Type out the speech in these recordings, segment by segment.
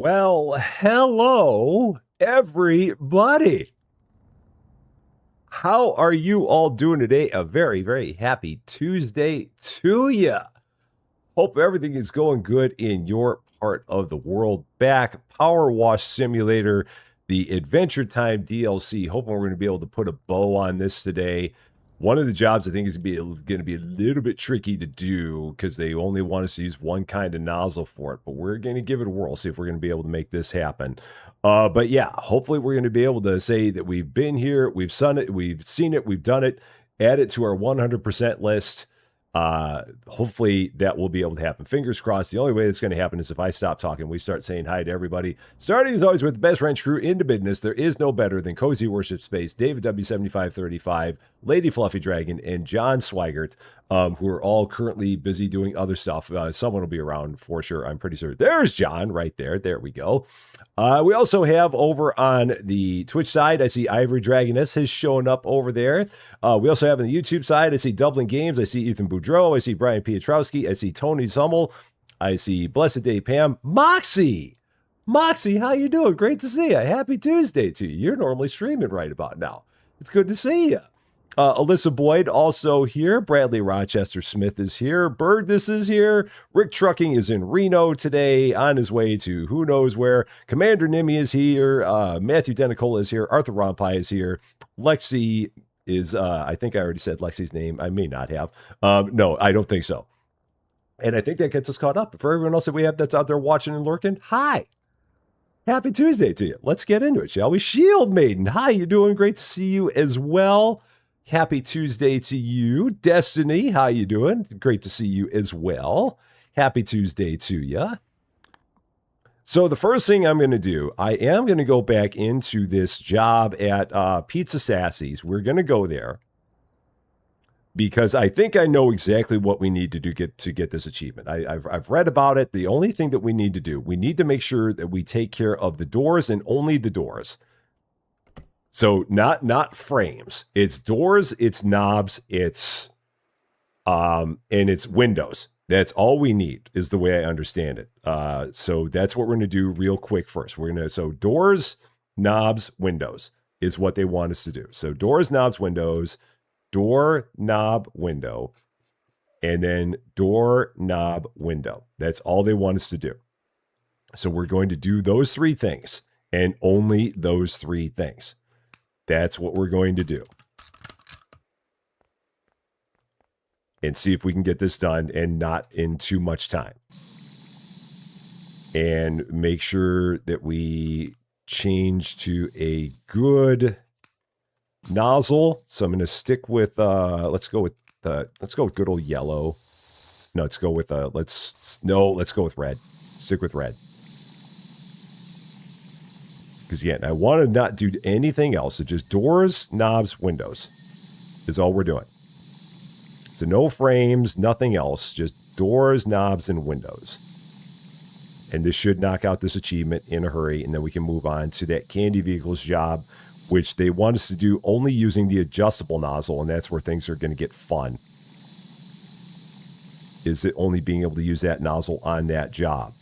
Well, hello, everybody. How are you all doing today? A very, very happy Tuesday to you. Hope everything is going good in your part of the world. Back, PowerWash Simulator, the Adventure Time DLC. Hoping we're going to be able to put a bow on this today. One of the jobs I think is going to be a little bit tricky to do because they only want us to use one kind of nozzle for it. But we're going to give it a whirl, see if we're going to be able to make this happen. But yeah, hopefully we're going to be able to say that we've been here, we've seen it, we've done it, add it to our 100% list. Hopefully that will be able to happen. Fingers crossed. The only way that's going to happen is if I stop talking, we start saying hi to everybody. Starting as always with the best ranch crew into business. There is no better than Cozy Worship Space, David W7535, Lady Fluffy Dragon, and John Swigert, who are all currently busy doing other stuff. Someone will be around for sure. I'm pretty sure. There's John right there. There we go. We also have over on the Twitch side, I see Ivory Dragoness has shown up over there. We also have on the YouTube side, I see Dublin Games, I see Ethan Boudreau, I see Brian Pietrowski, I see Tony Zummel, I see Blessed Day Pam, Moxie, how you doing? Great to see you. Happy Tuesday to you. You're normally streaming right about now. It's good to see you. Alyssa Boyd also here. Bradley Rochester Smith is here. Bergdus is here. Rick Trucking is in Reno today on his way to who knows where. Commander Nimmy is here. Matthew Denicola is here. Arthur Rompai is here. Lexi is, I think I already said Lexi's name. I may not have. No, I don't think so. And I think that gets us caught up. For everyone else that we have that's out there watching and lurking, hi. Happy Tuesday to you. Let's get into it, shall we? Shield Maiden, hi, you doing? Great to see you as well. Happy Tuesday to you. Destiny, how you doing? Great to see you as well. Happy Tuesday to you. So the first thing I'm going to do, I am going to go back into this job at Pizza Sassy's. We're going to go there because I think I know exactly what we need to do to get this achievement. I've read about it. The only thing that we need to do, we need to make sure that we take care of the doors and only the doors. So not frames. It's doors, it's knobs, it's and it's windows. That's all we need is the way I understand it. So that's what we're going to do real quick first. So doors, knobs, windows is what they want us to do. So doors, knobs, windows, door, knob, window, and then door, knob, window. That's all they want us to do. So we're going to do those three things and only those three things. That's what we're going to do. And see if we can get this done and not in too much time. And make sure that we change to a good nozzle. So I'm going to stick with let's go with good old yellow. No, let's go with let's go with red. Stick with red. Because again, I want to not do anything else. So just doors, knobs, windows is all we're doing. So no frames, nothing else. Just doors, knobs, and windows. And this should knock out this achievement in a hurry. And then we can move on to that Candy Vehicles job, which they want us to do only using the adjustable nozzle. And that's where things are going to get fun. Is it only being able to use that nozzle on that job.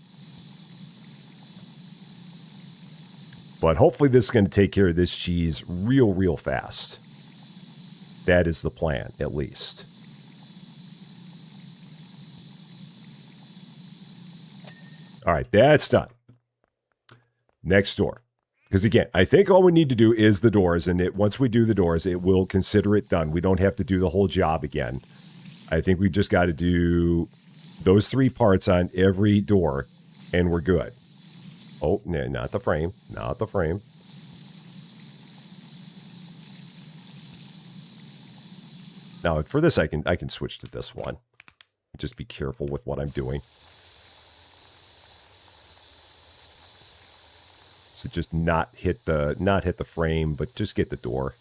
But hopefully this is going to take care of this cheese real fast. That is the plan, at least. All right, that's done. Next door. Because again, I think all we need to do is the doors. And once we do the doors, it will consider it done. We don't have to do the whole job again. I think we just got to do those three parts on every door. And we're good. Oh, no, not the frame. Not the frame. Now, for this, I can switch to this one. Just be careful with what I'm doing. So just not hit the frame, but just get the door.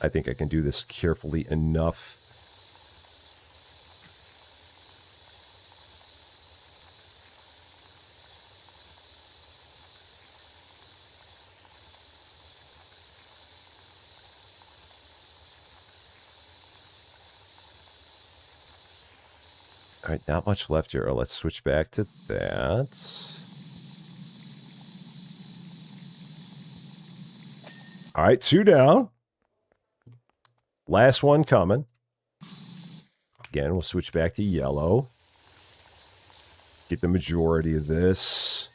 I think I can do this carefully enough. All right, not much left here. Let's switch back to that. All right, 2 down. Last one coming. Again, we'll switch back to yellow. Get the majority of this.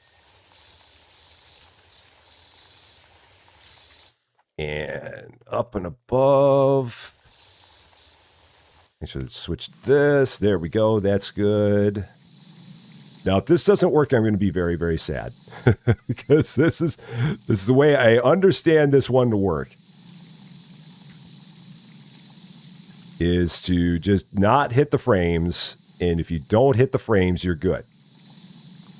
And up and above. I should switch this. There we go. That's good. Now, if this doesn't work, I'm going to be very, very sad. Because this is the way I understand this one to work. Is to just not hit the frames. And if you don't hit the frames, you're good.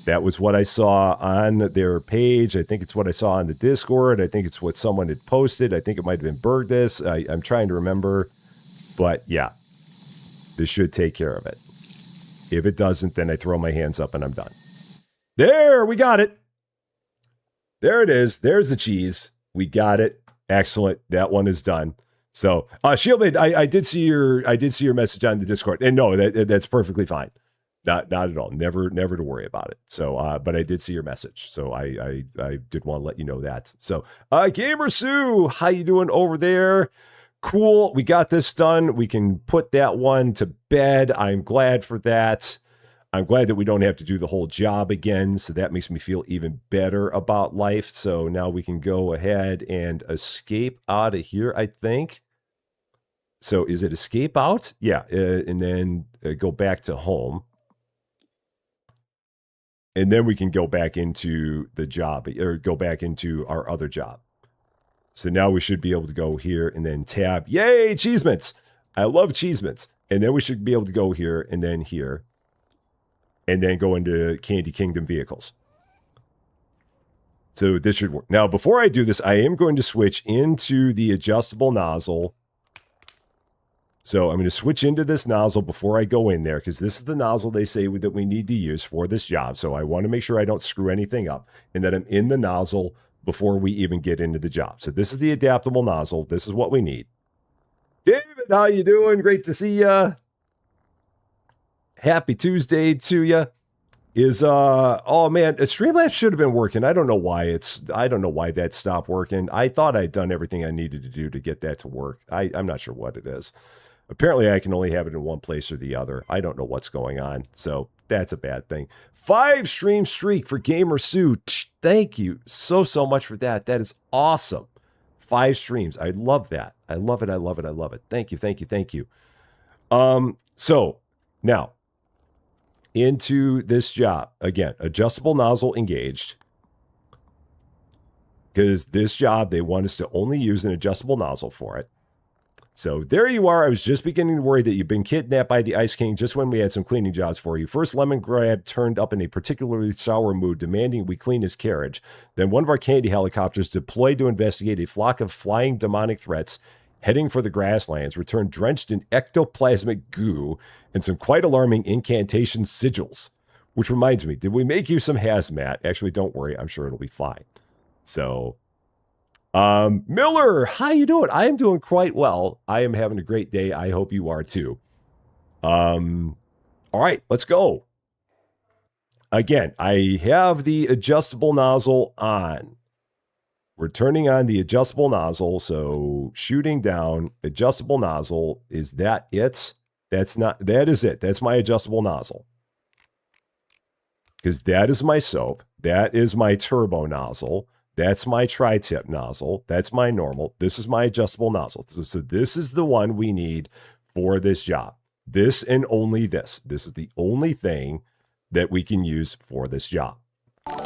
That was what I saw on their page. I think it's what I saw on the Discord. I think it's what someone had posted. I think it might have been Bergdis. I'm trying to remember. But yeah, this should take care of it. If it doesn't, then I throw my hands up and I'm done. There, we got it. There it is. There's the cheese. We got it. Excellent. That one is done. So, Shieldmade, I did see your message on the Discord, and no, that's perfectly fine. Not at all. Never to worry about it. So, but I did see your message. So I did want to let you know that. So, Gamer Sue, how you doing over there? Cool. We got this done. We can put that one to bed. I'm glad for that. I'm glad that we don't have to do the whole job again. So that makes me feel even better about life. So now we can go ahead and escape out of here, I think. So is it escape out? Yeah. And then go back to home. And then we can go back into the job, or go back into our other job. So now we should be able to go here and then tab. Yay, Cheesements. I love Cheesements. And then we should be able to go here and then here. And then go into Candy Kingdom vehicles. So this should work. Now, before I do this, I am going to switch into the adjustable nozzle. So I'm going to switch into this nozzle before I go in there, because this is the nozzle they say that we need to use for this job. So I want to make sure I don't screw anything up and that I'm in the nozzle before we even get into the job. So this is the adaptable nozzle. This is what we need. David, how you doing? Great to see ya. Happy Tuesday to you. Oh man, Streamlabs should have been working. I don't know why that stopped working. I thought I'd done everything I needed to do to get that to work. I'm not sure what it is. Apparently I can only have it in one place or the other. I don't know what's going on. So that's a bad thing. 5 stream streak for Gamer Sue. Thank you so much for that. That is awesome. 5 streams. I love that. I love it. I love it. I love it. Thank you. So now into this job again, adjustable nozzle engaged. Because this job, they want us to only use an adjustable nozzle for it. So there you are. I was just beginning to worry that you've been kidnapped by the Ice King just when we had some cleaning jobs for you. First, Lemon Grab turned up in a particularly sour mood, demanding we clean his carriage. Then one of our candy helicopters deployed to investigate a flock of flying demonic threats heading for the grasslands, returned drenched in ectoplasmic goo and some quite alarming incantation sigils. Which reminds me, did we make you some hazmat? Actually, don't worry. I'm sure it'll be fine. So... Miller, how you doing? I am doing quite well. I am having a great day. I hope you are too. All right, let's go. Again, I have the adjustable nozzle on. We're turning on the adjustable nozzle. So shooting down, adjustable nozzle. Is that it? That is it. That's my adjustable nozzle. Because that is my soap. That is my turbo nozzle. That's my tri-tip nozzle. That's my normal. This is my adjustable nozzle. So this is the one we need for this job. This and only this. This is the only thing that we can use for this job.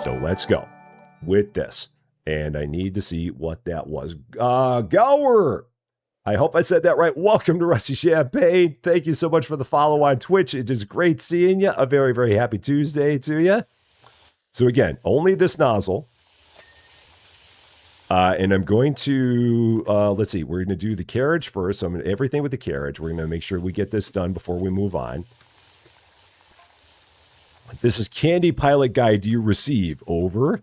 So let's go with this. And I need to see what that was. Gower, I hope I said that right. Welcome to Rusty Champaign. Thank you so much for the follow on Twitch. It is great seeing you. A very, very happy Tuesday to you. So again, only this nozzle. And I'm going to, let's see, we're going to do the carriage first. So I'm going to everything with the carriage. We're going to make sure we get this done before we move on. This is Candy Pilot Guide you receive. Over.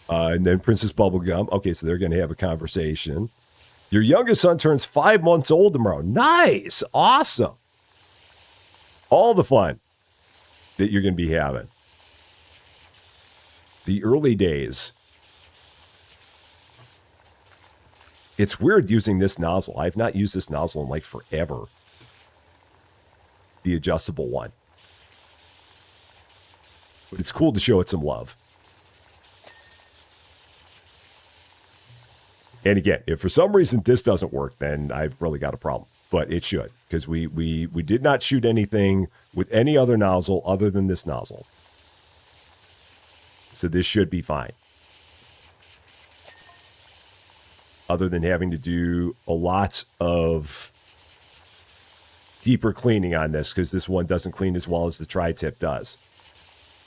And then Princess Bubblegum. Okay, so they're going to have a conversation. Your youngest son turns 5 months old tomorrow. Nice. Awesome. All the fun that you're going to be having. The early days. It's weird using this nozzle. I've not used this nozzle in like forever. The adjustable one. But it's cool to show it some love. And again, if for some reason this doesn't work, then I've really got a problem. But it should, because we did not shoot anything with any other nozzle other than this nozzle. So this should be fine. Other than having to do a lot of deeper cleaning on this, because this one doesn't clean as well as the tri-tip does.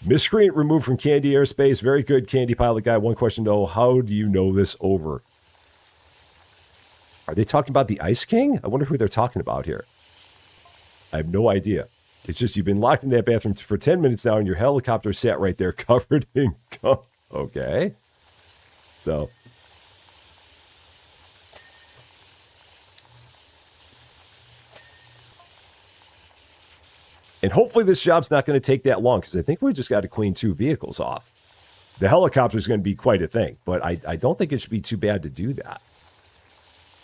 Miscreant removed from Candy Airspace. Very good, Candy Pilot Guy. One question, though. How do you know this over? Are they talking about the Ice King? I wonder who they're talking about here. I have no idea. It's just you've been locked in that bathroom for 10 minutes now, and your helicopter sat right there covered in cum. Okay. So. And hopefully this job's not going to take that long, because I think we just got to clean 2 vehicles off. The helicopter is going to be quite a thing, but I don't think it should be too bad to do that.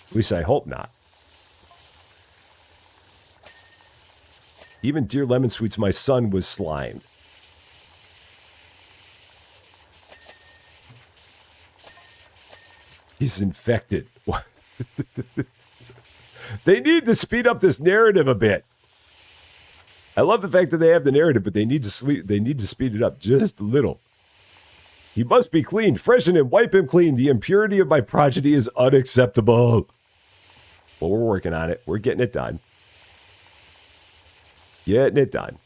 At least I hope not. Even Dear Lemon Sweets, my son was slimed. He's infected. They need to speed up this narrative a bit. I love the fact that they have the narrative, but they need to speed it up just a little. He must be cleaned. Freshen him, wipe him clean. The impurity of my progeny is unacceptable. Well, we're working on it. We're getting it done. Getting it done.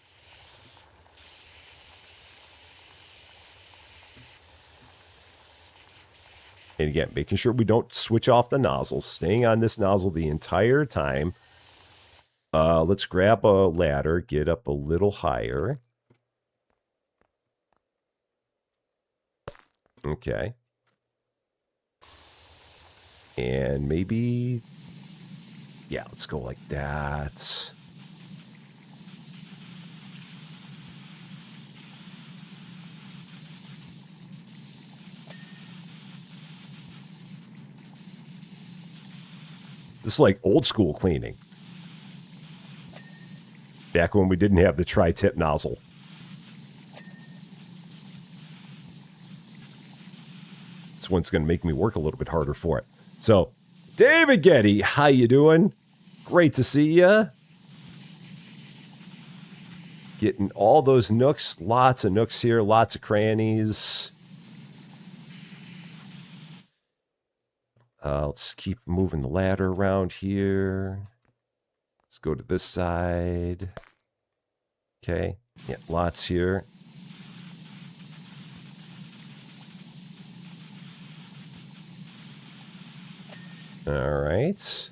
And again, making sure we don't switch off the nozzle. Staying on this nozzle the entire time. Let's grab a ladder. Get up a little higher. Okay. And maybe... yeah, let's go like that. This is like old school cleaning. Back when we didn't have the tri-tip nozzle. This one's going to make me work a little bit harder for it. So, David Getty, how you doing? Great to see you. Getting all those nooks. Lots of nooks here. Lots of crannies. Let's keep moving the ladder around here. Let's go to this side. Okay. Yeah, lots here. All right.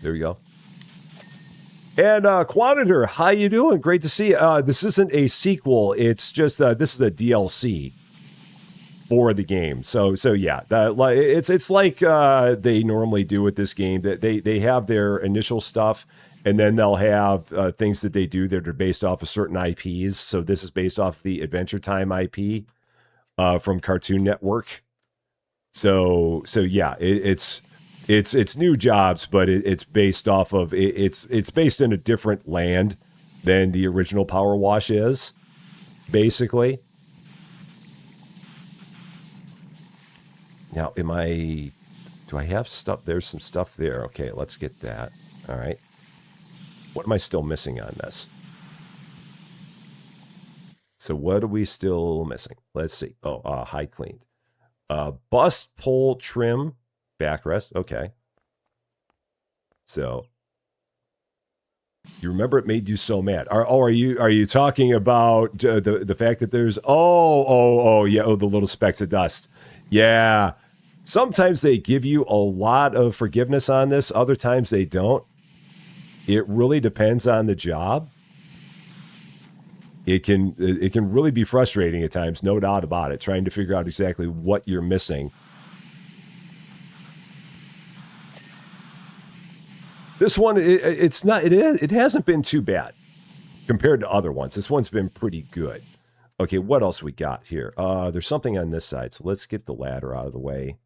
There we go. And Quantitor, how you doing? Great to see you. This isn't a sequel. It's just this is a DLC for the game. So yeah, it's like they normally do with this game. That they have their initial stuff, and then they'll have things that they do that are based off of certain IPs. So this is based off the Adventure Time IP from Cartoon Network. So yeah, it's new jobs, but it's based off of it's based in a different land than the original PowerWash is, basically. Now, do I have stuff? There's some stuff there. Okay, let's get that. All right. What am I still missing on this? So what are we still missing? Let's see. Oh, high cleaned. Bust, pole, trim, backrest. Okay. So you remember it made you so mad. Are you talking about the fact that there's yeah, the little specks of dust. Yeah. Sometimes they give you a lot of forgiveness on this. Other times they don't. It really depends on the job. It can really be frustrating at times, no doubt about it, trying to figure out exactly what you're missing. This one, it's not. It hasn't been too bad compared to other ones. This one's been pretty good. Okay, what else we got here? There's something on this side, so let's get the ladder out of the way.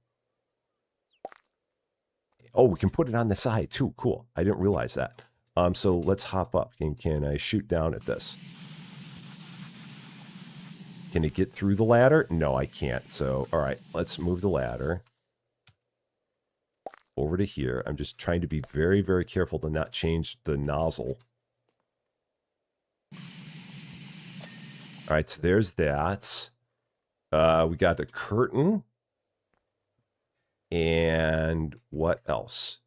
Oh, we can put it on the side too. Cool. I didn't realize that. So let's hop up. Can I shoot down at this? Can it get through the ladder? No, I can't. So, all right, let's move the ladder over to here. I'm just trying to be very, very careful to not change the nozzle. All right, so there's that. We got a curtain. And what else?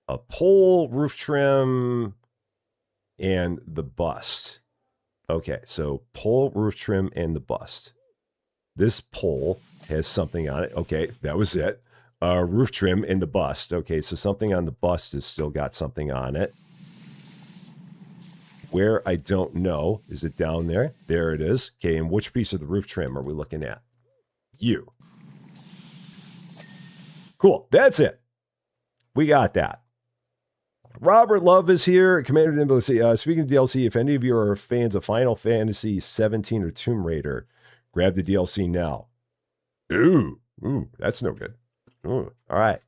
A pole, roof trim, and the bust. Okay, so pole, roof trim, and the bust. This pole has something on it. Okay, that was it. Roof trim and the bust. Okay, so something on the bust has still got something on it. Where, I don't know. Is it down there? There it is. Okay, and which piece of the roof trim are we looking at? You. Cool, that's it. We got that. Robert Love is here. Commander Nimble, speaking of DLC, if any of you are fans of Final Fantasy 17 or Tomb Raider, grab the DLC now. Ooh, that's no good. Ooh, all right.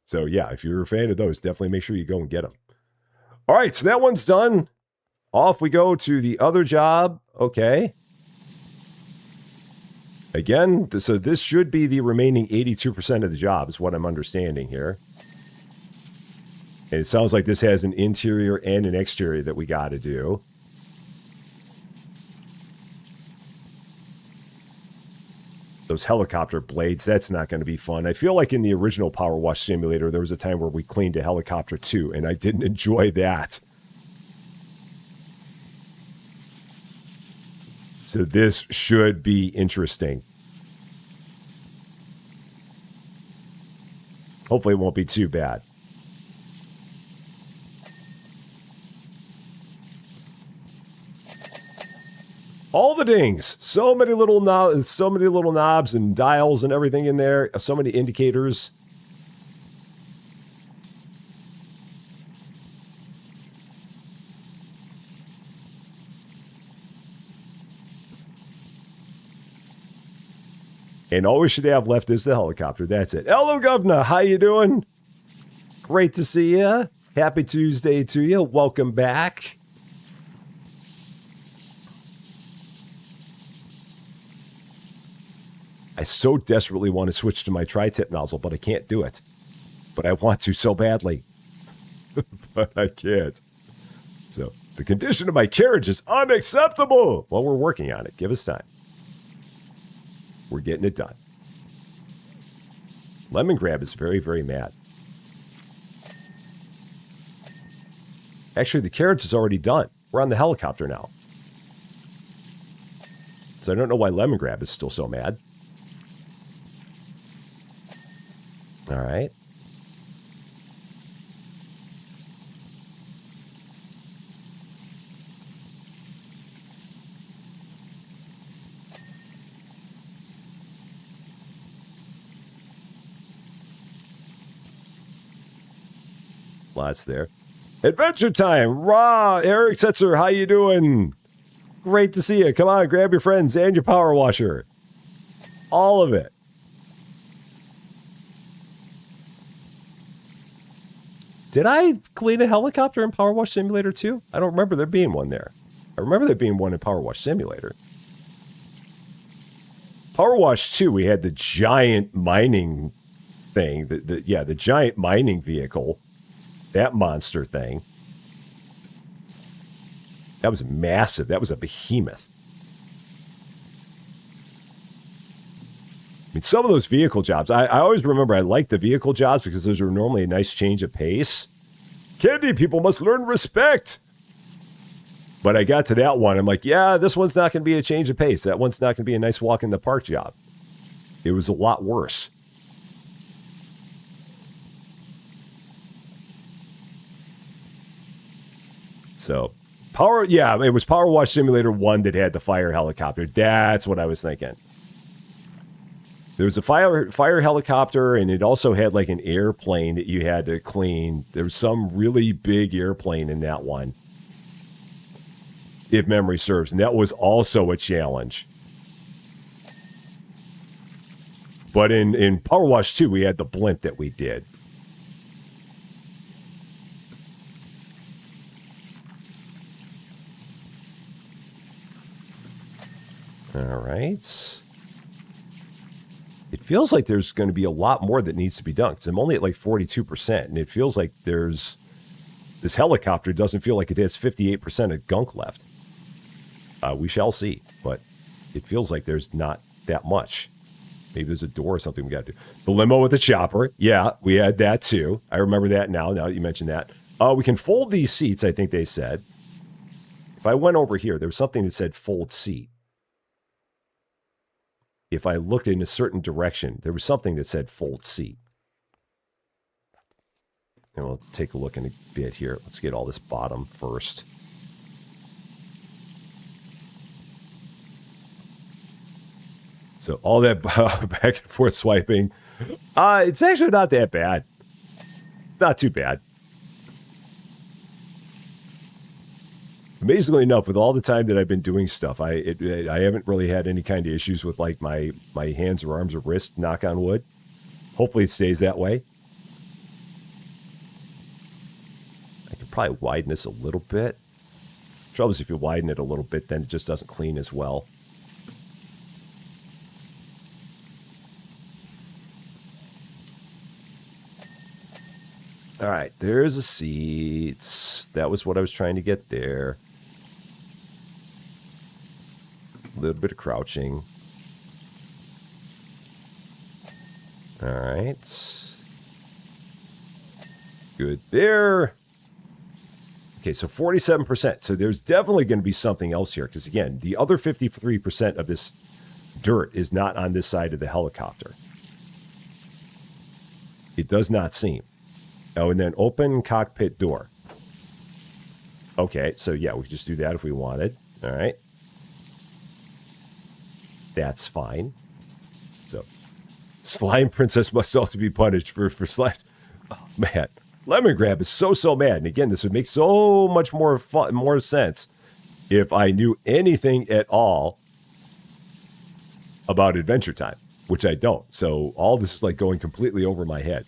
So yeah, if you're a fan of those, definitely make sure you go and get them. All right, so that one's done. Off we go to the other job. Okay. Again, so this should be the remaining 82% of the job is what I'm understanding here. And it sounds like this has an interior and an exterior that we got to do. Those helicopter blades, that's not going to be fun. I feel like in the original PowerWash Simulator, there was a time where we cleaned a helicopter too, and I didn't enjoy that. So this should be interesting. Hopefully it won't be too bad. All the dings. So many little knobs and dials and everything in there. So many indicators. And all we should have left is the helicopter. That's it. Hello, Governor. How you doing? Great to see you. Happy Tuesday to you. Welcome back. I so desperately want to switch to my tri-tip nozzle, but I can't do it. But I want to so badly. But I can't. So, the condition of my carriage is unacceptable. Well, we're working on it. Give us time. We're getting it done. Lemon Grab is very, very mad. Actually, the carriage is already done. We're on the helicopter now. So I don't know why Lemon Grab is still so mad. All right. Lots there. Adventure time. Raw. Eric Setzer, how you doing? Great to see you. Come on, grab your friends and your power washer. All of it. Did I clean a helicopter in PowerWash Simulator 2? I don't remember there being one there. I remember there being one in PowerWash Simulator. PowerWash 2, we had the giant mining thing. The giant mining vehicle. That monster thing. That was massive. That was a behemoth. I mean, some of those vehicle jobs, I always remember I liked the vehicle jobs because those were normally a nice change of pace. Candy people must learn respect. But I got to that one. I'm like, yeah, this one's not going to be a change of pace. That one's not going to be a nice walk in the park job. It was a lot worse. So, it was PowerWash Simulator 1 that had the fire helicopter. That's what I was thinking. There was a fire helicopter, and it also had like an airplane that you had to clean. There was some really big airplane in that one, if memory serves, and that was also a challenge. But in PowerWash 2, we had the blimp that we did. All right. It feels like there's going to be a lot more that needs to be done, because I'm only at like 42%, and it feels like this helicopter doesn't feel like it has 58% of gunk left. We shall see, but it feels like there's not that much. Maybe there's a door or something we got to do. The limo with the chopper. Yeah, we had that too. I remember that now that you mentioned that. We can fold these seats, I think they said. If I went over here, there was something that said fold seat. If I looked in a certain direction, there was something that said fold seat. And we'll take a look in a bit here. Let's get all this bottom first. So all that back and forth swiping, it's actually not that bad. It's not too bad. Amazingly enough, with all the time that I've been doing stuff, I haven't really had any kind of issues with like my hands or arms or wrists, knock on wood. Hopefully it stays that way. I could probably widen this a little bit. Trouble is if you widen it a little bit, then it just doesn't clean as well. All right, there's the seats. That was what I was trying to get there. A little bit of crouching. All right. Good there. Okay, so 47%. So there's definitely going to be something else here, because, again, the other 53% of this dirt is not on this side of the helicopter. It does not seem. Oh, and then open cockpit door. Okay, so yeah, we could just do that if we wanted. All right. That's fine. So, Slime Princess must also be punished for slimes. Oh, man. Lemon Grab is so mad. And again, this would make so much more fun, more sense if I knew anything at all about Adventure Time, which I don't. So all this is like going completely over my head.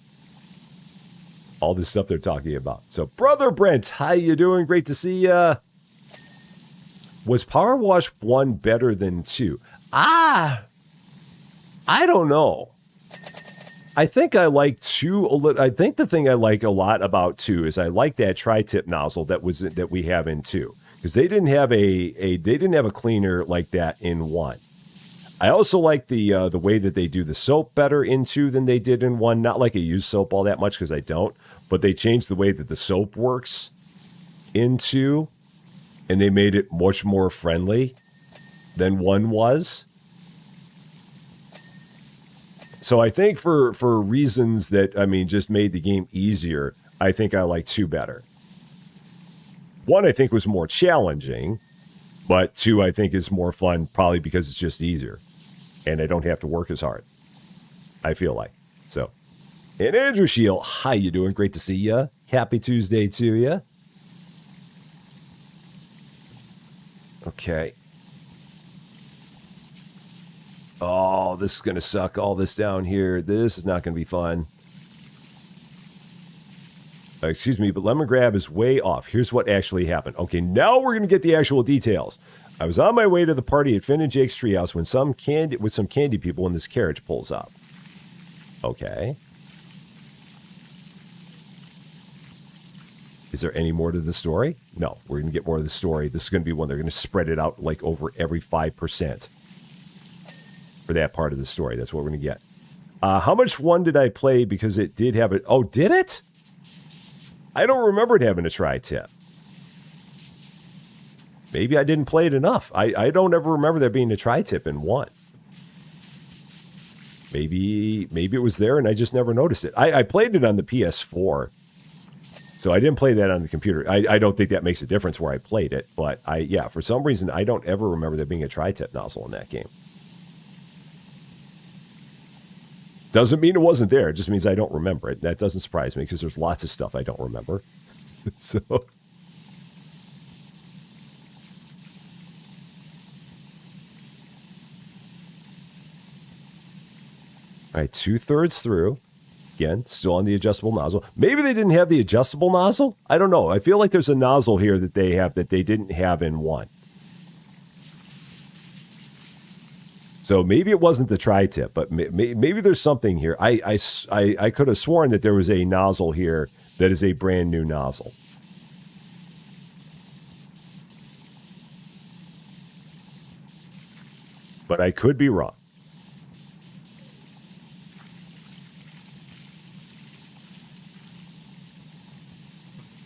All this stuff they're talking about. So, Brother Brent, how you doing? Great to see ya. Was PowerWash 1 better than 2? I don't know. I think I like 2 a little. I think the thing I like a lot about 2 is I like that tri-tip nozzle that we have in 2, because they didn't have a cleaner like that in 1. I also like the way that they do the soap better in 2 than they did in 1. Not like I use soap all that much, because I don't. But they changed the way that the soap works in 2, and they made it much more friendly than 1 was. So I think for reasons that, I mean, just made the game easier, I think I like 2 better. 1, I think, was more challenging, but 2, I think, is more fun, probably because it's just easier, and I don't have to work as hard, I feel like. So, and Andrew Shield, how you doing? Great to see you. Happy Tuesday to you. Okay. Oh, this is going to suck all this down here. This is not going to be fun. Excuse me, but Lemon Grab is way off. Here's what actually happened. Okay, now we're going to get the actual details. I was on my way to the party at Finn and Jake's treehouse when some candy people in this carriage pulls up. Okay. Is there any more to the story? No, we're going to get more of the story. This is going to be one they're going to spread it out like over every 5% for that part of the story. That's what we're going to get. How much 1 did I play because it did have it? Oh, did it? I don't remember it having a tri-tip. Maybe I didn't play it enough. I don't ever remember there being a tri-tip in 1. Maybe it was there and I just never noticed it. I played it on the PS4. So I didn't play that on the computer. I don't think that makes a difference where I played it. But for some reason, I don't ever remember there being a tri-tip nozzle in that game. Doesn't mean it wasn't there. It just means I don't remember it. That doesn't surprise me because there's lots of stuff I don't remember. So, all right, 2/3 through. Again, still on the adjustable nozzle. Maybe they didn't have the adjustable nozzle. I don't know. I feel like there's a nozzle here that they have that they didn't have in one. So maybe it wasn't the tri-tip, but maybe there's something here. I could have sworn that there was a nozzle here that is a brand new nozzle. But I could be wrong.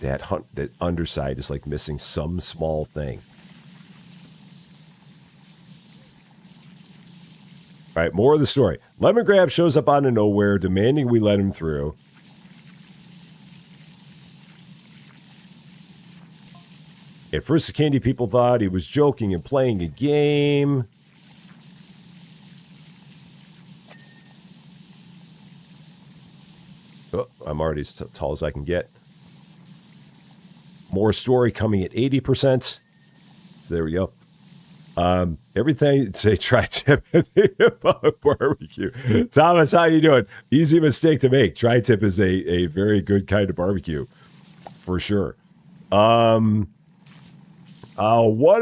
That underside is like missing some small thing. All right, more of the story. Lemon Grab shows up out of nowhere, demanding we let him through. At first, the candy people thought he was joking and playing a game. Oh, I'm already as tall as I can get. More story coming at 80%. So there we go. Everything say tri-tip barbecue. Thomas, how you doing? Easy mistake to make. Tri-tip is a very good kind of barbecue, for sure. What am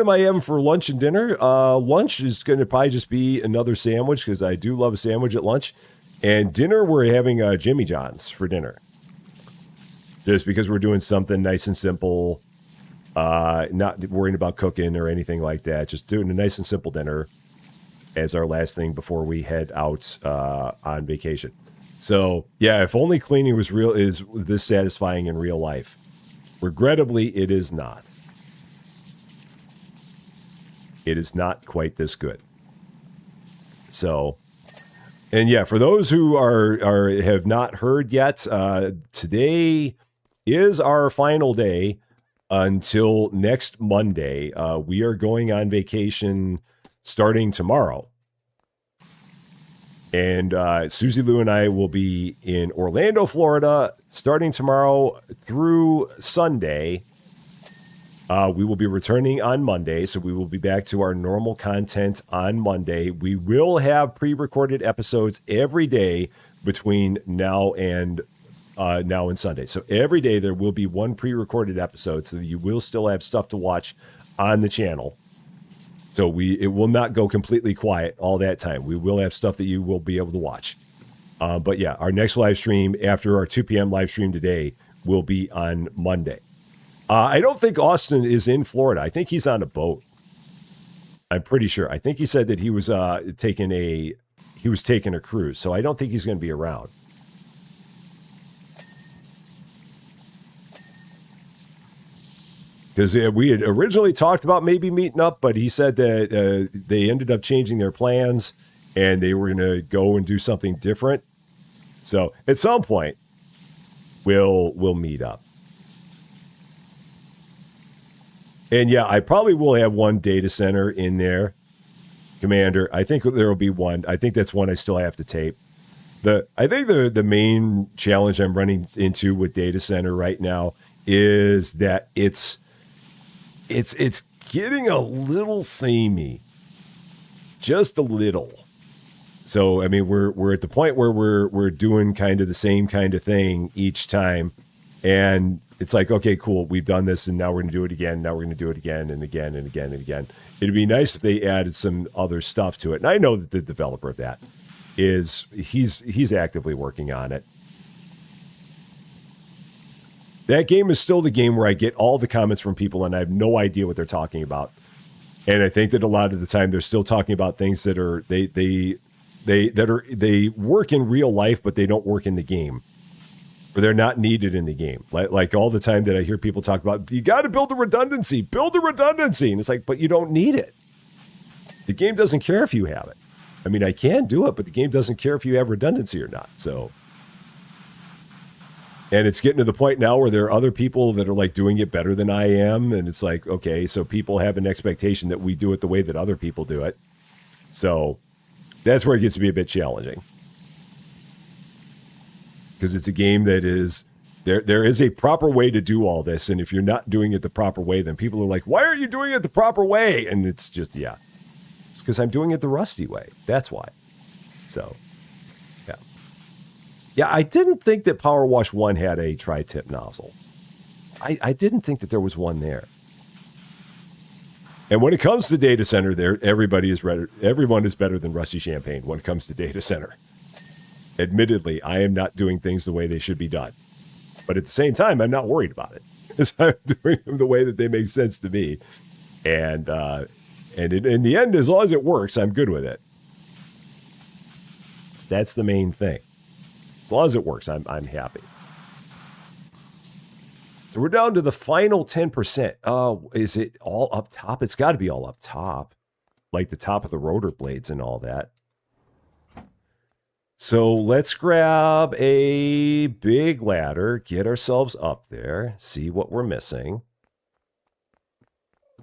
I having for lunch and dinner? Lunch is going to probably just be another sandwich because I do love a sandwich at lunch. And dinner, we're having Jimmy John's for dinner. Just because we're doing something nice and simple, not worrying about cooking or anything like that. Just doing a nice and simple dinner as our last thing before we head out on vacation. So, yeah, if only cleaning was is this satisfying in real life. Regrettably, it is not. It is not quite this good. So, and yeah, for those who have not heard yet, today is our final day until next Monday. We are going on vacation starting tomorrow. And Susie Lou and I will be in Orlando, Florida, starting tomorrow through Sunday. We will be returning on Monday, so we will be back to our normal content on Monday. We will have pre-recorded episodes every day between now and Sunday. So every day there will be one pre-recorded episode, so you will still have stuff to watch on the channel. So it will not go completely quiet all that time. We will have stuff that you will be able to watch. But yeah, our next live stream after our 2 p.m. live stream today will be on Monday. I don't think Austin is in Florida. I think he's on a boat. I'm pretty sure. I think he said that he was taking a cruise. So I don't think he's going to be around. Because we had originally talked about maybe meeting up, but he said that they ended up changing their plans and they were going to go and do something different. So at some point, we'll meet up. And yeah, I probably will have one data center in there, Commander. I think there will be one. I think that's one I still have to tape. I think the main challenge I'm running into with data center right now is that it's getting a little samey, just a little. So I mean, we're at the point where we're doing kind of the same kind of thing each time, and it's like, okay, cool, we've done this, and now we're going to do it again. Now we're going to do it again and again and again and again. It'd be nice if they added some other stuff to it. And I know that the developer of that he's actively working on it. That game is still the game where I get all the comments from people and I have no idea what they're talking about. And I think that a lot of the time they're still talking about things that are they work in real life, but they don't work in the game. Or they're not needed in the game. Like all the time that I hear people talk about, you got to build a redundancy. And it's like, but you don't need it. The game doesn't care if you have it. I mean, I can do it, but the game doesn't care if you have redundancy or not. So, and it's getting to the point now where there are other people that are like doing it better than I am. And it's like, okay, so people have an expectation that we do it the way that other people do it. So that's where it gets to be a bit challenging. because it's a game that is there is a proper way to do all this, and if you're not doing it the proper way, then people are like, why are you doing it the proper way? And it's just, yeah, it's because I'm doing it the rusty way. That's why. So yeah, I didn't think that PowerWash 1 had a tri-tip nozzle. I didn't think that there was one there. And when it comes to data center, everyone is better than Rusty Champaign when it comes to data center. Admittedly, I am not doing things the way they should be done. But at the same time, I'm not worried about it, because I'm doing them the way that they make sense to me. And in the end, as long as it works, I'm good with it. That's the main thing. As long as it works, I'm happy. So we're down to the final 10%. Is it all up top? It's got to be all up top, like the top of the rotor blades and all that. So let's grab a big ladder, get ourselves up there, see what we're missing.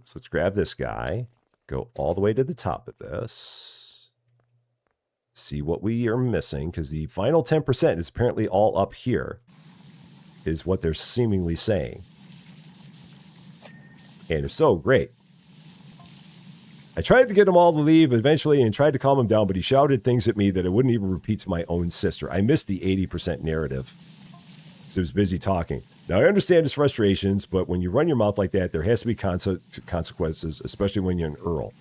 So let's grab this guy, go all the way to the top of this, see what we are missing, because the final 10% is apparently all up here, is what they're seemingly saying. And if so, great. I tried to get them all to leave eventually and tried to calm him down, but he shouted things at me that I wouldn't even repeat to my own sister. I missed the 80% narrative, because I was busy talking. Now, I understand his frustrations, but when you run your mouth like that, there has to be consequences, especially when you're an Earl.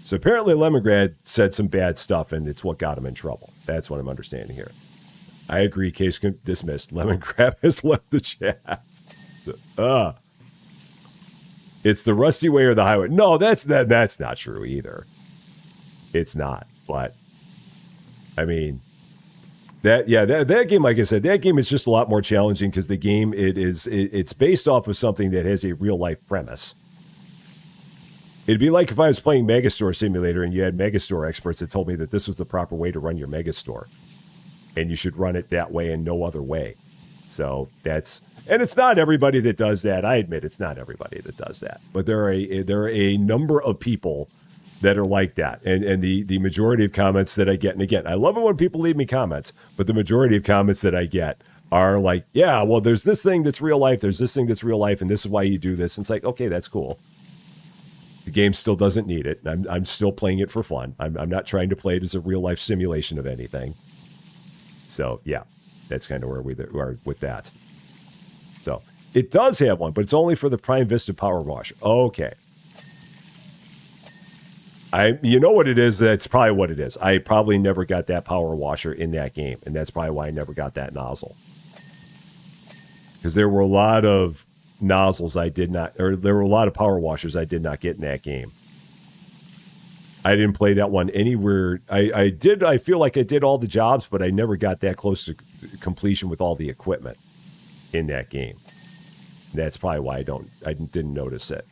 So apparently Lemongrad said some bad stuff, and it's what got him in trouble. That's what I'm understanding here. I agree. Case dismissed. Lemongrab has left the chat. It's the rusty way or the highway. No, that's not true either. It's not. But I mean, that game, like I said, that game is just a lot more challenging, because the game it's based off of something that has a real life premise. It'd be like if I was playing Megastore Simulator and you had Megastore experts that told me that this was the proper way to run your Megastore, and you should run it that way and no other way. So and it's not everybody that does that. I admit it's not everybody that does that, but there are a number of people that are like that. And the majority of comments that I get, and again, I love it when people leave me comments, but the majority of comments that I get are like, yeah, well, there's this thing that's real life, there's this thing that's real life, and this is why you do this. And it's like, okay, that's cool. The game still doesn't need it. I'm still playing it for fun. I'm not trying to play it as a real life simulation of anything. So yeah, that's kind of where we are with that. So it does have one, but it's only for the Prime Vista PowerWash. Okay. You know what it is? That's probably what it is. I probably never got that power washer in that game, and that's probably why I never got that nozzle. Because there were a lot of nozzles there were a lot of power washers I did not get in that game. I didn't play that one anywhere. I feel like I did all the jobs, but I never got that close to completion with all the equipment in that game. That's probably why I didn't notice it.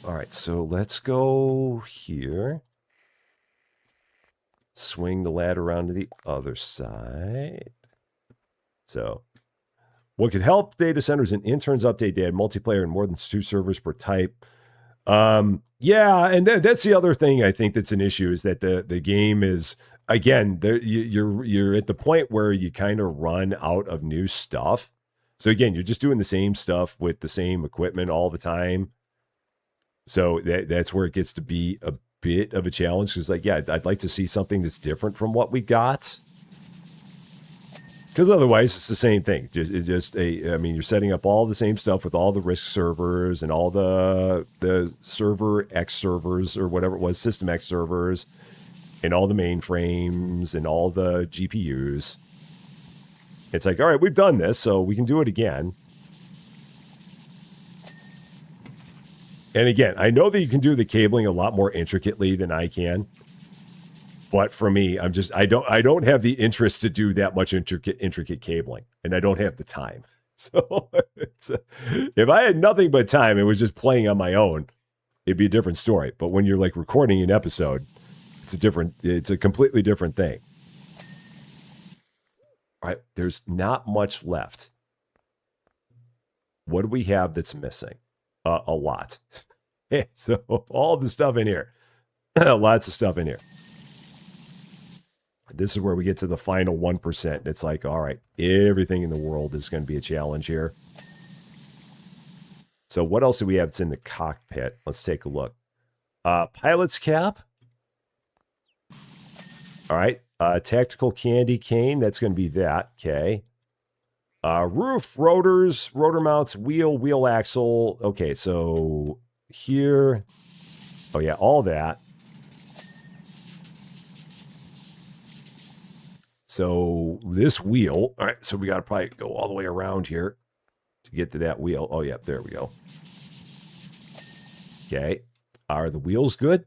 All right, so let's go here. Swing the ladder around to the other side. So, what could help data centers and interns update data multiplayer in more than 2 servers per type? Yeah, and that's the other thing I think that's an issue, is that the game is, again, you're at the point where you kind of run out of new stuff. So again, you're just doing the same stuff with the same equipment all the time. So that's where it gets to be a bit of a challenge. Because like, yeah, I'd like to see something that's different from what we got. Because otherwise, it's the same thing. I mean, you're setting up all the same stuff with all the RISC servers and all the server X servers, or whatever it was, System X servers, and all the mainframes and all the GPUs. It's like, all right, we've done this, so we can do it again. And again, I know that you can do the cabling a lot more intricately than I can. But for me, I don't have the interest to do that much intricate cabling, and I don't have the time. So if I had nothing but time, it was just playing on my own, it'd be a different story. But when you're like recording an episode, it's a completely different thing. All right, there's not much left. What do we have that's missing? A lot. So all the stuff in here, lots of stuff in here. This is where we get to the final 1%. It's like, all right, everything in the world is going to be a challenge here. So what else do we have that's in the cockpit? Let's take a look. Pilot's cap. All right. Tactical candy cane. That's going to be that. Okay. Roof, rotors, rotor mounts, wheel axle. Okay, so here. Oh, yeah, all that. So this wheel. All right, so we got to probably go all the way around here to get to that wheel. Oh, yeah, there we go. Okay. Are the wheels good?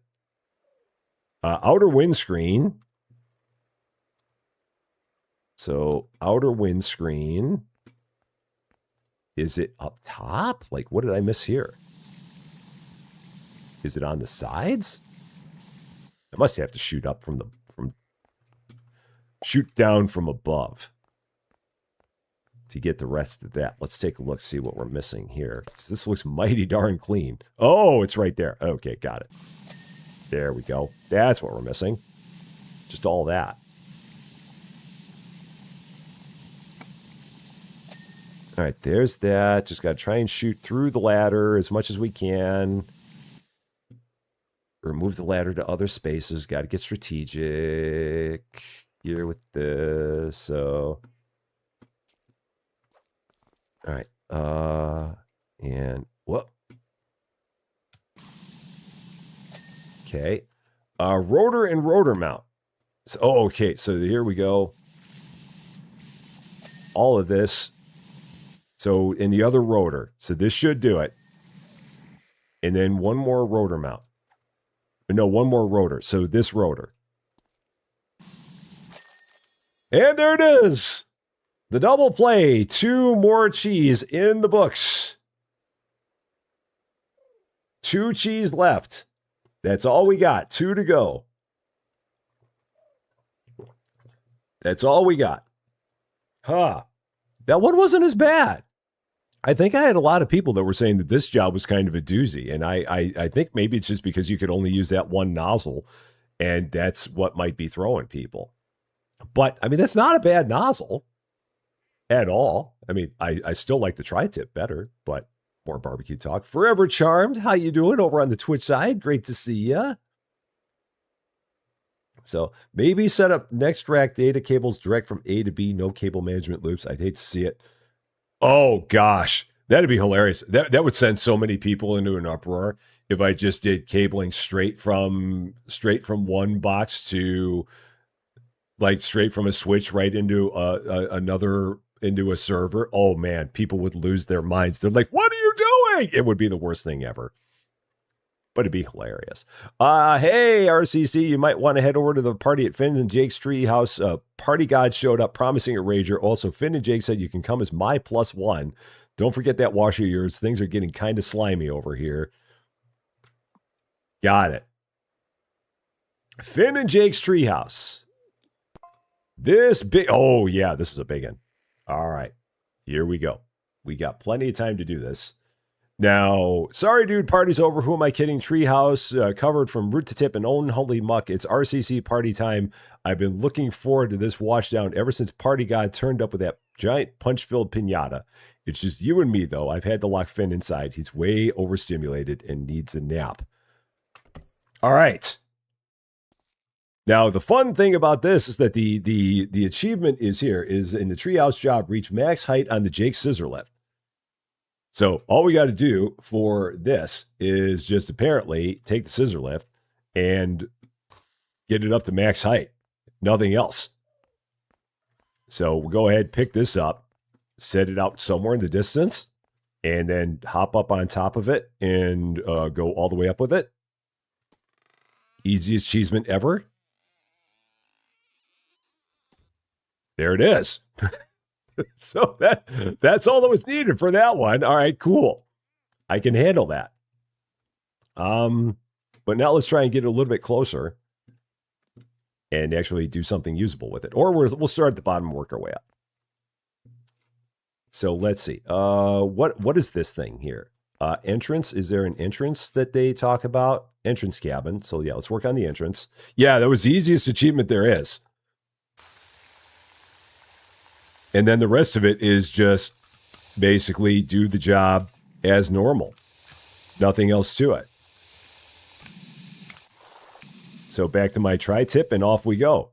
Outer windscreen. So outer windscreen. Is it up top? Like, what did I miss here? Is it on the sides? I must have to shoot up shoot down from above to get the rest of that. Let's take a look, see what we're missing here. This looks mighty darn clean. Oh, it's right there. Okay, got it. There we go. That's what we're missing. Just all that. All right, there's that. Just got to try and shoot through the ladder as much as we can. Remove the ladder to other spaces. Got to get strategic here with this. So, all right. And whoop. Okay. Rotor and rotor mount. So, oh, okay. So here we go. All of this. So in the other rotor. So this should do it. And then one more rotor mount. No, one more rotor. So this rotor. And there it is. The double play. 2 more cheese in the books. 2 cheese left. That's all we got. 2 to go. That's all we got. Huh. That one wasn't as bad. I think I had a lot of people that were saying that this job was kind of a doozy. And I think maybe it's just because you could only use that one nozzle. And that's what might be throwing people. But, I mean, that's not a bad nozzle at all. I mean, I still like the tri-tip better, but more barbecue talk. Forever Charmed, how you doing over on the Twitch side? Great to see ya. So maybe set up next rack data cables direct from A to B, no cable management loops. I'd hate to see it. Oh, gosh. That'd be hilarious. That would send so many people into an uproar if I just did cabling straight from one box to, like, straight from a switch right into into a server. Oh, man, people would lose their minds. They're like, what are you doing? It would be the worst thing ever. But it'd be hilarious. Hey, RCC, you might want to head over to the party at Finn's and Jake's treehouse. Party God showed up promising a rager. Also, Finn and Jake said you can come as my +1. Don't forget that wash of yours. Things are getting kind of slimy over here. Got it. Finn and Jake's treehouse. This big... Oh, yeah, this is a big one. All right. Here we go. We got plenty of time to do this. Now, sorry, dude, party's over. Who am I kidding? Treehouse covered from root to tip and own holy muck. It's RCC party time. I've been looking forward to this washdown ever since Party God turned up with that giant punch-filled piñata. It's just you and me, though. I've had to lock Finn inside. He's way overstimulated and needs a nap. All right. Now, the fun thing about this is that the achievement is here, is in the treehouse job, reach max height on the Jake scissor lift. So all we got to do for this is just apparently take the scissor lift and get it up to max height. Nothing else. So we'll go ahead, pick this up, set it out somewhere in the distance, and then hop up on top of it and go all the way up with it. Easiest achievement ever. There it is. So that's all that was needed for that one. All right, cool. I can handle that. But now let's try and get a little bit closer and actually do something usable with it. Or we'll start at the bottom and work our way up. So let's see. What is this thing here? Entrance. Is there an entrance that they talk about? Entrance cabin. So yeah, let's work on the entrance. Yeah, that was the easiest achievement there is. And then the rest of it is just basically do the job as normal. Nothing else to it. So back to my tri-tip and off we go.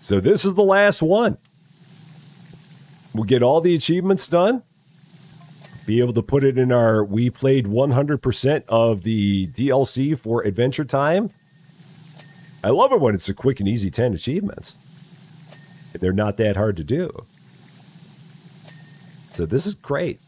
So this is the last one. We'll get all the achievements done. Be able to put it in our, we played 100% of the DLC for Adventure Time. I love it when it's a quick and easy 10 achievements. They're not that hard to do. So this is great.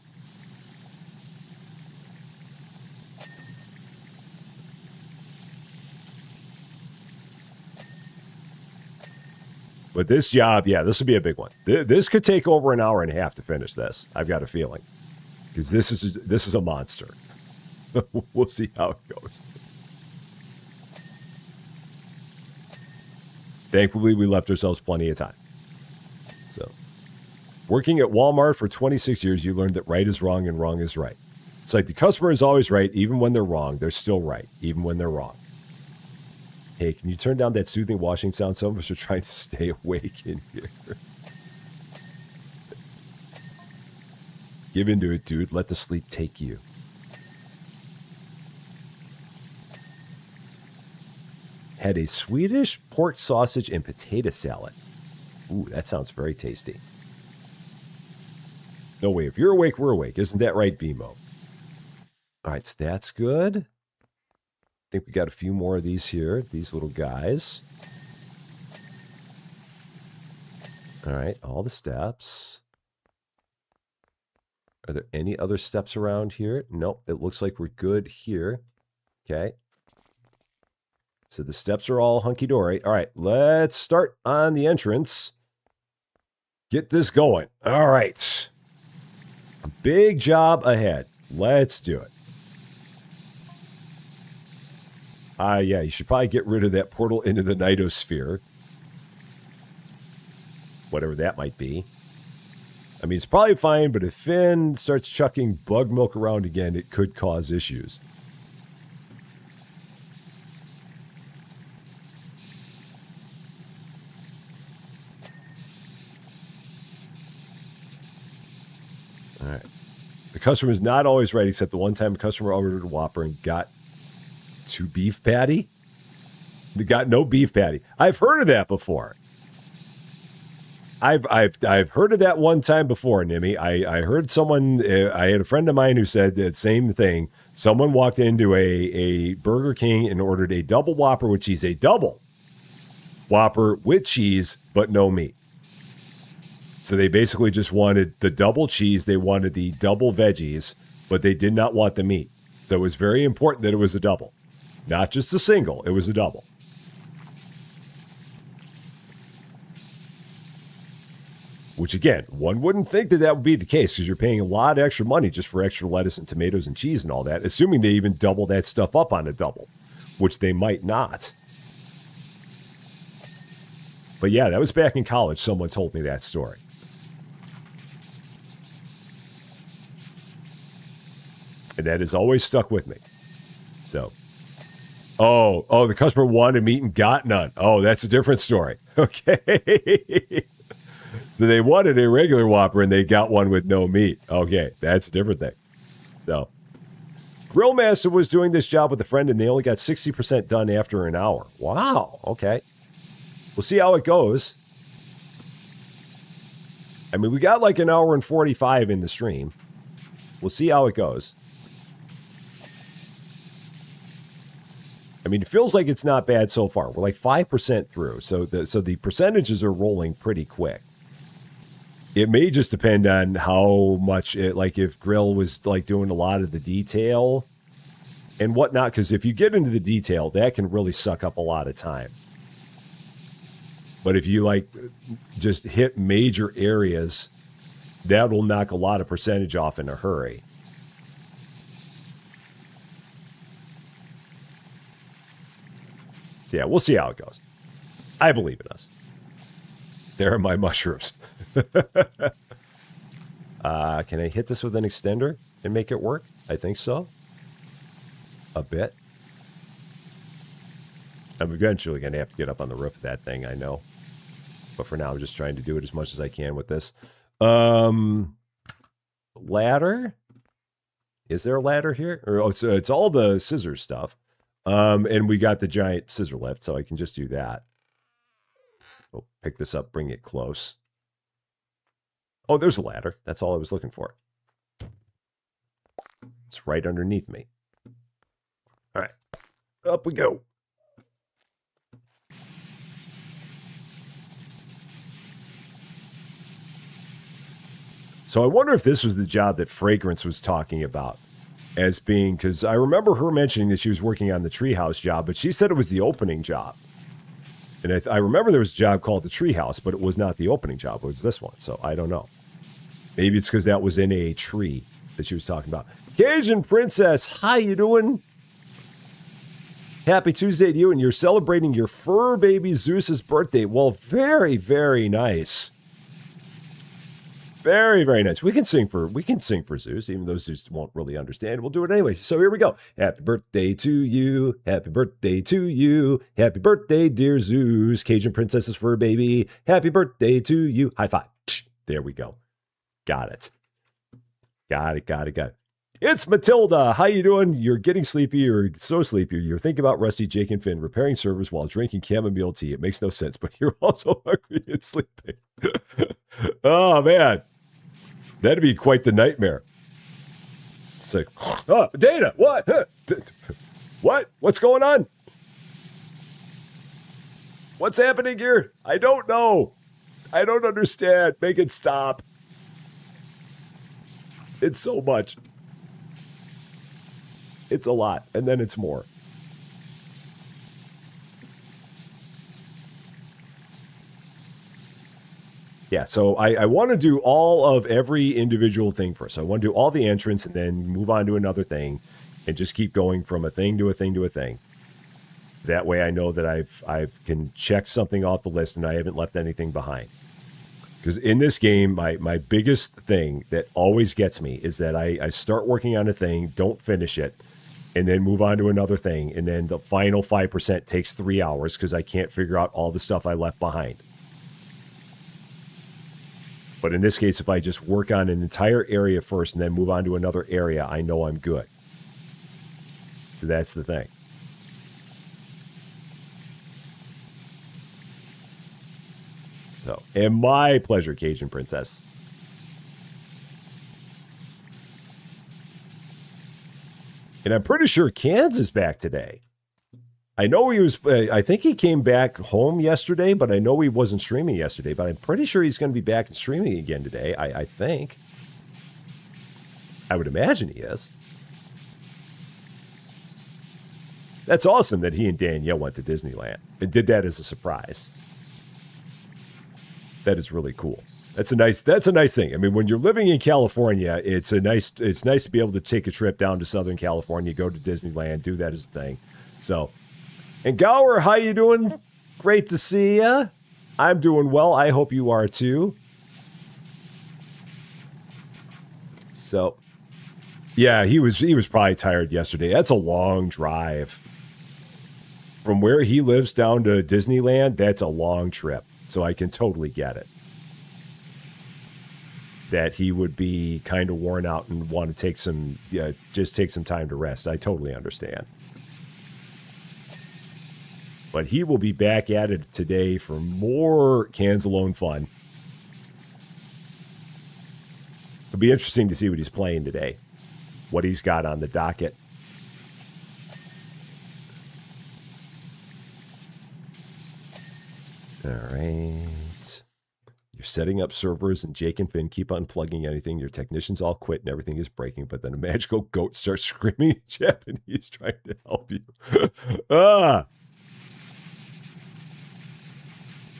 But this job, yeah, this will be a big one. This could take over an hour and a half to finish this. I've got a feeling. Because this is a monster. We'll see how it goes. Thankfully, we left ourselves plenty of time. So, working at Walmart for 26 years, you learned that right is wrong and wrong is right. It's like the customer is always right. Even when they're wrong, they're still right. Even when they're wrong. Hey, can you turn down that soothing washing sound? Some of us are trying to stay awake in here. Give into it, dude. Let the sleep take you. Had a Swedish pork sausage and potato salad. Ooh, that sounds very tasty. No way. If you're awake, we're awake. Isn't that right, BMO? All right, so that's good. I think we got a few more of these here. These little guys. All right, all the steps. Are there any other steps around here? Nope, it looks like we're good here. Okay. So the steps are all hunky-dory. All right, let's start on the entrance. Get this going. All right. A big job ahead. Let's do it. Yeah, you should probably get rid of that portal into the Nightosphere. Whatever that might be. I mean, it's probably fine, but if Finn starts chucking bug milk around again, it could cause issues. All right. The customer is not always right, except the one time a customer ordered a Whopper and got 2 beef patty. They got no beef patty. I've heard of that before. I've heard of that one time before, Nimmy. I heard someone, I had a friend of mine who said the same thing. Someone walked into a Burger King and ordered a double Whopper with cheese, a double Whopper with cheese, but no meat. So they basically just wanted the double cheese. They wanted the double veggies, but they did not want the meat. So it was very important that it was a double. Not just a single, it was a double. Which, again, one wouldn't think that would be the case because you're paying a lot of extra money just for extra lettuce and tomatoes and cheese and all that, assuming they even double that stuff up on a double, which they might not. But yeah, that was back in college. Someone told me that story. And that has always stuck with me. So, oh, the customer wanted meat and got none. Oh, that's a different story. Okay. So they wanted a regular Whopper and they got one with no meat. Okay, that's a different thing. So, Grillmaster was doing this job with a friend and they only got 60% done after an hour. Wow, okay. We'll see how it goes. I mean, we got like an hour and 45 in the stream. We'll see how it goes. I mean, it feels like it's not bad so far. We're like 5% through. So the percentages are rolling pretty quick. It may just depend on how much, like if Grill was like doing a lot of the detail and whatnot. Because if you get into the detail, that can really suck up a lot of time. But if you like just hit major areas, that will knock a lot of percentage off in a hurry. So yeah, we'll see how it goes. I believe in us. There are my mushrooms. Can I hit this with an extender and make it work? I think so. A bit. I'm eventually going to have to get up on the roof of that thing, I know. But for now, I'm just trying to do it as much as I can with this. Ladder? Is there a ladder here? Or it's all the scissor stuff. And we got the giant scissor lift, so I can just do that. We'll pick this up, bring it close. Oh, there's a ladder. That's all I was looking for. It's right underneath me. All right. Up we go. So I wonder if this was the job that Fragrance was talking about as being, because I remember her mentioning that she was working on the treehouse job, but she said it was the opening job. And I remember there was a job called the treehouse, but it was not the opening job. It was this one. So I don't know. Maybe it's because that was in a tree that she was talking about. Cajun Princess, how you doing? Happy Tuesday to you, and you're celebrating your fur baby Zeus's birthday. Well, very, very nice. Very, very nice. We can sing for Zeus, even though Zeus won't really understand. We'll do it anyway. So here we go. Happy birthday to you. Happy birthday to you. Happy birthday, dear Zeus. Cajun Princess's fur baby. Happy birthday to you. High five. There we go. Got it. Got it. It's Matilda. How you doing? You're getting sleepy. You're so sleepy. You're thinking about Rusty, Jake, and Finn repairing servers while drinking chamomile tea. It makes no sense, but you're also hungry and sleeping. Oh, man. That'd be quite the nightmare. It's like, oh, Dana, what? What? What's going on? What's happening here? I don't know. I don't understand. Make it stop. It's so much. It's a lot, and then it's more. Yeah, so I want to do all of every individual thing first. So I want to do all the entrance and then move on to another thing and just keep going from a thing to a thing to a thing. That way I know that I've can check something off the list and I haven't left anything behind. Because in this game, my biggest thing that always gets me is that I start working on a thing, don't finish it, and then move on to another thing. And then the final 5% takes 3 hours because I can't figure out all the stuff I left behind. But in this case, if I just work on an entire area first and then move on to another area, I know I'm good. So that's the thing. So, and my pleasure, Cajun Princess. And I'm pretty sure Cans is back today. I know he was, I think he came back home yesterday, but I know he wasn't streaming yesterday. But I'm pretty sure he's going to be back and streaming again today, I think. I would imagine he is. That's awesome that he and Danielle went to Disneyland and did that as a surprise. That is really cool. That's a nice thing. I mean, when you're living in California, it's nice to be able to take a trip down to Southern California, go to Disneyland, do that as a thing. So, and Gower, how you doing? Great to see ya. I'm doing well. I hope you are too. So, yeah, he was probably tired yesterday. That's a long drive. From where he lives down to Disneyland, that's a long trip. So I can totally get it. That he would be kind of worn out and want to take some time to rest. I totally understand. But he will be back at it today for more Cans Alone fun. It'll be interesting to see what he's playing today. What he's got on the docket. All right. You're setting up servers and Jake and Finn keep unplugging anything. Your technicians all quit and everything is breaking, but then a magical goat starts screaming in Japanese trying to help you.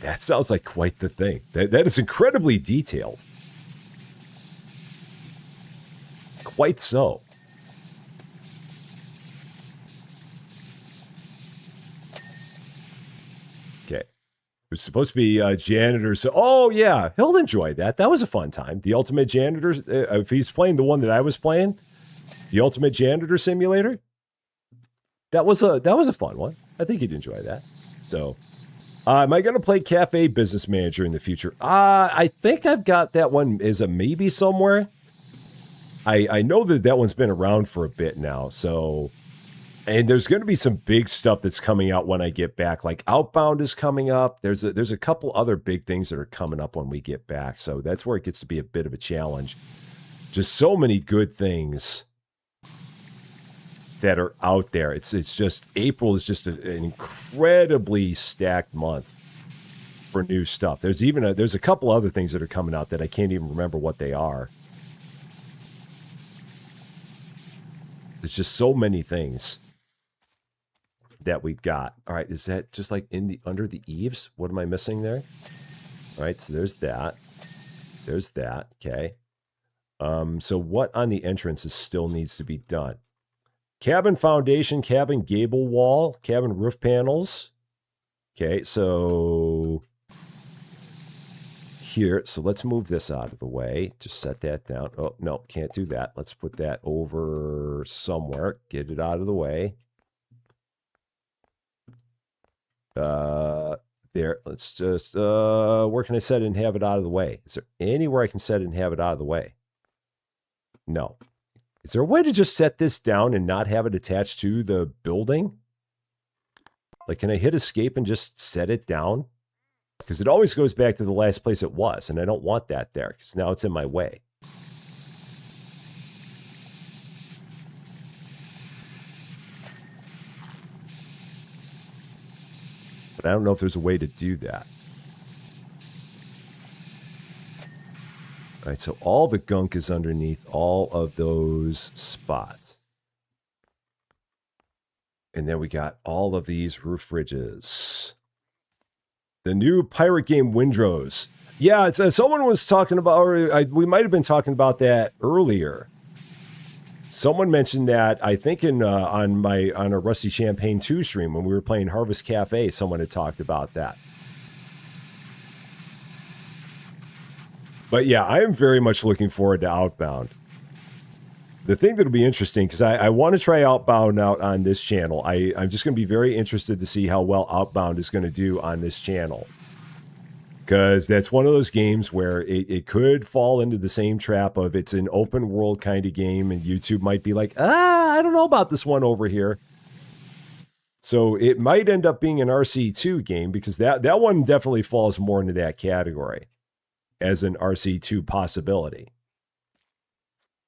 That sounds like quite the thing. That is incredibly detailed. Quite so. Okay. It was supposed to be janitor. So, oh, yeah. He'll enjoy that. That was a fun time. The Ultimate Janitor. If he's playing the one that I was playing, the Ultimate Janitor Simulator. That was a fun one. I think you'd enjoy that. So, am I going to play Cafe Business Manager in the future? I think I've got that one as a maybe somewhere. I know that one's been around for a bit now, so... And there's going to be some big stuff that's coming out when I get back. Like Outbound is coming up. There's a couple other big things that are coming up when we get back. So that's where it gets to be a bit of a challenge. Just so many good things that are out there. It's just April is just an incredibly stacked month for new stuff. There's a couple other things that are coming out that I can't even remember what they are. There's just so many things that we've got. All right, is that just like under the eaves? What am I missing there? All right, so there's that. There's that. Okay. So what on the entrances still needs to be done? Cabin foundation, cabin gable wall, cabin roof panels. Okay, so here, so let's move this out of the way. Just set that down. Oh, no, can't do that. Let's put that over somewhere. Get it out of the way. There, let's just, where can I set it and have it out of the way? Is there anywhere I can set it and have it out of the way? No. Is there a way to just set this down and not have it attached to the building? Like, can I hit escape and just set it down? Because it always goes back to the last place it was, and I don't want that there, because now it's in my way. But I don't know if there's a way to do that. All right, so all the gunk is underneath all of those spots. And then we got all of these roof ridges. The new pirate game Windrows. Yeah, someone was talking about, or we might have been talking about that earlier. Someone mentioned that, I think on a Rusty Champaign 2 stream when we were playing Harvest Cafe, someone had talked about that. But yeah, I am very much looking forward to Outbound. The thing that'll be interesting, because I want to try Outbound out on this channel. I'm just going to be very interested to see how well Outbound is going to do on this channel. Because that's one of those games where it could fall into the same trap of it's an open world kind of game, and YouTube might be like, I don't know about this one over here. So it might end up being an RC2 game, because that one definitely falls more into that category as an RC2 possibility.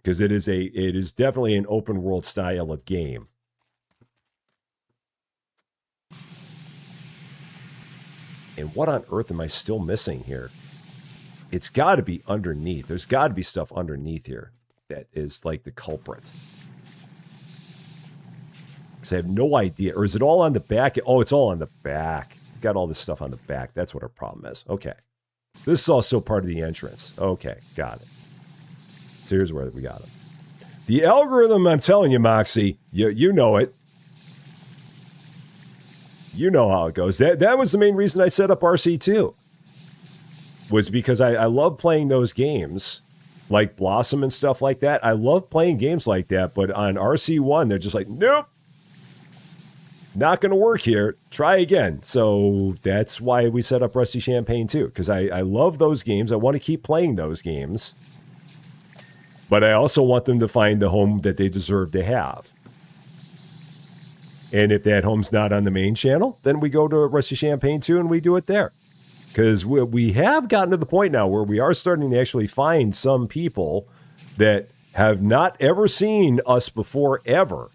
Because it is definitely an open world style of game. And what on earth am I still missing here? It's got to be underneath. There's got to be stuff underneath here that is like the culprit. Because I have no idea. Or is it all on the back? Oh, it's all on the back. Got all this stuff on the back. That's what our problem is. Okay. This is also part of the entrance. Okay, got it. So here's where we got it. The algorithm, I'm telling you, Moxie, you know it. You know how it goes. That was the main reason I set up RC2. Was because I love playing those games, like Blossom and stuff like that. I love playing games like that, but on RC1, they're just like, nope. Not going to work here. Try again. So that's why we set up Rusty Champaign 2, because I love those games. I want to keep playing those games. But I also want them to find the home that they deserve to have. And if that home's not on the main channel, then we go to Rusty Champaign 2 and we do it there. Because we have gotten to the point now where we are starting to actually find some people that have not ever seen us before ever.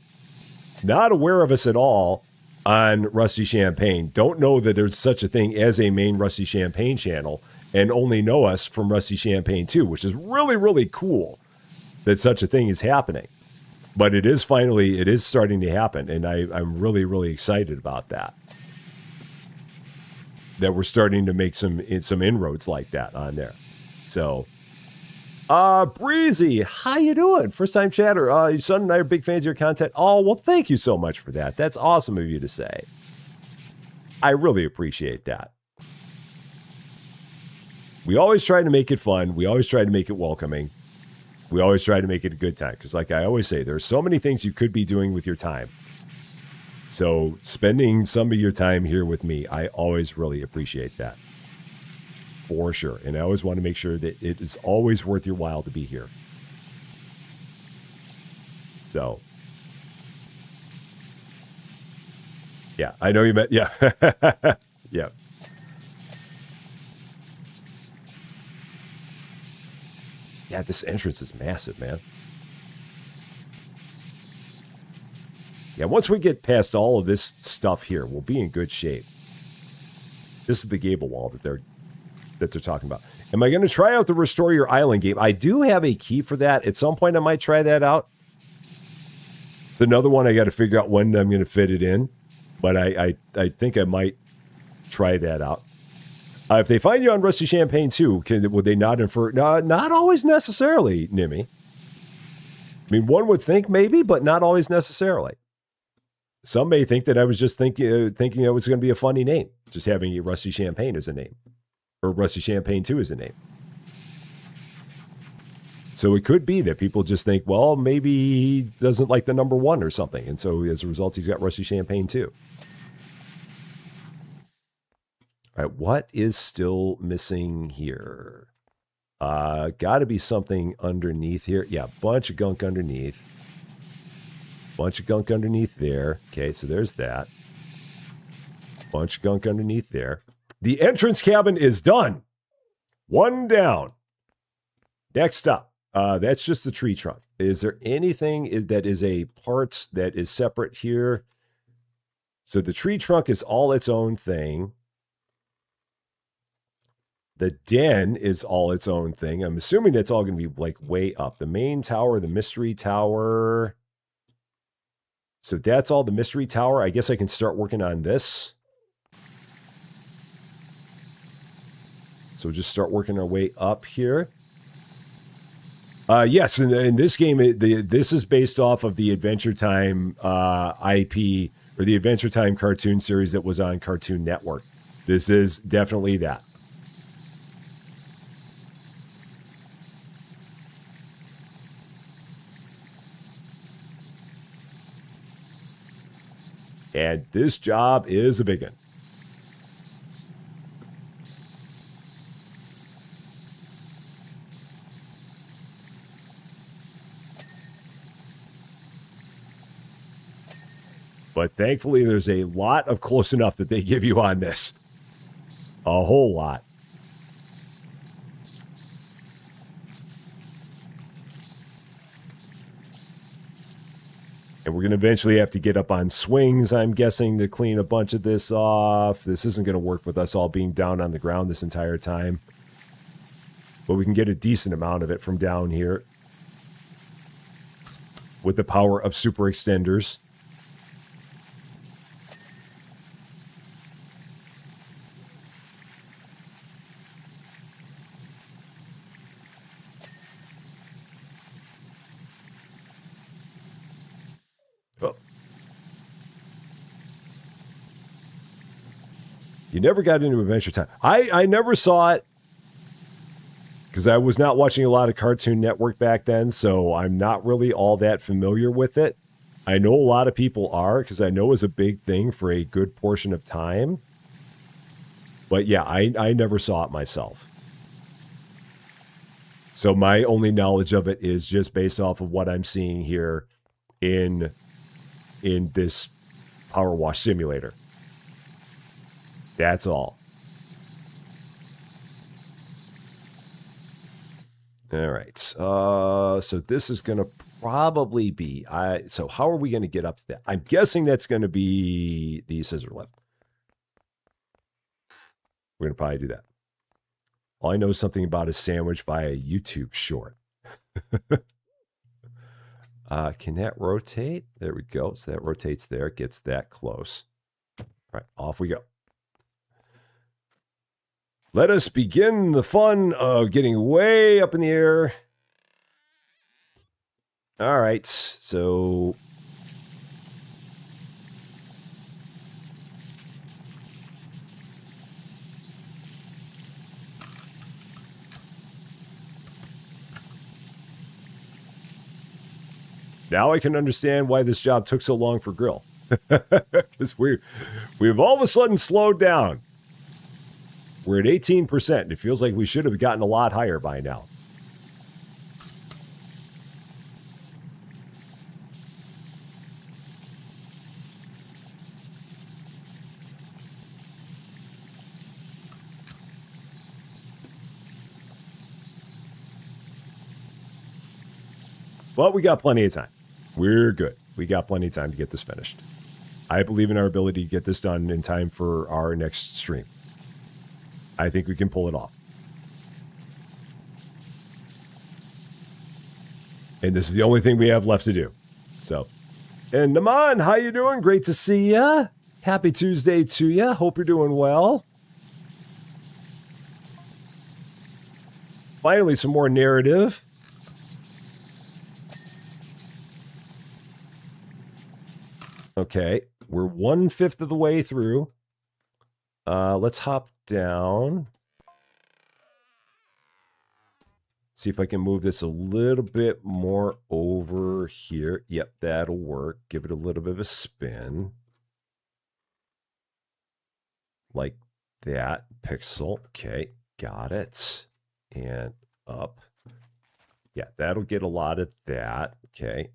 Not aware of us at all on Rusty Champaign. Don't know that there's such a thing as a main Rusty Champaign channel and only know us from Rusty Champaign 2, which is really, really cool that such a thing is happening. But it is starting to happen, and I'm really, really excited about that. That we're starting to make some inroads like that on there. So, Breezy, how you doing? First time chatter. Your son and I are big fans of your content. Oh, well, thank you so much for that. That's awesome of you to say. I really appreciate that. We always try to make it fun. We always try to make it welcoming. We always try to make it a good time. Because like I always say, there are so many things you could be doing with your time. So spending some of your time here with me, I always really appreciate that. For sure. And I always want to make sure that it is always worth your while to be here. So, yeah, I know you meant, yeah. Yeah. Yeah, this entrance is massive, man. Yeah, once we get past all of this stuff here, we'll be in good shape. This is the gable wall that they're talking about. Am I going to try out the Restore Your Island game? I do have a key for that. At some point, I might try that out. It's another one I got to figure out when I'm going to fit it in. But I think I might try that out. If they find you on Rusty Champaign too, would they not infer? No, not always necessarily, Nimmy. I mean, one would think maybe, but not always necessarily. Some may think that I was just thinking it was going to be a funny name, just having Rusty Champaign as a name, or Rusty Champaign 2 as a name. So it could be that people just think, well, maybe he doesn't like the number 1 or something, and so as a result, he's got Rusty Champaign 2. All right, what is still missing here? Got to be something underneath here. Yeah, bunch of gunk underneath. Bunch of gunk underneath there. Okay, so there's that. Bunch of gunk underneath there. The entrance cabin is done. 1 down. Next up, that's just the tree trunk. Is there anything that is a part that is separate here? So the tree trunk is all its own thing. The den is all its own thing. I'm assuming that's all going to be like way up. The main tower, the mystery tower. So that's all the mystery tower. I guess I can start working on this. So just start working our way up here. Yes, in this game, this is based off of the Adventure Time IP, or the Adventure Time cartoon series that was on Cartoon Network. This is definitely that. And this job is a big one. But thankfully, there's a lot of close enough that they give you on this. A whole lot. And we're going to eventually have to get up on swings, I'm guessing, to clean a bunch of this off. This isn't going to work with us all being down on the ground this entire time. But we can get a decent amount of it from down here with the power of super extenders. You never got into Adventure Time. I never saw it because I was not watching a lot of Cartoon Network back then, so I'm not really all that familiar with it. I know a lot of people are because I know it was a big thing for a good portion of time. But yeah, I never saw it myself. So my only knowledge of it is just based off of what I'm seeing here in this PowerWash simulator. That's all. All right. So this is going to probably be... So how are we going to get up to that? I'm guessing that's going to be the scissor lift. We're going to probably do that. All I know is something about a sandwich via YouTube short. Can that rotate? There we go. So that rotates there. Gets that close. All right. Off we go. Let us begin the fun of getting way up in the air. All right, so... Now I can understand why this job took so long for Grill. Because we've all of a sudden slowed down. We're at 18%. It feels like we should have gotten a lot higher by now. But we got plenty of time. We're good. We got plenty of time to get this finished. I believe in our ability to get this done in time for our next stream. I think we can pull it off. And this is the only thing we have left to do. So, and Naman, how you doing? Great to see ya. Happy Tuesday to ya. Hope you're doing well. Finally, some more narrative. Okay, we're 1/5 of the way through. Let's hop down. See if I can move this a little bit more over here. Yep, that'll work. Give it a little bit of a spin. Like that. Pixel. Okay, got it. And up. Yeah, that'll get a lot of that. Okay.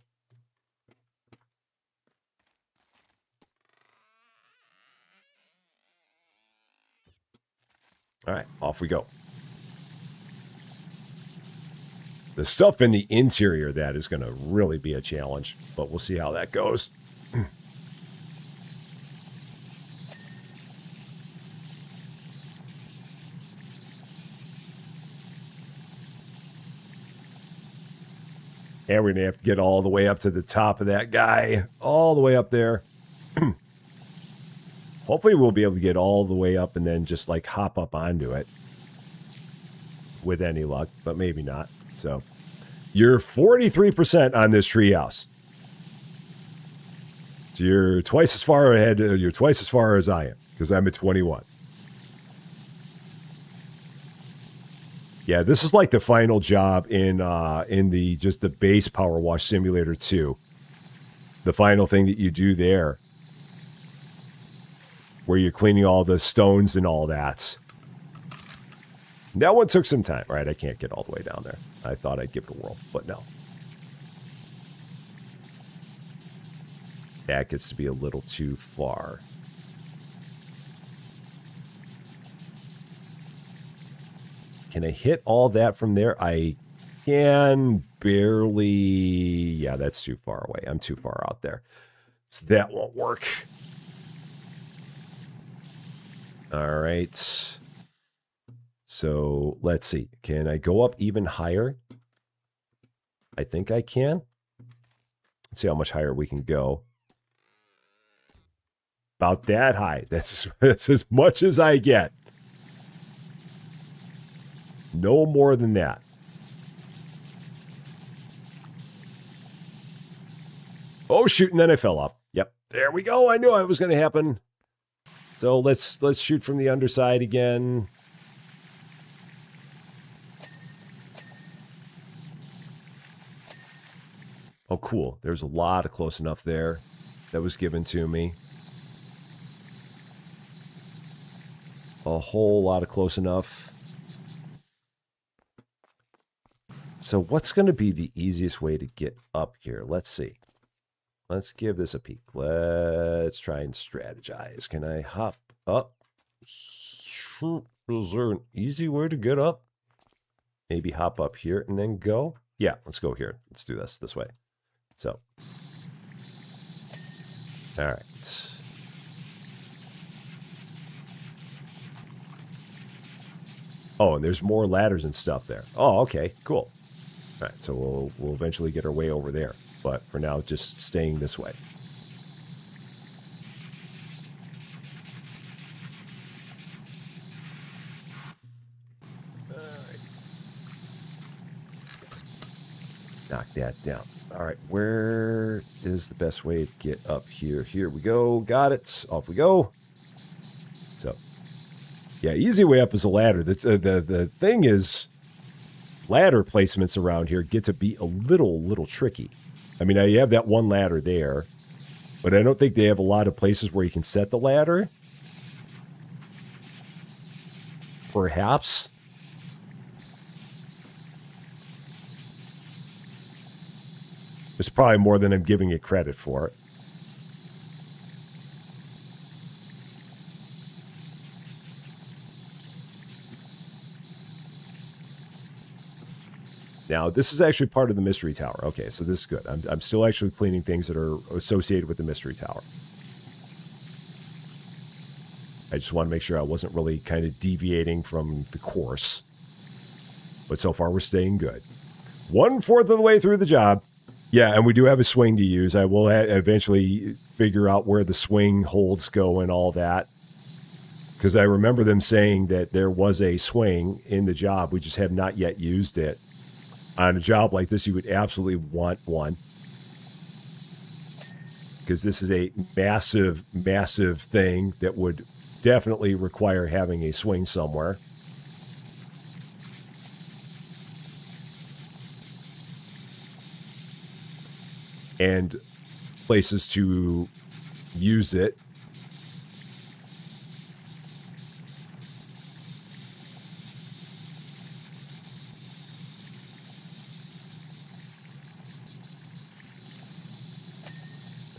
All right, off we go. The stuff in the interior of that is going to really be a challenge, but we'll see how that goes. And we're going to have to get all the way up to the top of that guy, all the way up there. Hopefully we'll be able to get all the way up and then just like hop up onto it with any luck, but maybe not. So you're 43% on this treehouse. So you're twice as far ahead. You're twice as far as I am because I'm at 21. Yeah, this is like the final job in the just the base PowerWash Simulator 2. The final thing that you do there, where you're cleaning all the stones and all that. That one took some time. All right, I can't get all the way down there. I thought I'd give it a whirl, but no. That gets to be a little too far. Can I hit all that from there? I can barely. Yeah, that's too far away. I'm too far out there. So that won't work. All right. So let's see. Can I go up even higher? I think I can. Let's see how much higher we can go. About that high. That's as much as I get. No more than that. Oh, shoot, and then I fell off. Yep. There we go. I knew it was going to happen. So let's shoot from the underside again. Oh, cool. There's a lot of close enough there that was given to me. A whole lot of close enough. So what's going to be the easiest way to get up here? Let's see. Let's give this a peek. Let's try and strategize. Can I hop up? Is there an easy way to get up? Maybe hop up here and then go? Yeah, let's go here. Let's do this way. So. All right. Oh, and there's more ladders and stuff there. Oh, okay, cool. All right, so we'll eventually get our way over there. But for now, just staying this way. All right. Knock that down. All right, where is the best way to get up here? Here we go. Got it. Off we go. So, yeah, easy way up is a ladder. The thing is, ladder placements around here get to be a little tricky. I mean, now you have that one ladder there, But I don't think they have a lot of places where you can set the ladder. Perhaps. It's probably more than I'm giving it credit for. Now, this is actually part of the Mystery Tower. Okay, so this is good. I'm still actually cleaning things that are associated with the Mystery Tower. I just want to make sure I wasn't really kind of deviating from the course. But so far, we're staying good. 1/4 of the way through the job. Yeah, and we do have a swing to use. I will eventually figure out where the swing holds go and all that. Because I remember them saying that there was a swing in the job. We just have not yet used it. On a job like this, you would absolutely want one. Because this is a massive, massive thing that would definitely require having a swing somewhere. And places to use it.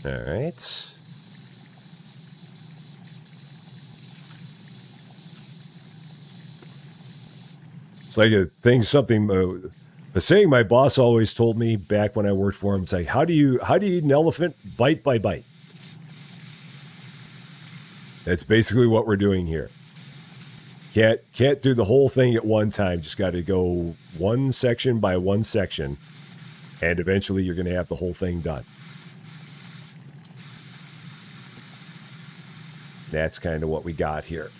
All right. It's like a thing, something, a saying my boss always told me back when I worked for him. It's like, how do you eat an elephant? Bite by bite. That's basically what we're doing here. Can't do the whole thing at one time. Just got to go one section by one section. And eventually you're going to have the whole thing done. That's kind of what we got here.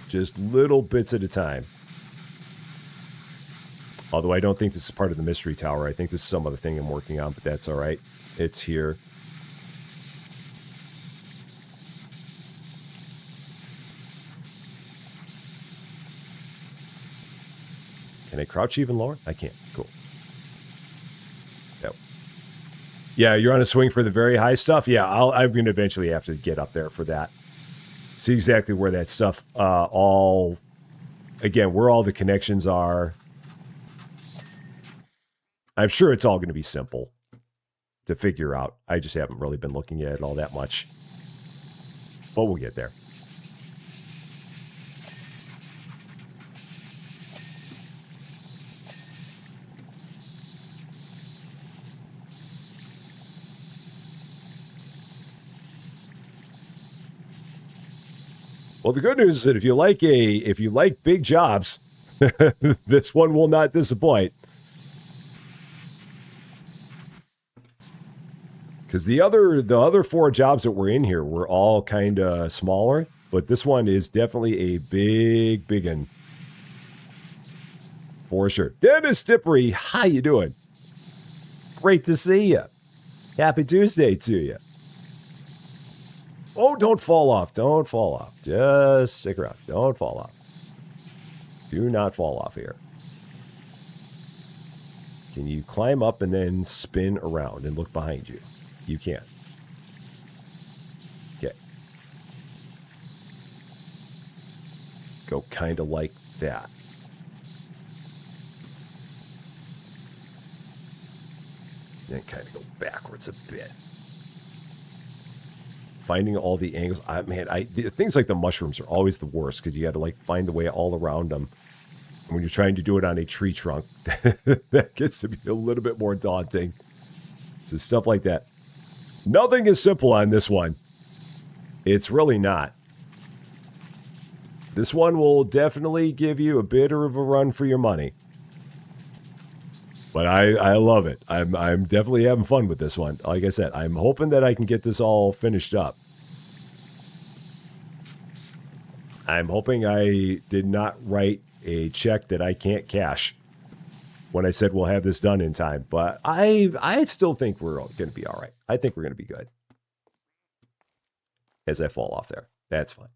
Just little bits at a time. Although I don't think this is part of the Mystery Tower. I think this is some other thing I'm working on, but that's all right. It's here. Can I crouch even lower? I can't. Cool. Yep. Yeah, you're on a swing for the very high stuff. Yeah, I'm going to eventually have to get up there for that. See exactly where that stuff again, where all the connections are. I'm sure it's all going to be simple to figure out. I just haven't really been looking at it all that much. But we'll get there. Well, the good news is that if you like big jobs, this one will not disappoint. Because the other 4 jobs that were in here were all kind of smaller, but this one is definitely a big one. For sure. Dennis Dippery, how you doing? Great to see you. Happy Tuesday to you. Oh, don't fall off. Don't fall off. Just stick around. Don't fall off. Do not fall off here. Can you climb up and then spin around and look behind you? You can. Okay. Go kind of like that. Then kind of go backwards a bit. Finding all the angles. Things like the mushrooms are always the worst because you got to like find the way all around them. And when you're trying to do it on a tree trunk, that gets to be a little bit more daunting. So stuff like that. Nothing is simple on this one. It's really not. This one will definitely give you a bit of a run for your money. But I love it. I'm definitely having fun with this one. Like I said, I'm hoping that I can get this all finished up. I'm hoping I did not write a check that I can't cash when I said we'll have this done in time. But I still think we're going to be all right. I think we're going to be good. As I fall off there. That's fine.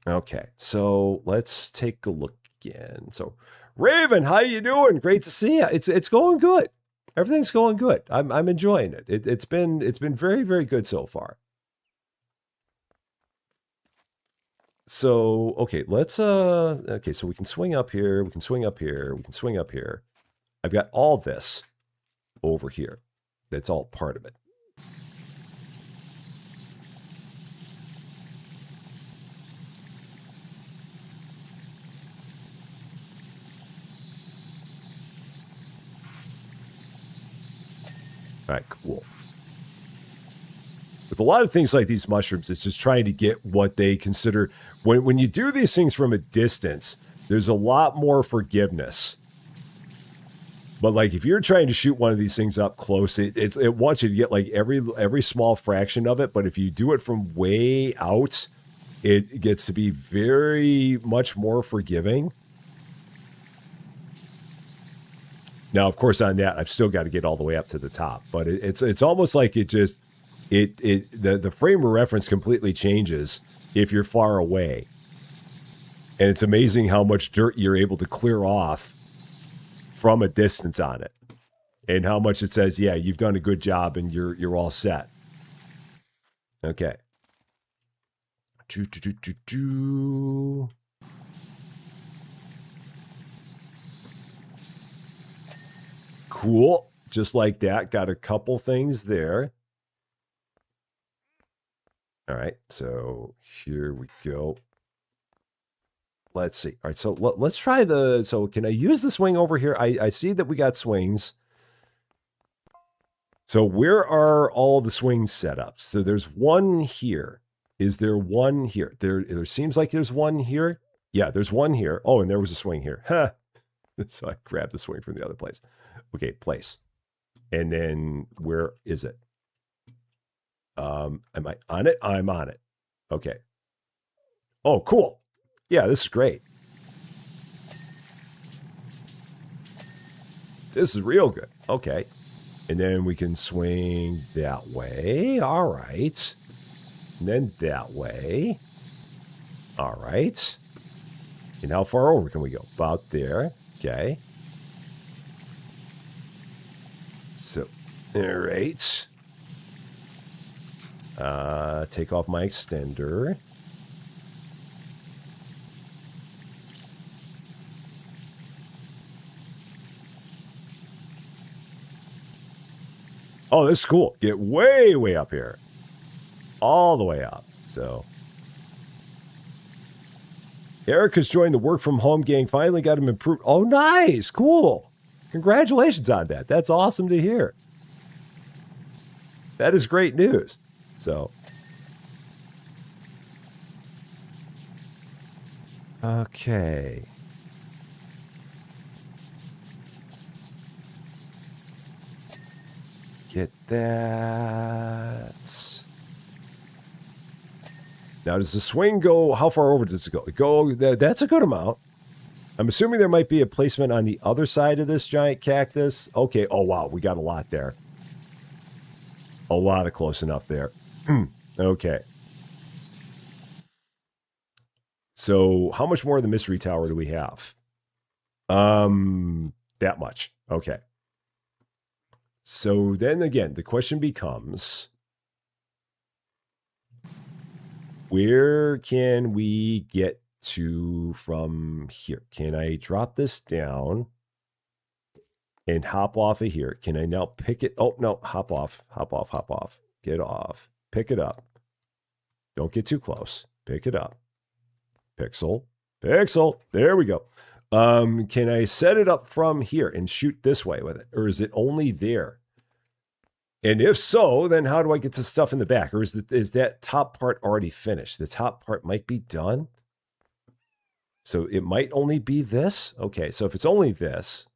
Okay, so let's take a look again. So Raven, how you doing? Great to see you. It's going good. Everything's going good. I'm enjoying it. It's been very, very good so far. So, okay, let's okay, so we can swing up here, we can swing up here, we can swing up here. I've got all this over here. That's all part of it. All right, cool. With a lot of things like these mushrooms, it's just trying to get what they consider. When you do these things from a distance, there's a lot more forgiveness. But like if you're trying to shoot one of these things up close, it wants you to get like every small fraction of it. But if you do it from way out, it gets to be very much more forgiving. Now, of course, on that, I've still got to get all the way up to the top. But it's almost like the frame of reference completely changes if you're far away. And it's amazing how much dirt you're able to clear off from a distance on it. And how much it says, yeah, you've done a good job and you're all set. Okay. Cool. Just like that. Got a couple things there. All right. So here we go. Let's see. All right. So let's try so can I use the swing over here? I see that we got swings. So where are all the swings set up? So there's one here. Is there one here? There seems like there's one here. Yeah, there's one here. Oh, and there was a swing here. Huh. So I grabbed the swing from the other place. Okay, place. And then where is it? Am I on it? I'm on it. Okay. Oh, cool. Yeah, this is great. This is real good. Okay. And then we can swing that way. All right. And then that way. All right. And how far over can we go? About there. Okay. So, all right. Take off my extender. Oh, this is cool. Get way, way up here. All the way up. So, Eric has joined the work from home gang. Finally got him improved. Oh, nice. Cool. Congratulations on that. That's awesome to hear. That is great news. So, okay. Get that. Now, does the swing go? How far over does it go? That's a good amount. I'm assuming there might be a placement on the other side of this giant cactus. Okay. Oh, wow. We got a lot there. A lot of close enough there. Okay. So how much more of the mystery tower do we have? That much. Okay. So then again, the question becomes, where can we get to from here? Can I drop this down and hop off of here? Can I now pick it? Oh, no, hop off, hop off, hop off. Get off. Pick it up. Don't get too close. Pick it up. Pixel. Pixel. There we go. Can I set it up from here and shoot this way with it? Or is it only there? And if so, then how do I get to stuff in the back? Or is that top part already finished? The top part might be done. So it might only be this. Okay, so if it's only this,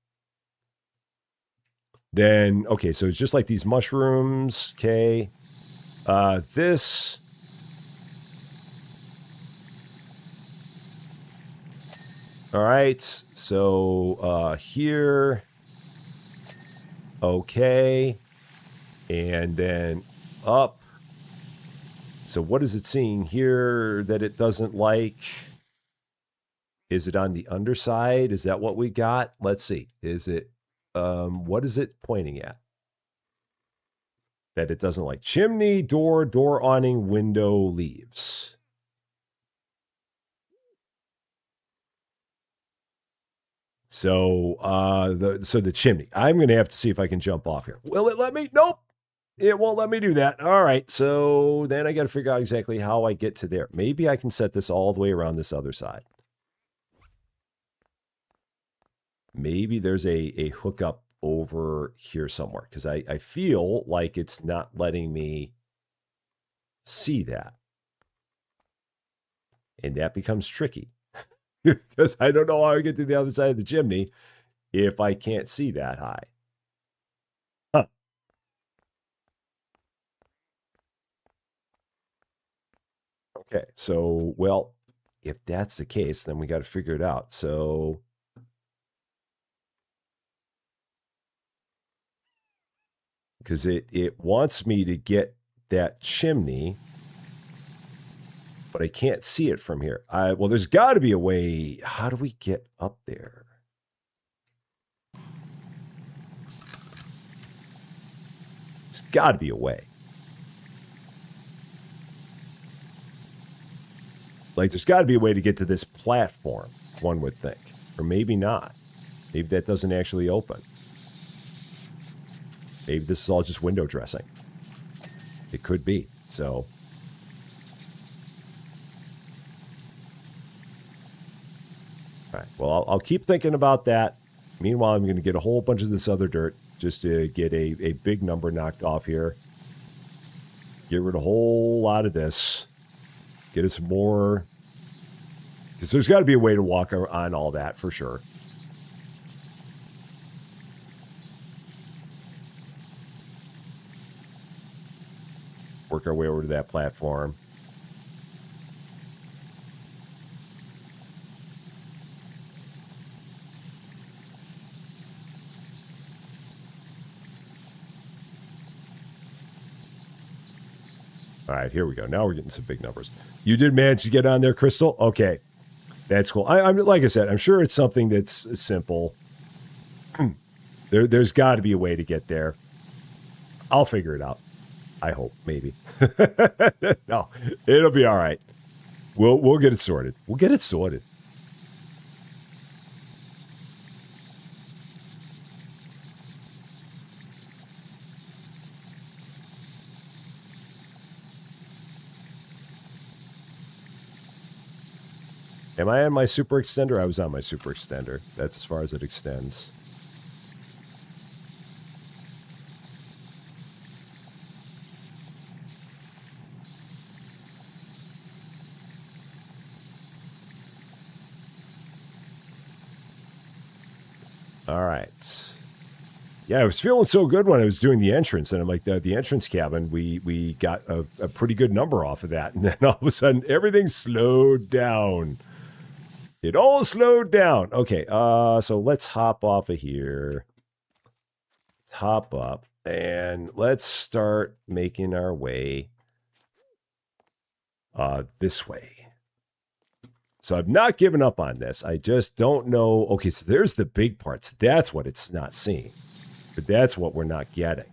then, okay, so it's just like these mushrooms. Okay. This. All right. So here. Okay. And then up. So what is it seeing here that it doesn't like? Is it on the underside? Is that what we got? Let's see. Is it, what is it pointing at? That it doesn't like chimney, door, door awning, window, leaves. So, the chimney. I'm going to have to see if I can jump off here. Will it let me? Nope. It won't let me do that. All right. So then I got to figure out exactly how I get to there. Maybe I can set this all the way around this other side. Maybe there's a hookup over here somewhere, because I feel like it's not letting me see that. And that becomes tricky because I don't know how I get to the other side of the chimney if I can't see that high. Huh. Okay, so, well, if that's the case, then we got to figure it out. So, because it wants me to get that chimney, but I can't see it from here. Well, there's got to be a way. How do we get up there? There's got to be a way. Like, there's got to be a way to get to this platform, one would think. Or maybe not. Maybe that doesn't actually open. Maybe this is all just window dressing. It could be. So, all right. Well, I'll keep thinking about that. Meanwhile, I'm going to get a whole bunch of this other dirt just to get a big number knocked off here. Get rid of a whole lot of this. Get us more. Because there's got to be a way to walk on all that for sure. Work our way over to that platform. All right, here we go. Now we're getting some big numbers. You did manage to get on there, Crystal? Okay. That's cool. I'm like I said, I'm sure it's something that's simple. There's got to be a way to get there. I'll figure it out. I hope, maybe. No, it'll be all right. We'll get it sorted. We'll get it sorted. Am I on my super extender? I was on my super extender. That's as far as it extends. All right. Yeah, I was feeling so good when I was doing the entrance, and I'm like, the entrance cabin, we got a pretty good number off of that, and then all of a sudden, everything slowed down. It all slowed down. Okay, so let's hop off of here. Let's hop up, and let's start making our way this way. So I've not given up on this. I just don't know. Okay, so there's the big parts. That's what it's not seeing. But that's what we're not getting.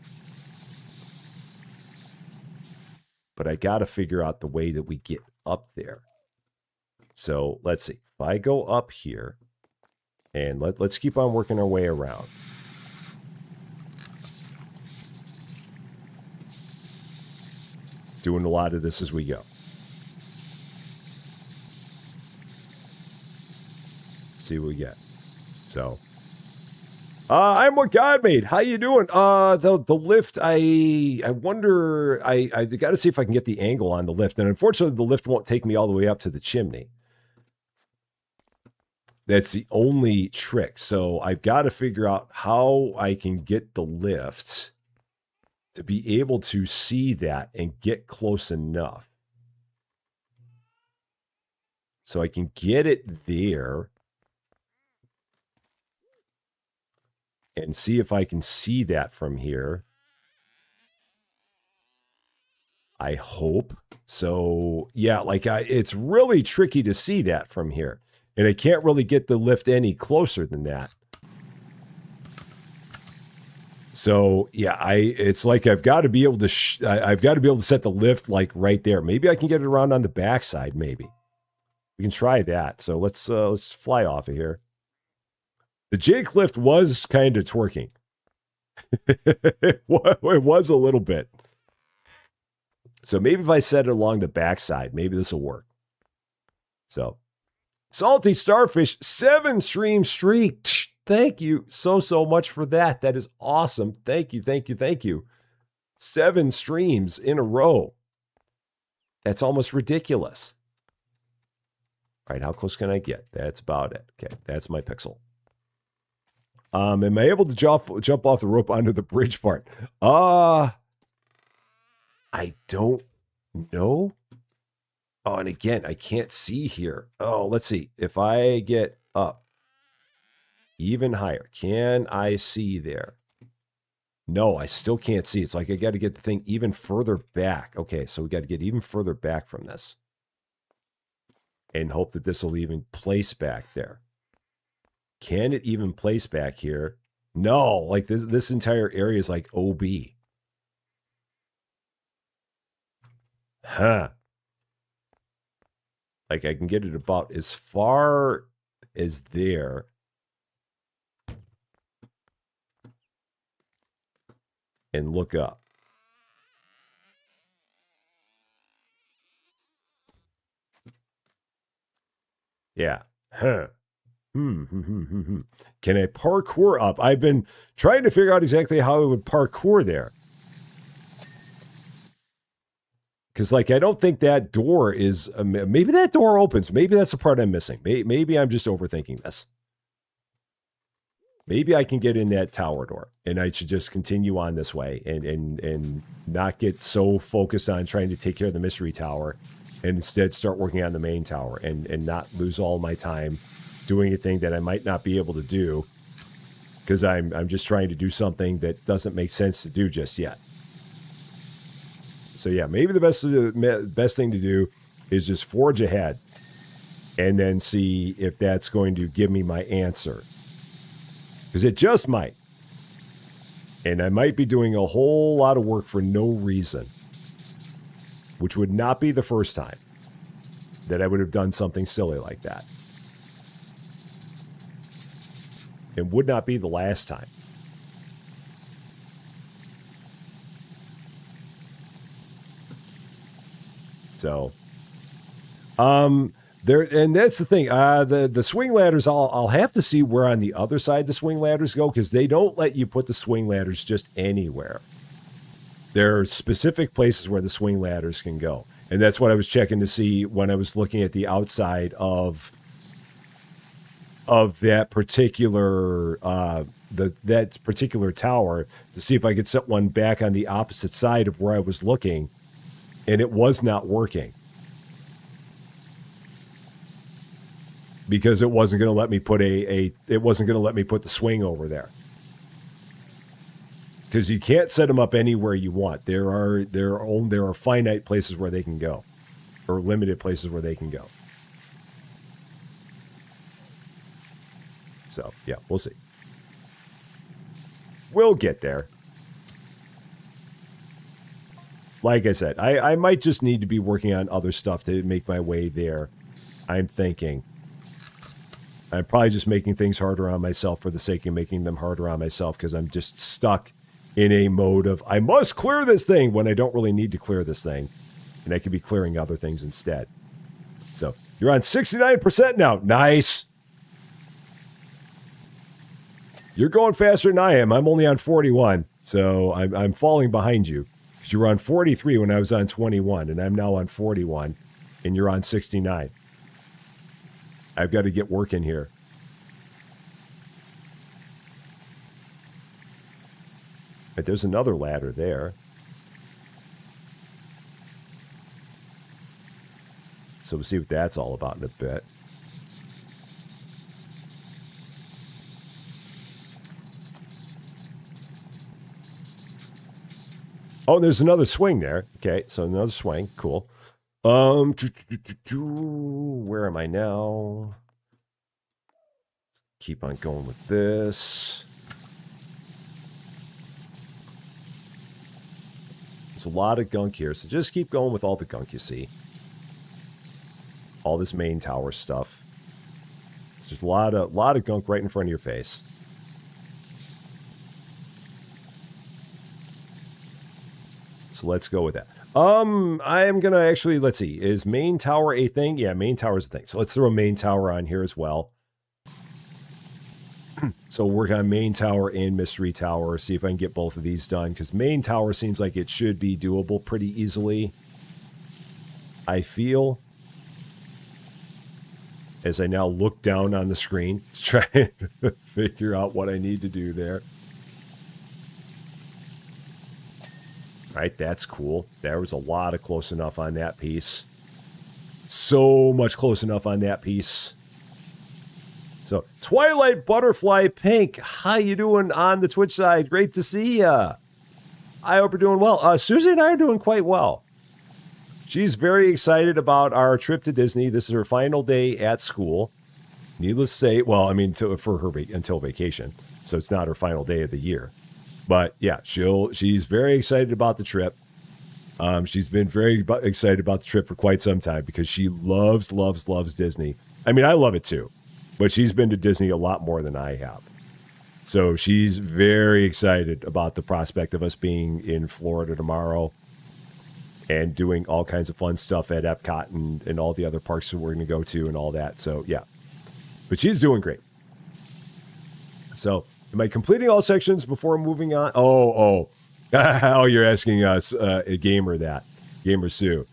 But I got to figure out the way that we get up there. So let's see. If I go up here, and let's keep on working our way around. Doing a lot of this as we go. See what we get. So, I'm what God made. How you doing? The lift. I wonder. I got to see if I can get the angle on the lift. And unfortunately, the lift won't take me all the way up to the chimney. That's the only trick. So I've got to figure out how I can get the lift to be able to see that and get close enough. So I can get it there. And see if I can see that from here. I hope. So, yeah, like it's really tricky to see that from here. And I can't really get the lift any closer than that. So yeah, it's like I've got to be able to I've got to be able to set the lift like right there. Maybe I can get it around on the backside. Maybe we can try that. So let's fly off of here. The Jake lift was kind of twerking. It was a little bit. So maybe if I set it along the backside, maybe this will work. So Salty Starfish 7 stream streak. Thank you so much for that. That is awesome. Thank you. 7 streams in a row. That's almost ridiculous. All right, how close can I get? That's about it. Okay, that's my pixel. Am I able to jump off the rope onto the bridge part? I don't know. Oh, and again, I can't see here. Oh, let's see. If I get up even higher, can I see there? No, I still can't see. It's like I got to get the thing even further back. Okay, so we got to get even further back from this. And hope that this will even place back there. Can it even place back here? No, like this entire area is like OB. Huh. Like I can get it about as far as there. And look up. Yeah. Huh. Can I parkour up? I've been trying to figure out exactly how I would parkour there. Because, like, I don't think that door is... maybe that door opens. Maybe that's the part I'm missing. Maybe I'm just overthinking this. Maybe I can get in that tower door. And I should just continue on this way. And not get so focused on trying to take care of the mystery tower. And instead start working on the main tower. And not lose all my time doing a thing that I might not be able to do. Because I'm just trying to do something that doesn't make sense to do just yet. So yeah, maybe the best thing to do is just forge ahead and then see if that's going to give me my answer. Because it just might. And I might be doing a whole lot of work for no reason. Which would not be the first time that I would have done something silly like that. And would not be the last time. So, there, and that's the thing. The swing ladders, I'll have to see where on the other side the swing ladders go, because they don't let you put the swing ladders just anywhere. There are specific places where the swing ladders can go, and that's what I was checking to see when I was looking at the outside of that particular that particular tower to see if I could set one back on the opposite side of where I was looking. And it was not working because it wasn't going to let me put it wasn't going to let me put the swing over there, because you can't set them up anywhere you want. There are finite places where they can go, or limited places where they can go. So yeah, we'll see. We'll get there. Like I said, I might just need to be working on other stuff to make my way there. I'm thinking. I'm probably just making things harder on myself for the sake of making them harder on myself, because I'm just stuck in a mode of, I must clear this thing when I don't really need to clear this thing. And I could be clearing other things instead. So, you're on 69% now. Nice. You're going faster than I am. I'm only on 41. So, I'm falling behind you. You were on 43 when I was on 21, and I'm now on 41, and you're on 69. I've got to get working here. But there's another ladder there. So we'll see what that's all about in a bit. Oh, there's another swing there. Okay, so another swing. Cool. Where am I now? Keep on going with this. There's a lot of gunk here, so just keep going with all the gunk you see. All this main tower stuff. There's a lot of gunk right in front of your face. So let's go with that. I am going to actually, let's see, is main tower a thing? Yeah, main tower is a thing. So let's throw a main tower on here as well. So work on main tower and mystery tower. See if I can get both of these done, because main tower seems like it should be doable pretty easily. I feel, as I now look down on the screen, trying to figure out what I need to do there. All right, that's cool. There was a lot of close enough on that piece. So much close enough on that piece. So, Twilight Butterfly Pink, how you doing on the Twitch side? Great to see ya. I hope you're doing well. Susie and I are doing quite well. She's very excited about our trip to Disney. This is her final day at school. Needless to say, well, I mean, for her until vacation. So it's not her final day of the year. But yeah, she's very excited about the trip. She's been very excited about the trip for quite some time because she loves Disney. I mean, I love it too. But she's been to Disney a lot more than I have. So she's very excited about the prospect of us being in Florida tomorrow and doing all kinds of fun stuff at Epcot and all the other parks that we're going to go to and all that. So, yeah. But she's doing great. So, am I completing all sections before moving on? Oh, you're asking us, a gamer that. Gamer Sue.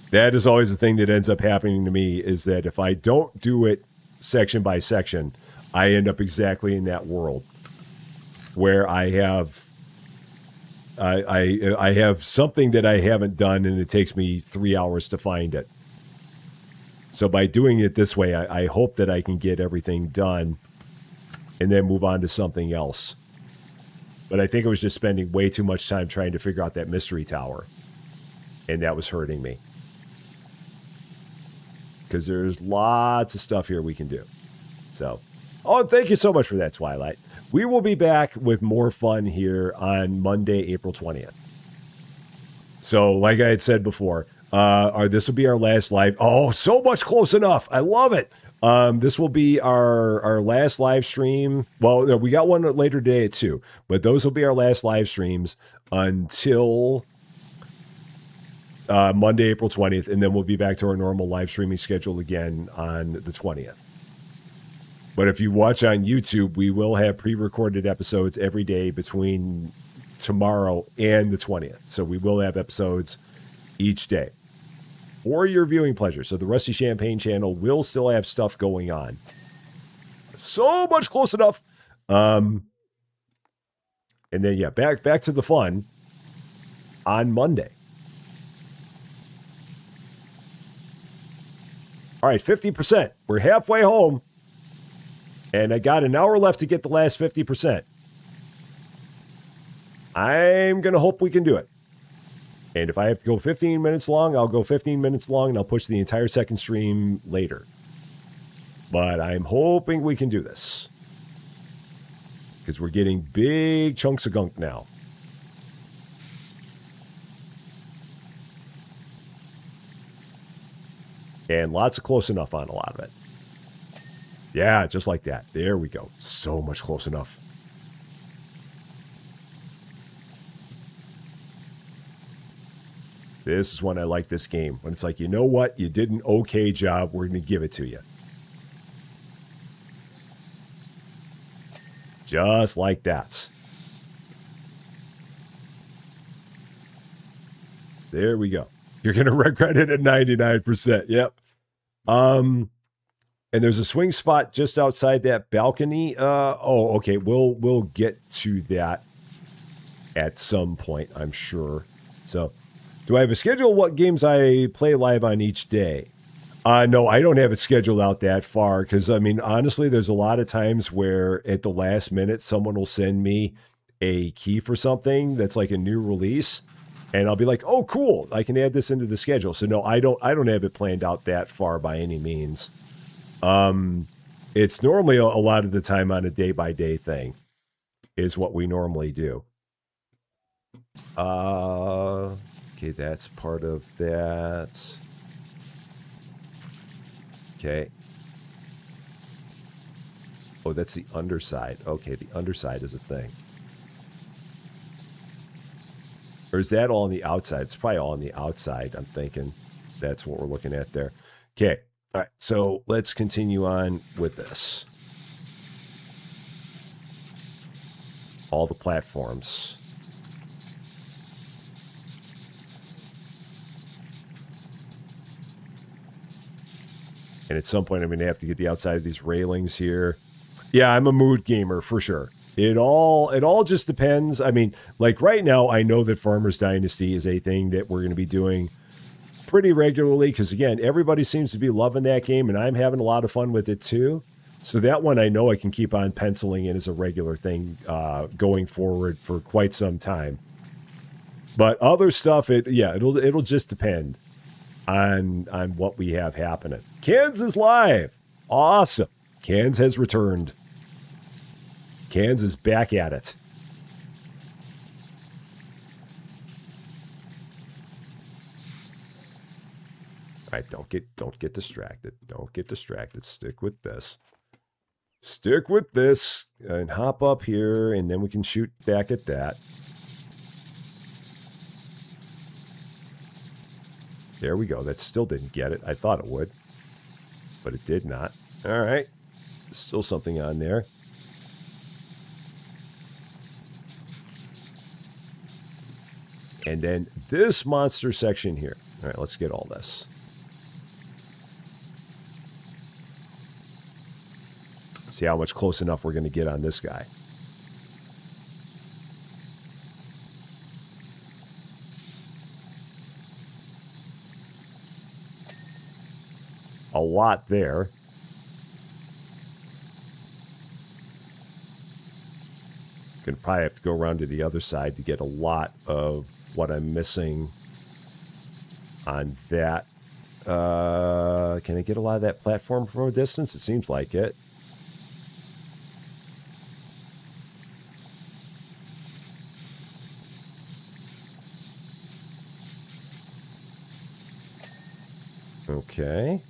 That is always the thing that ends up happening to me, is that if I don't do it section by section, I end up exactly in that world where I have I have something that I haven't done and it takes me 3 hours to find it. So by doing it this way, I hope that I can get everything done and then move on to something else. But I think I was just spending way too much time trying to figure out that mystery tower, and that was hurting me. Because there's lots of stuff here we can do. So, and thank you so much for that, Twilight. We will be back with more fun here on Monday, April 20th. So, like I had said before, this will be our last live. Oh, so much close enough. I love it. This will be our last live stream. Well, no, we got one later today at 2, but those will be our last live streams until Monday, April 20th, and then we'll be back to our normal live streaming schedule again on the 20th. But if you watch on YouTube, we will have pre-recorded episodes every day between tomorrow and the 20th. So we will have episodes each day for your viewing pleasure. So the Rusty Champaign channel will still have stuff going on. So much close enough. And then, yeah, back to the fun on Monday. All right, 50%. We're halfway home. And I got an hour left to get the last 50%. I'm going to hope we can do it. And if I have to go 15 minutes long, I'll go 15 minutes long, and I'll push the entire second stream later. But I'm hoping we can do this. Because we're getting big chunks of gunk now. And lots of close enough on a lot of it. Yeah, just like that. There we go. So much close enough. This is when I like this game. When it's like, you know what? You did an okay job. We're going to give it to you. Just like that. So there we go. You're going to regret it at 99%. Yep. And there's a swing spot just outside that balcony. Okay. We'll get to that at some point, I'm sure. So, do I have a schedule of what games I play live on each day? No, I don't have it scheduled out that far because, I mean, honestly, there's a lot of times where at the last minute, someone will send me a key for something that's like a new release. And I'll be like, oh, cool, I can add this into the schedule. So, no, I don't have it planned out that far by any means. And It's normally a lot of the time on a day-by-day thing is what we normally do. Okay, that's part of that. Okay. Oh, that's the underside. Okay, the underside is a thing. Or is that all on the outside? It's probably all on the outside, I'm thinking. That's what we're looking at there. Okay. All right, so let's continue on with this. All the platforms. And at some point, I'm going to have to get the outside of these railings here. Yeah, I'm a mood gamer for sure. It all just depends. I mean, like right now, I know that Farmers Dynasty is a thing that we're going to be doing pretty regularly because, again, everybody seems to be loving that game, and I'm having a lot of fun with it too. So that one I know I can keep on penciling in as a regular thing going forward for quite some time. But other stuff, it'll just depend on what we have happening. Cans is live. Awesome. Cans has returned. Cans is back at it. All right, don't get distracted. Don't get distracted. Stick with this. Stick with this and hop up here, and then we can shoot back at that. There we go. That still didn't get it. I thought it would, but it did not. All right. Still something on there. And then this monster section here. All right, let's get all this. See how much close enough we're going to get on this guy. A lot there. Gonna probably have to go around to the other side to get a lot of what I'm missing on that. Can I get a lot of that platform from a distance? It seems like it. Okay.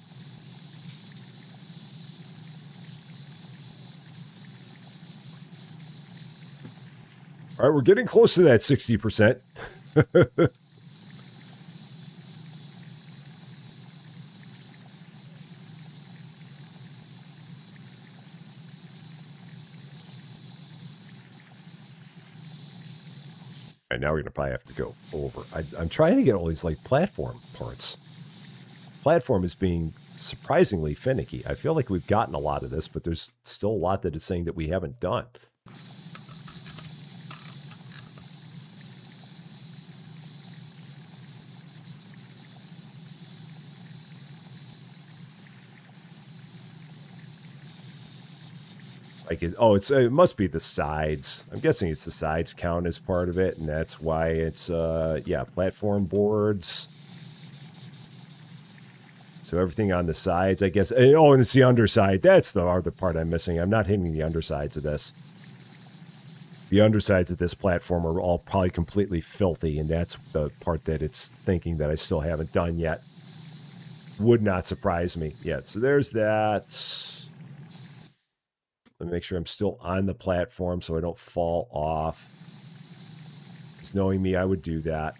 All right, we're getting close to that 60%. And now we're going to probably have to go over. I'm trying to get all these like platform parts. Platform is being surprisingly finicky. I feel like we've gotten a lot of this, but there's still a lot that it's saying that we haven't done. Like, it must be the sides. I'm guessing it's the sides count as part of it, and that's why it's, platform boards. So everything on the sides, I guess. Oh, and it's the underside. That's the other part I'm missing. I'm not hitting the undersides of this. The undersides of this platform are all probably completely filthy, and that's the part that it's thinking that I still haven't done yet. Would not surprise me yet. So there's that. Let me make sure I'm still on the platform so I don't fall off. Because knowing me, I would do that.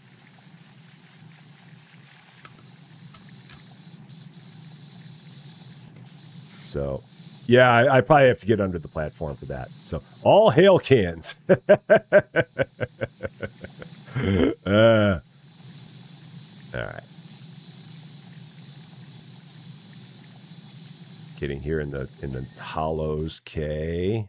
So, yeah, I probably have to get under the platform for that. So, all hail cans. All right. Getting here in the hollows, K.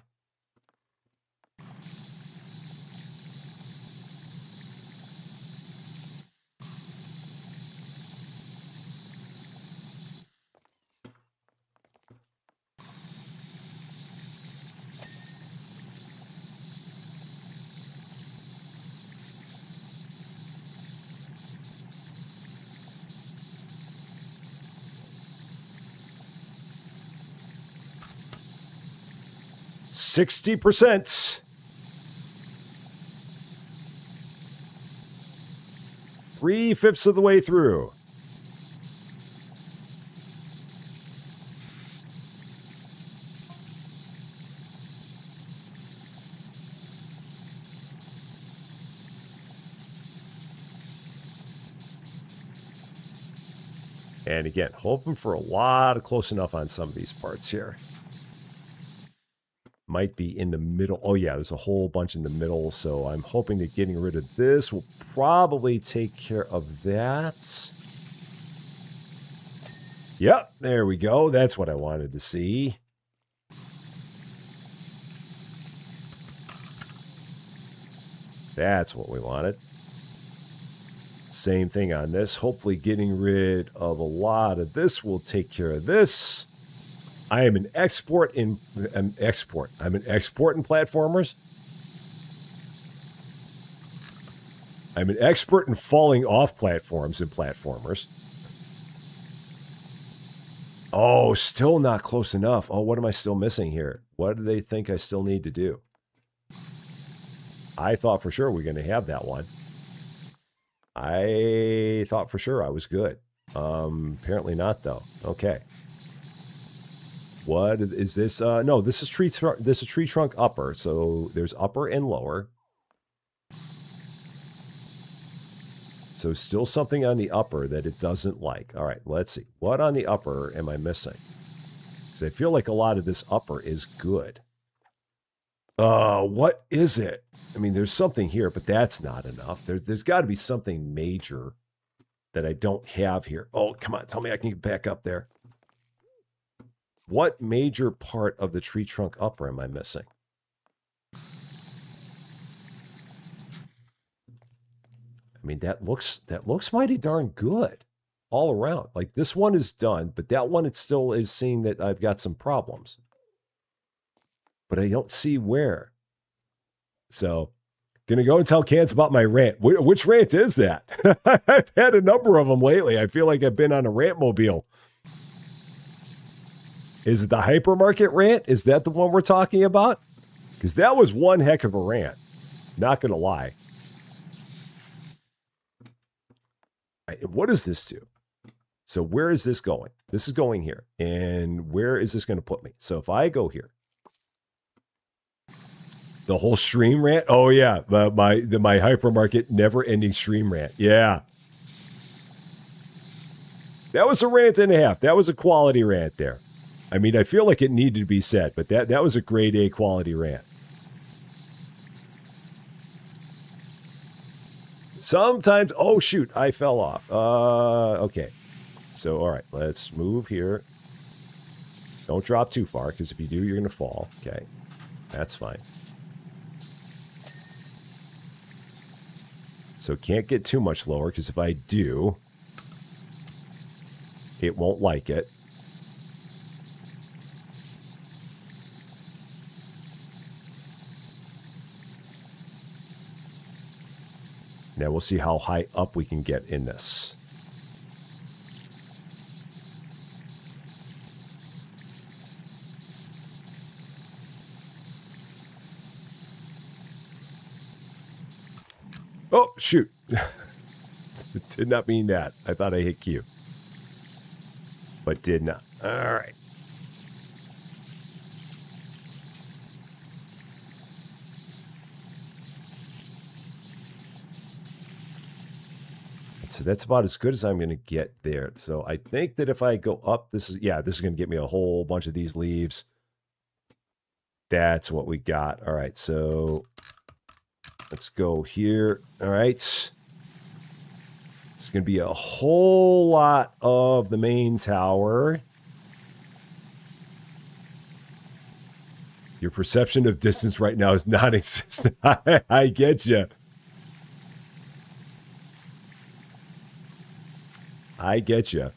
60%. 3/5 of the way through. And again, hoping for a lot of close enough on some of these parts here. Might be in the middle. Oh, yeah, there's a whole bunch in the middle. So I'm hoping that getting rid of this will probably take care of that. Yep, there we go. That's what I wanted to see. That's what we wanted. Same thing on this. Hopefully getting rid of a lot of this will take care of this. I am an expert in platformers. I'm an expert in falling off platforms and platformers. Oh, still not close enough. Oh, what am I still missing here? What do they think I still need to do? I thought for sure we're going to have that one. I thought for sure I was good. Apparently not, though. Okay. What is this? No, this is tree trunk upper. So there's upper and lower. So still something on the upper that it doesn't like. All right, let's see. What on the upper am I missing? Because I feel like a lot of this upper is good. What is it? I mean, there's something here, but that's not enough. There's got to be something major that I don't have here. Oh, come on. Tell me I can get back up there. What major part of the tree trunk upper am I missing? I mean, that looks mighty darn good all around. Like this one is done, but that one, it still is seeing that I've got some problems. But I don't see where. So, gonna go and tell Cans about my rant. Which rant is that? I've had a number of them lately. I feel like I've been on a rant mobile. Is it the hypermarket rant? Is that the one we're talking about? Because that was one heck of a rant. Not gonna lie. What does this do? So where is this going? This is going here. And where is this going to put me? So if I go here, the whole stream rant. Oh yeah, my hypermarket never-ending stream rant. Yeah, that was a rant and a half. That was a quality rant there. I mean, I feel like it needed to be said, but that was a grade A quality rant. Sometimes, oh shoot, I fell off. Okay, so all right, let's move here. Don't drop too far, because if you do, you're gonna fall. Okay, that's fine. So can't get too much lower, because if I do, it won't like it. Now we'll see how high up we can get in this. Oh, shoot. Did not mean that. I thought I hit Q. But did not. All right. So that's about as good as I'm going to get there. So I think that if I go up, this is going to get me a whole bunch of these leaves. That's what we got. All right, so let's go here. All right. It's going to be a whole lot of the main tower. Your perception of distance right now is non-existent. I get you. I get you.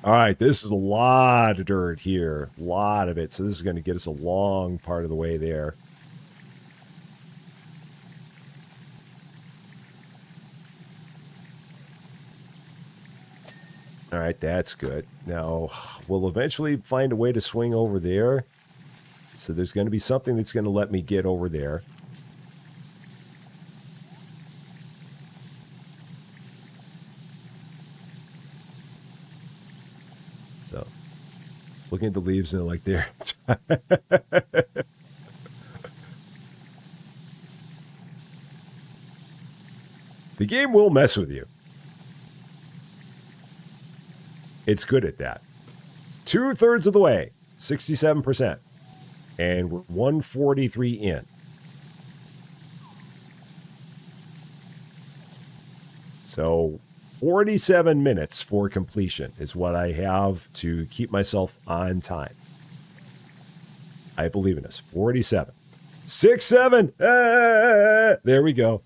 All right, this is a lot of dirt here. A lot of it. So this is going to get us a long part of the way there. All right, that's good. Now, we'll eventually find a way to swing over there. So there's going to be something that's going to let me get over there. So looking at the leaves and like there. The game will mess with you. It's good at that. 2/3 of the way, 67%. And we're 143 in. So 47 minutes for completion is what I have to keep myself on time. I believe in us. 47. 6, 7. There we go.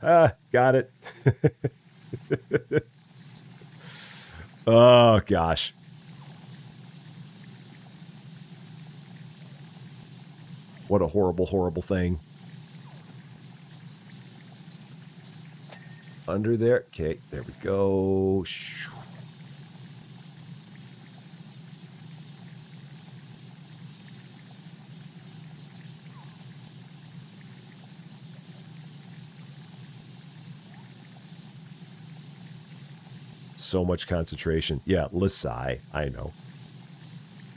Got it. Oh, gosh. What a horrible, horrible thing. Under there. Okay, there we go. So much concentration. Yeah, Lasai. I know.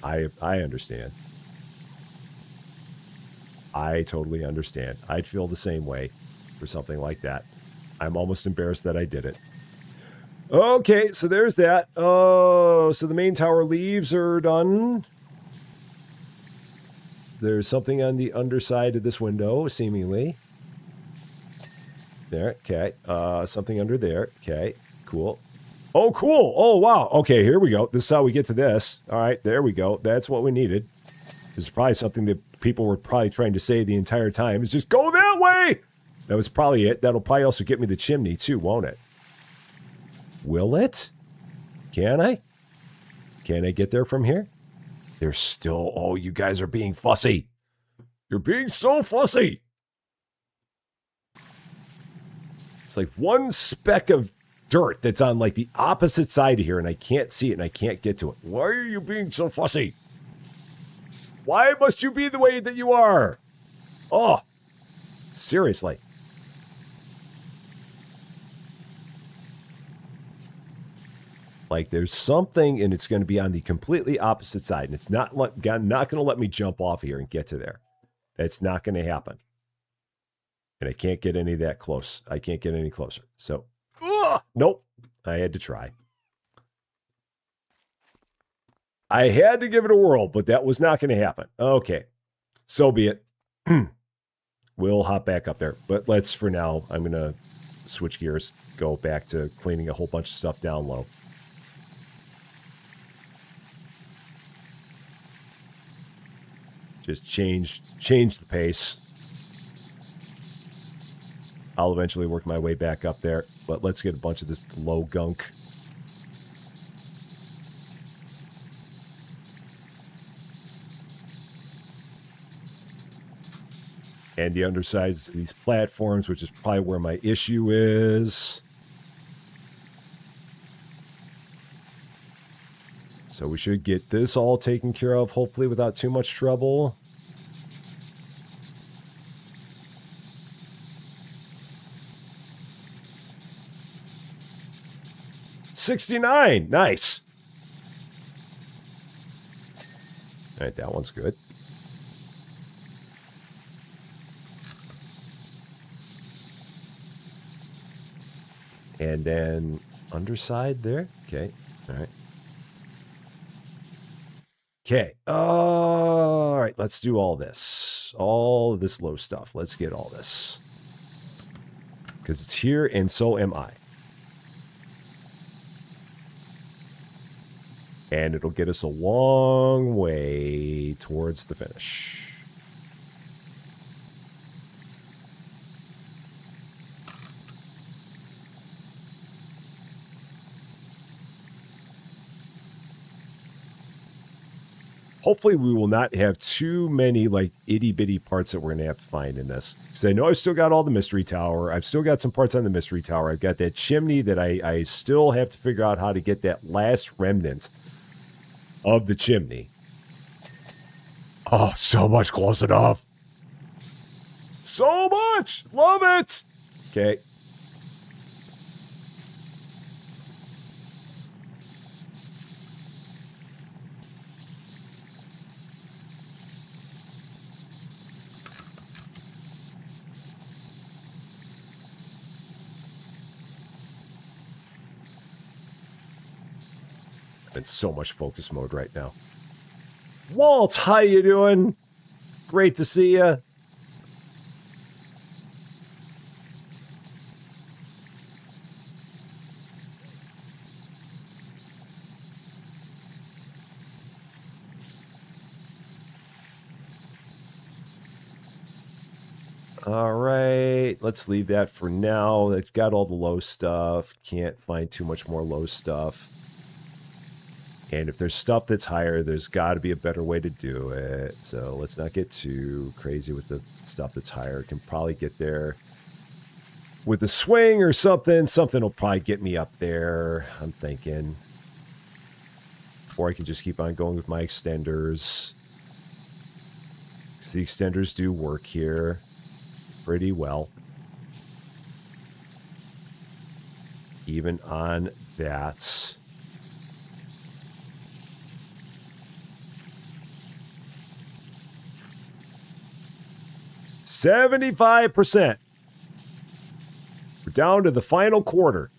I understand. I totally understand. I'd feel the same way for something like that. I'm almost embarrassed that I did it. Okay, so there's that. Oh, so the main tower leaves are done. There's something on the underside of this window, seemingly. There, okay. Something under there. Okay, cool. Oh, cool. Oh, wow. Okay, here we go. This is how we get to this. All right, there we go. That's what we needed. This is probably something that people were probably trying to say the entire time. Is just go that way. That was probably it. That'll probably also get me the chimney too, won't it? Will it? Can I? Can I get there from here? There's still... Oh, you guys are being fussy. You're being so fussy. It's like one speck of dirt that's on like the opposite side of here, and I can't see it and I can't get to it. Why are you being so fussy? Why must you be the way that you are? Oh, seriously. Like there's something, and it's going to be on the completely opposite side, and it's not going to let me jump off here and get to there. That's not going to happen. And I can't get any that close. I can't get any closer. So, nope. I had to try. I had to give it a whirl, but that was not going to happen. Okay. So be it. We'll hop back up there. But let's, for now, I'm going to switch gears, go back to cleaning a whole bunch of stuff down low. Just change the pace. I'll eventually work my way back up there, but let's get a bunch of this low gunk. And the undersides of these platforms, which is probably where my issue is. So we should get this all taken care of, hopefully without too much trouble. $69, nice. All right, that one's good. And then underside there. Okay, all right. Okay, all right, let's do all this. All of this low stuff. Let's get all this. Because it's here, and so am I. And it'll get us a long way towards the finish. Hopefully we will not have too many like itty bitty parts that we're going to have to find in this. Because I know I've still got all the mystery tower. I've still got some parts on the mystery tower. I've got that chimney that I still have to figure out how to get that last remnant of the chimney. Oh, so much close enough. So much. Love it. Okay. In so much focus mode right now. Walt, how you doing? Great to see you. All right, let's leave that for now. It's got all the low stuff. Can't find too much more low stuff. And if there's stuff that's higher, there's got to be a better way to do it. So let's not get too crazy with the stuff that's higher. Can probably get there with the swing or something. Something will probably get me up there, I'm thinking. Or I can just keep on going with my extenders. Because the extenders do work here pretty well. Even on that. $75%. We're down to the final quarter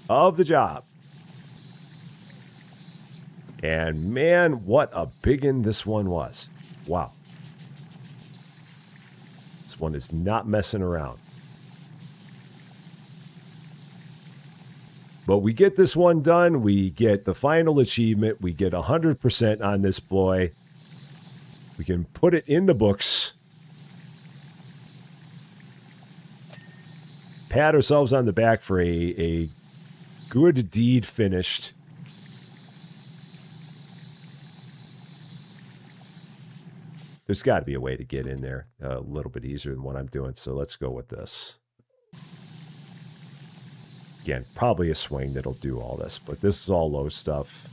of the job. And man, what a big one this one was. Wow. This one is not messing around. But we get this one done. We get the final achievement. We get 100% on this boy. We can put it in the books. Pat ourselves on the back for a good deed finished. There's got to be a way to get in there a little bit easier than what I'm doing, so let's go with this. Again, probably a swing that'll do all this, but this is all low stuff.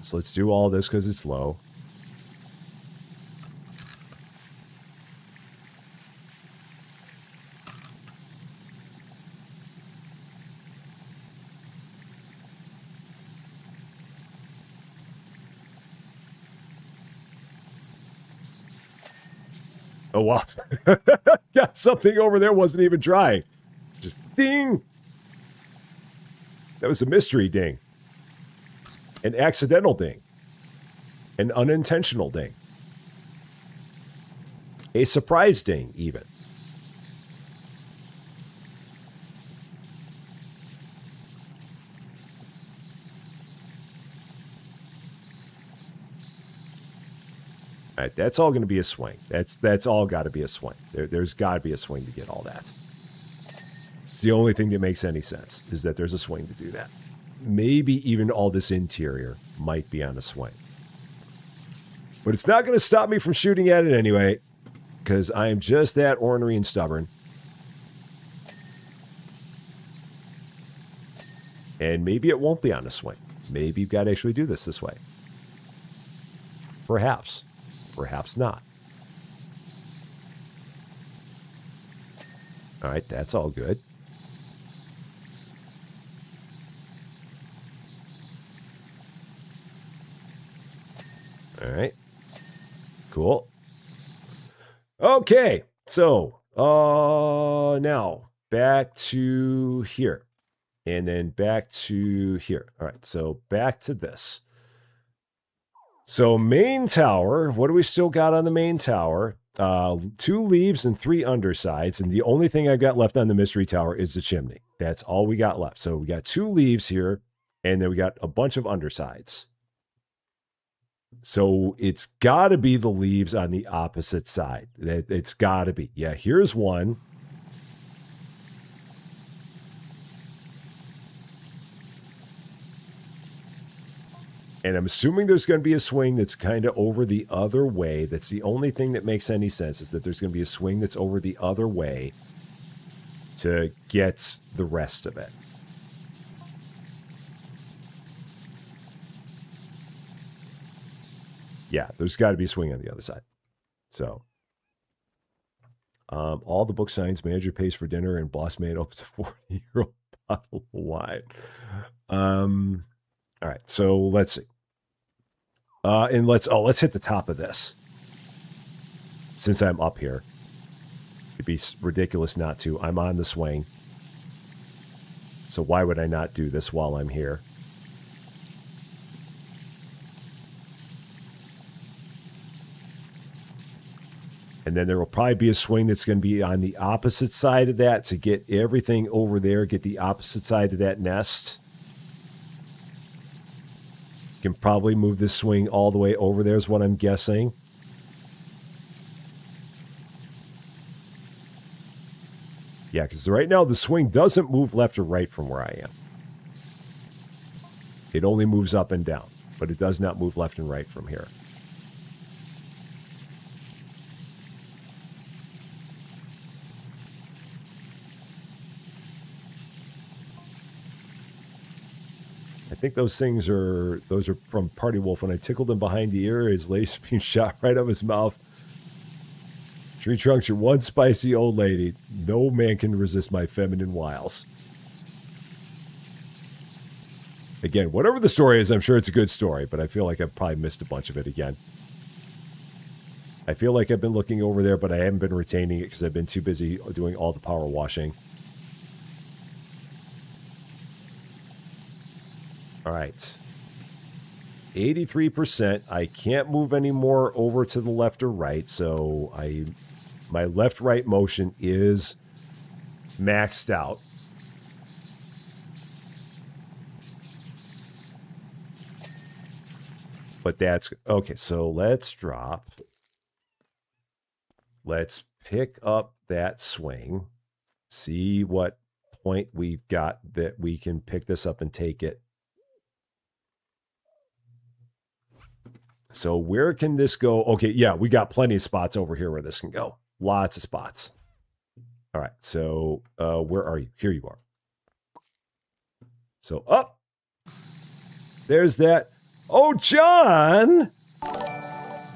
So let's do all this because it's low. Oh, wow. Got something over there, wasn't even trying. Just ding. That was a mystery ding. An accidental ding. An unintentional ding. A surprise ding, even. All right, that's all going to be a swing. That's all got to be a swing. There's got to be a swing to get all that. It's the only thing that makes any sense, is that there's a swing to do that. Maybe even all this interior might be on a swing. But it's not going to stop me from shooting at it anyway, because I am just that ornery and stubborn. And maybe it won't be on a swing. Maybe you've got to actually do this way. Perhaps. Perhaps not. All right, that's all good. All right. Cool. Okay, so now back to here. And then back to here. All right, so back to this. So main tower, what do we still got on the main tower? 2 leaves and 3 undersides. And the only thing I've got left on the mystery tower is the chimney. That's all we got left. So we got 2 leaves here, and then we got a bunch of undersides. So it's got to be the leaves on the opposite side. It's got to be. Yeah, here's one. And I'm assuming there's going to be a swing that's kind of over the other way. That's the only thing that makes any sense, is that there's going to be a swing that's over the other way to get the rest of it. Yeah, there's got to be a swing on the other side. So, all the book signs, manager pays for dinner, and boss man opens a 40-year-old bottle of wine. All right, so let's see. And let's hit the top of this. Since I'm up here, it'd be ridiculous not to. I'm on the swing. So why would I not do this while I'm here? And then there will probably be a swing that's going to be on the opposite side of that to get everything over there, get the opposite side of that nest. You can probably move this swing all the way over there is what I'm guessing. Yeah, because right now the swing doesn't move left or right from where I am. It only moves up and down, but it does not move left and right from here. I think those are from Party Wolf. When I tickled him behind the ear, his lace being shot right out of his mouth. Tree Trunks, you're one spicy old lady. No man can resist my feminine wiles. Again, whatever the story is, I'm sure it's a good story, but I feel like I've probably missed a bunch of it again. I feel like I've been looking over there, but I haven't been retaining it because I've been too busy doing all the power washing. All right. 83%. I can't move any more over to the left or right, so my left-right motion is maxed out. But that's okay. So let's drop. Let's pick up that swing. See what point we've got that we can pick this up and take it. So where can this go? Okay, yeah, we got plenty of spots over here where this can go. Lots of spots. All right, so where are you? Here you are. So up. There's that. Oh, John!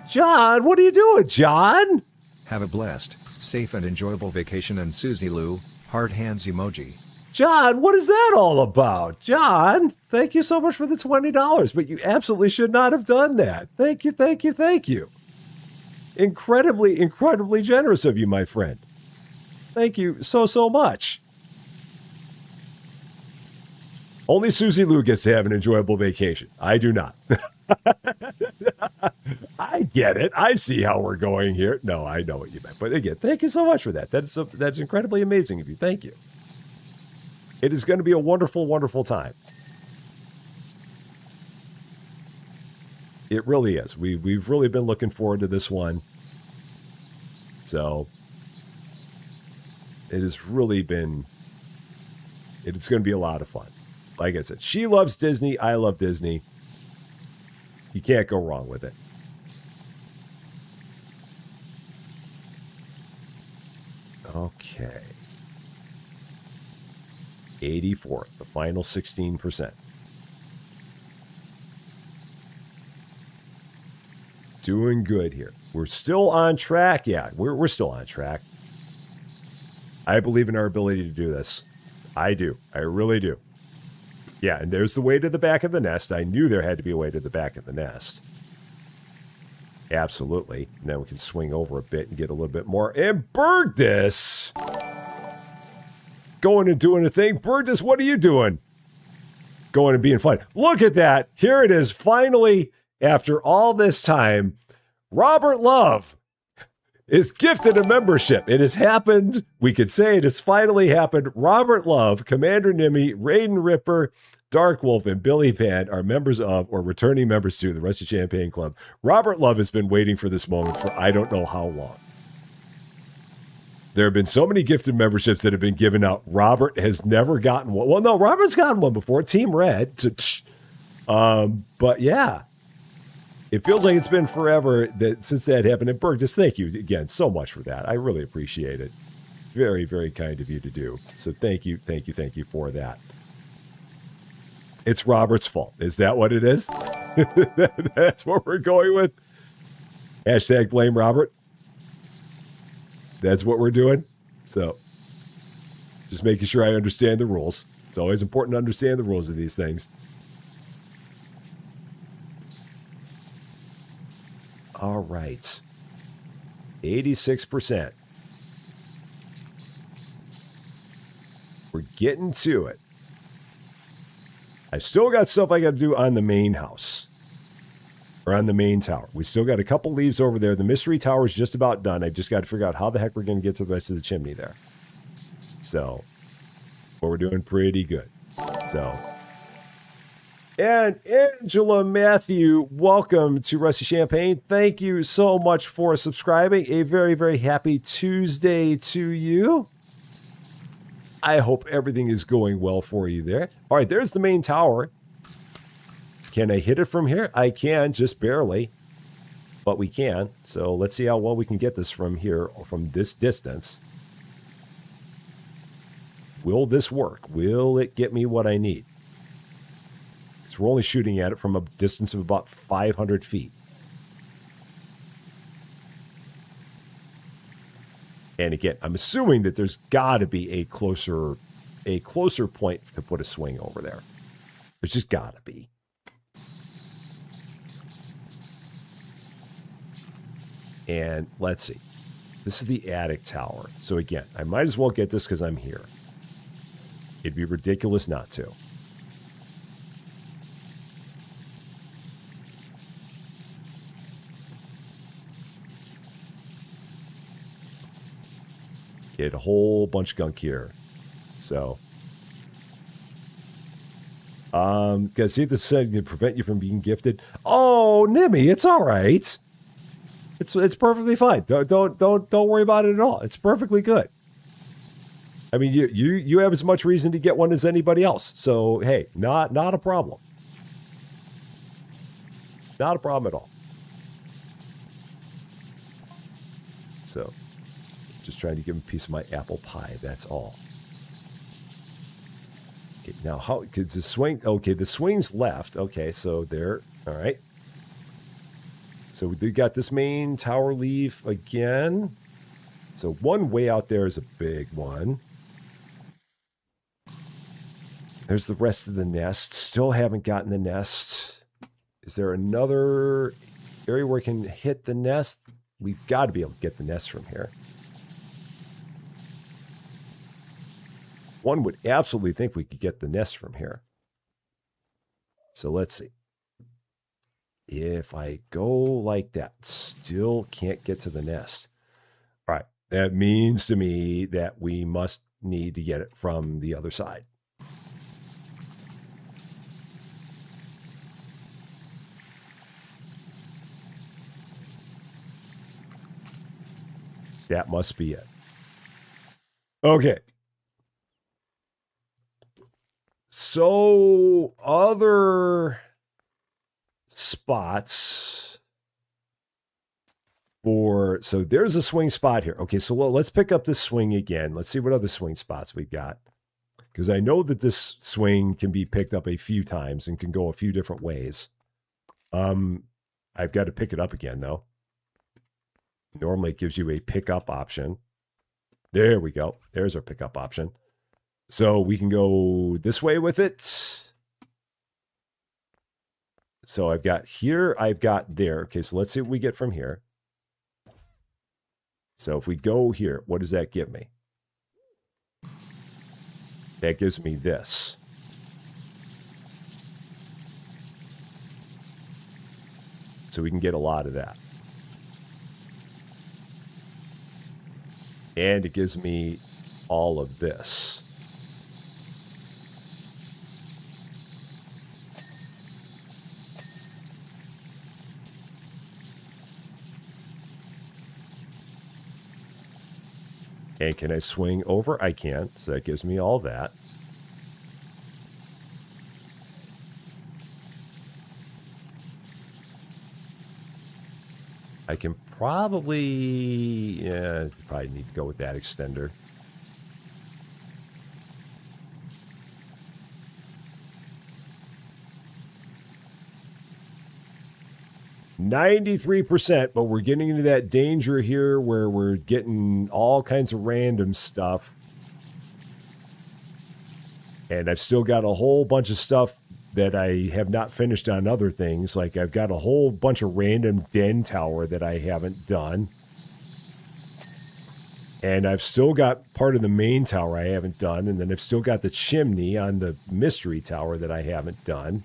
John, what are you doing, John? Have a blessed, safe and enjoyable vacation, and Susie Lou, heart hands emoji. John, what is that all about? John, thank you so much for the $20, but you absolutely should not have done that. Thank you, thank you, thank you. Incredibly, incredibly generous of you, my friend. Thank you so, so much. Only Susie Lou gets to have an enjoyable vacation. I do not. I get it. I see how we're going here. No, I know what you meant. But again, thank you so much for that. That's incredibly amazing of you. Thank you. It is going to be a wonderful, wonderful time. It really is. We've really been looking forward to this one. So it has really been, it's going to be a lot of fun. Like I said, she loves Disney. I love Disney. You can't go wrong with it. Okay. 84, the final 16%. Doing good here. We're still on track. Yeah, we're still on track. I believe in our ability to do this. I do. I really do. Yeah, and there's the way to the back of the nest. I knew there had to be a way to the back of the nest. Absolutely. And then we can swing over a bit and get a little bit more. And Burgess! Going and doing a thing. Burgess, what are you doing? Going and being fun. Look at that. Here it is. Finally, after all this time, Robert Love is gifted a membership. It has happened. We could say it has finally happened. Robert Love, Commander Nimmy, Raiden Ripper, Dark Wolf, and Billy Pan are members of, or returning members to, the Rusty Champagne Club. Robert Love has been waiting for this moment for I don't know how long. There have been so many gifted memberships that have been given out. Robert has never gotten one. Well, no, Robert's gotten one before. Team Red. But yeah, it feels like it's been forever since that happened. And Burgess, thank you again so much for that. I really appreciate it. Very, very kind of you to do. So thank you for that. It's Robert's fault. Is that what it is? That's what we're going with. Hashtag blame Robert. That's what we're doing. So just making sure I understand the rules. It's always important to understand the rules of these things. All right. 86%. We're getting to it. I've still got stuff I got to do on the main house. Or on the main tower. We still got a couple leaves over there. The mystery tower is just about done. I've just got to figure out how the heck we're going to get to the rest of the chimney there. So, but we're doing pretty good. So, and Angela Matthew, welcome to Rusty Champaign. Thank you so much for subscribing. A very, very happy Tuesday to you. I hope everything is going well for you there. All right, there's the main tower. Can I hit it from here? I can, just barely. But we can. So let's see how well we can get this from here, or from this distance. Will this work? Will it get me what I need? Because we're only shooting at it from a distance of about 500 feet. And again, I'm assuming that there's got to be a closer point to put a swing over there. There's just got to be. And let's see. This is the attic tower. So again, I might as well get this because I'm here. It'd be ridiculous not to. Get a whole bunch of gunk here. So, gotta see if this is to prevent you from being gifted. Oh, Nimmy, it's all right. It's perfectly fine. Don't worry about it at all. It's perfectly good. I mean, you have as much reason to get one as anybody else. So hey, not a problem. Not a problem at all. So, just trying to give him a piece of my apple pie. That's all. Okay, now how? Cause the swing. Okay, the swing's left. Okay, so there. All right. So we got this main tower leaf again. So one way out there is a big one. There's the rest of the nest. Still haven't gotten the nest. Is there another area where we can hit the nest? We've got to be able to get the nest from here. One would absolutely think we could get the nest from here. So let's see. If I go like that, still can't get to the nest. All right. That means to me that we must need to get it from the other side. That must be it. Okay. So other spots for, so there's a swing spot here. Okay, so let's pick up this swing again. Let's see what other swing spots we've got. Because I know that this swing can be picked up a few times and can go a few different ways. I've got to pick it up again though. Normally it gives you a pickup option. There we go. There's our pickup option. So we can go this way with it. So I've got here, I've got there. Okay, so let's see what we get from here. So if we go here, what does that give me? That gives me this. So we can get a lot of that. And it gives me all of this. And can I swing over? I can. So that gives me all that. I can probably, yeah, probably need to go with that extender. 93%, but we're getting into that danger here where we're getting all kinds of random stuff. And I've still got a whole bunch of stuff that I have not finished on other things. Like I've got a whole bunch of random den tower that I haven't done. And I've still got part of the main tower I haven't done. And then I've still got the chimney on the mystery tower that I haven't done.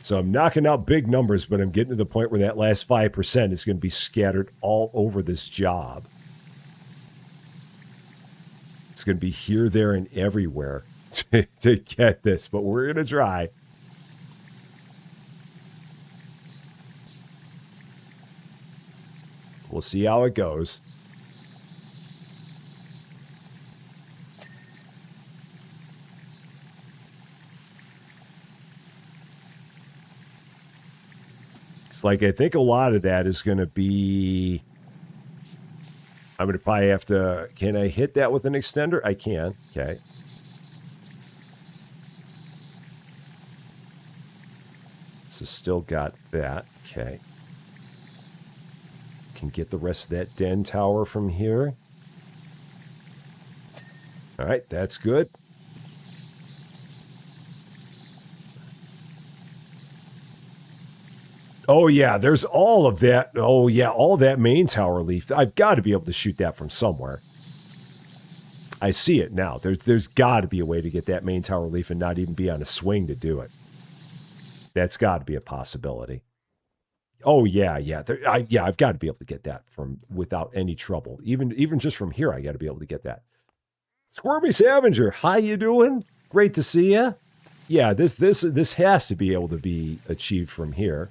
So I'm knocking out big numbers, but I'm getting to the point where that last 5% is going to be scattered all over this job. It's going to be here, there, and everywhere to get this, but we're going to try. We'll see how it goes. It's like, I think a lot of that is going to be... I'm going to probably have to... Can I hit that with an extender? I can. Okay. So still got that. Okay. Can get the rest of that den tower from here. All right, that's good. Oh, yeah, there's all of that. Oh, yeah, all that main tower leaf. I've got to be able to shoot that from somewhere. I see it now. There's got to be a way to get that main tower leaf and not even be on a swing to do it. That's got to be a possibility. Oh, yeah. I've got to be able to get that from without any trouble. Even just from here, I got to be able to get that. Squirmy Scavenger, how you doing? Great to see you. Yeah, this has to be able to be achieved from here.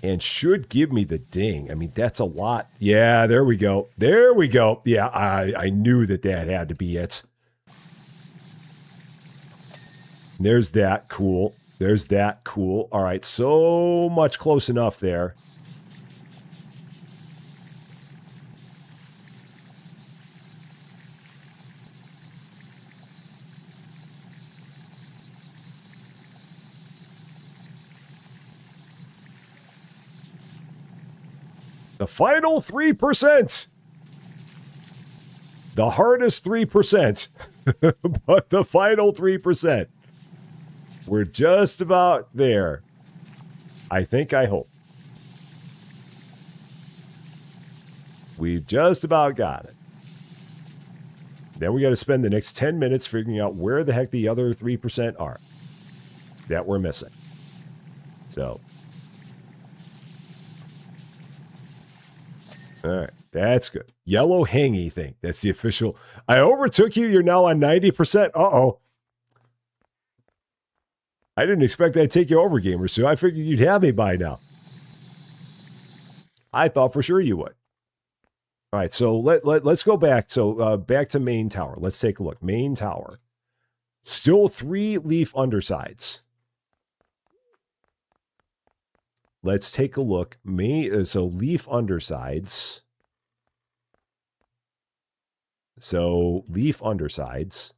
And should give me the ding. I mean, that's a lot. Yeah, there we go. There we go. Yeah, I knew that had to be it. There's that. Cool. There's that. Cool. All right, so much close enough there. The final 3%. The hardest 3%. But the final 3%. We're just about there. I think, I hope. We've just about got it. Then we got to spend the next 10 minutes figuring out where the heck the other 3% are that we're missing. So... all right, that's good. Yellow hangy thing. That's the official. I overtook you. You're now on 90%. Uh-oh. I didn't expect that to take you over, Gamer Sue. I figured you'd have me by now. I thought for sure you would. All right, so let's go back. So back to main tower. Let's take a look. Main tower. Still 3 leaf undersides. Let's take a look. So leaf undersides. So leaf undersides.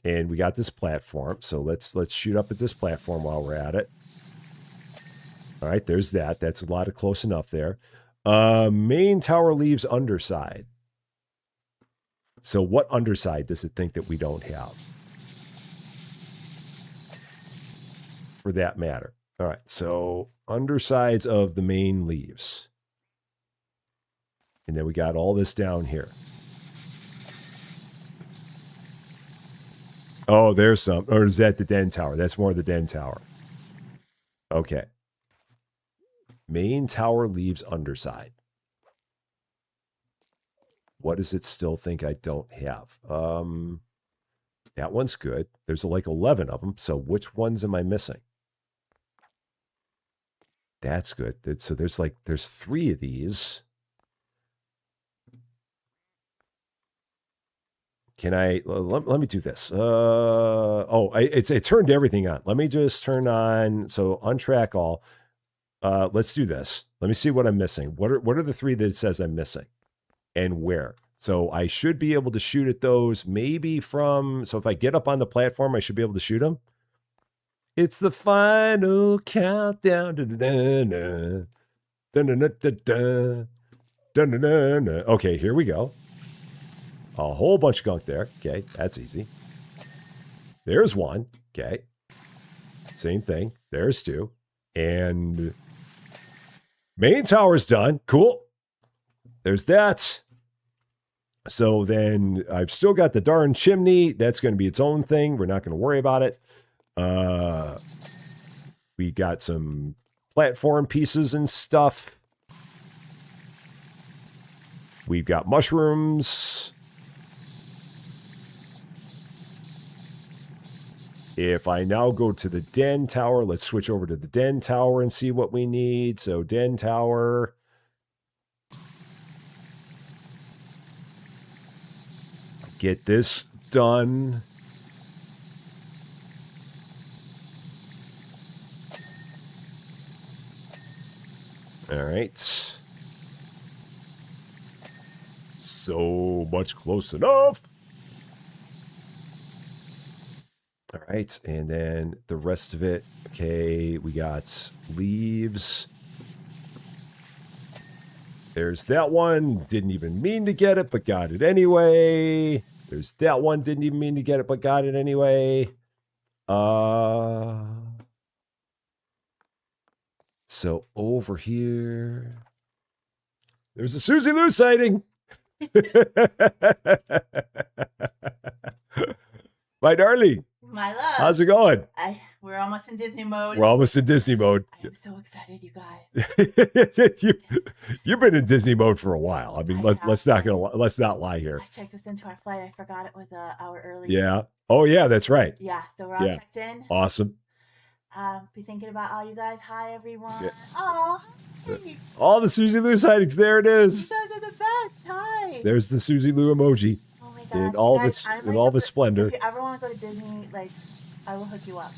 And we got this platform. So let's shoot up at this platform while we're at it. All right, there's that. That's a lot of close enough there. Main tower leaves underside. So what underside does it think that we don't have? For that matter. All right, so undersides of the main leaves. And then we got all this down here. Oh, there's some. Or is that the den tower? That's more the den tower. Okay. Main tower leaves underside. What does it still think I don't have? That one's good. There's like 11 of them. So which ones am I missing? That's good. So there's 3 of these. Can I, let me do this. It turned everything on. Let me just turn on, so untrack all. Let's do this. Let me see what I'm missing. What are the 3 that it says I'm missing? And where? So I should be able to shoot at those maybe from... So if I get up on the platform, I should be able to shoot them. It's the final countdown. Da-da-da-da. Da-da-da-da-da. Da-da-da-da. Okay, here we go. A whole bunch of gunk there. Okay, that's easy. There's one. Okay. Same thing. There's two. And main tower's done. Cool. There's that. So then I've still got the darn chimney. That's going to be its own thing. We're not going to worry about it. We got some platform pieces and stuff. We've got mushrooms. If I now go to the den tower, let's switch over to the den tower and see what we need. So den tower. Get this done. All right. So much close enough. All right, and then the rest of it, okay, we got leaves. There's that one, didn't even mean to get it, but got it anyway. There's that one, didn't even mean to get it, but got it anyway. So over here, there's a Susie Lou sighting. My darling. My love. How's it going? We're almost in Disney mode. We're almost in Disney mode. I am so excited, you guys. You've been in Disney mode for a while. I mean, let's not lie here. I checked us into our flight. I forgot it was an hour early. Yeah. Oh yeah, that's right. Yeah. So we're all checked in. Awesome. Be thinking about all you guys. Hi, everyone. Yeah. Oh. All the Susie Lou sightings. There it is. You guys are the best. Hi. There's the Susie Lou emoji. Oh my gosh. In all of its splendor. If you ever want to go to Disney, like, I will hook you up.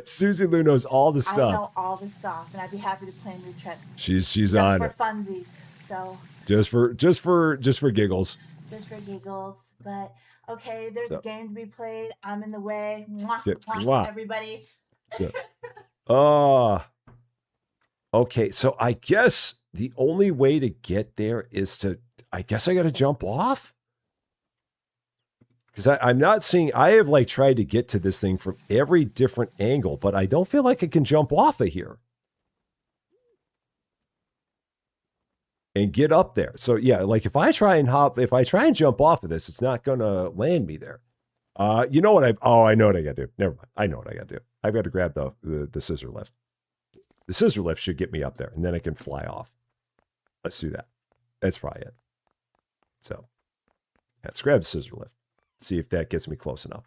Susie Lou knows all the stuff. I know all the stuff, and I'd be happy to plan your trip. She's just on for it. Funsies, so. Just for giggles. Just for giggles, but okay. There's a game to be played. I'm in the way. Mwah, mwah, mwah. Everybody. Okay. So I guess the only way to get there is to. I guess I got to jump off. Because I'm not seeing, I have like tried to get to this thing from every different angle, but I don't feel like I can jump off of here. And get up there. So yeah, like if I try and jump off of this, it's not going to land me there. You know what I know what I got to do. Never mind. I know what I got to do. I've got to grab the scissor lift. The scissor lift should get me up there and then I can fly off. Let's do that. That's probably it. So let's grab the scissor lift. See if that gets me close enough.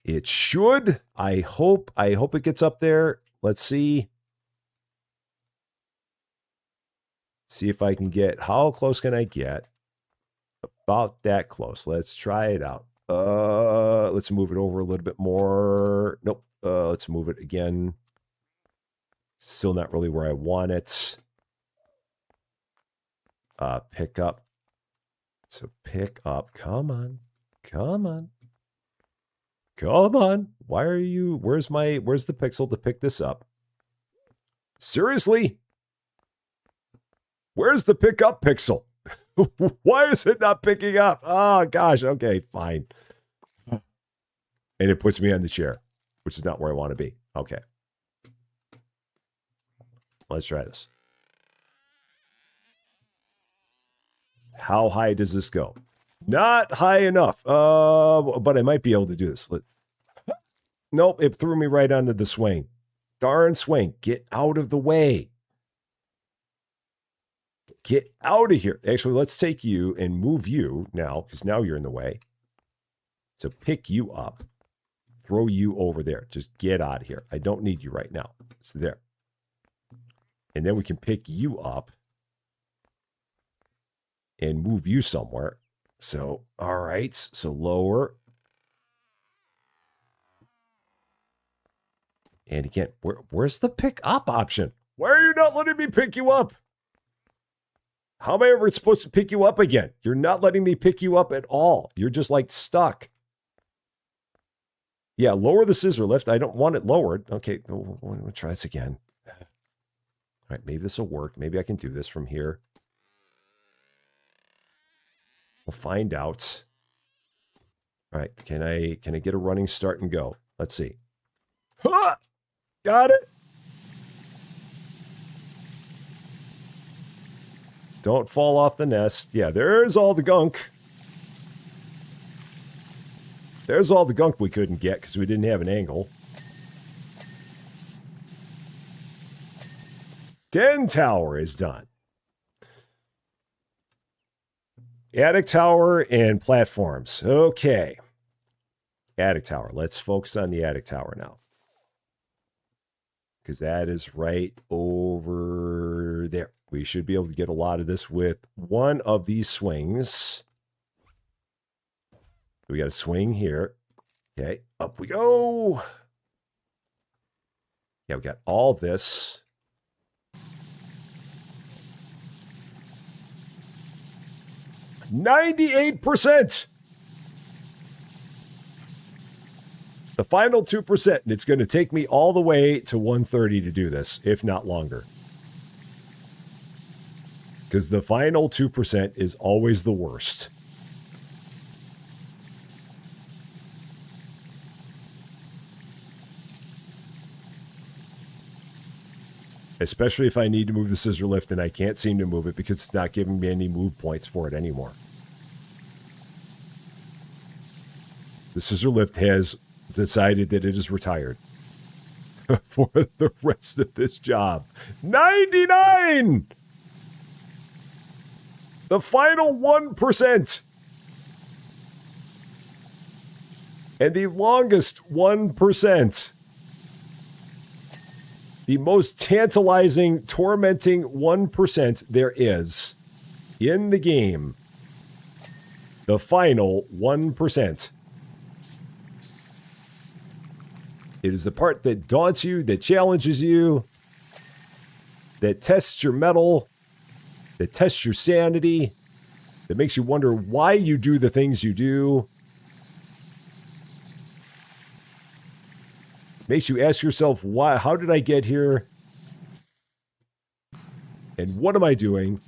It should. I hope it gets up there. Let's see. See if I can get, how close can I get? About that close. Let's try it out. Let's move it over a little bit more. Nope. Let's move it again. Still not really where I want it. Pick up. So pick up. Come on. Come on. Come on. Why are you, where's the pixel to pick this up? Seriously? Where's the pick up pixel? Why is it not picking up? Oh gosh. Okay, fine. And it puts me on the chair, which is not where I want to be. Okay. Let's try this. How high does this go? Not high enough. But I might be able to do this. Nope, it threw me right onto the swing. Darn swing. Get out of the way. Get out of here. Actually, let's take you and move you now, because now you're in the way. So pick you up. Throw you over there. Just get out of here. I don't need you right now. It's there. And then we can pick you up and move you somewhere. So, all right. So lower. And again, where's the pick up option? Why are you not letting me pick you up? How am I ever supposed to pick you up again? You're not letting me pick you up at all. You're just like stuck. Yeah, lower the scissor lift. I don't want it lowered. Okay, we'll try this again. All right, maybe this will work. Maybe I can do this from here. We'll find out. All right, can I get a running start and go? Let's see. Ha! Got it. Don't fall off the nest. Yeah, there's all the gunk. There's all the gunk we couldn't get because we didn't have an angle. Den tower is done. Attic tower and platforms. Okay. Attic tower. Let's focus on the attic tower now. Because that is right over there. We should be able to get a lot of this with one of these swings. We got a swing here. Okay, up we go. Yeah, we got all this. %. The final 2%, and it's going to take me all the way to 130 to do this, if not longer. Because the final 2% is always the worst. Especially if I need to move the scissor lift and I can't seem to move it because it's not giving me any move points for it anymore. The scissor lift has decided that it is retired for the rest of this job. 99! The final 1%. And the longest 1%. The most tantalizing, tormenting 1% there is in the game. The final 1%. It is the part that daunts you, that challenges you, that tests your mettle, that tests your sanity, that makes you wonder why you do the things you do. Makes you ask yourself, why? How did I get here? And what am I doing?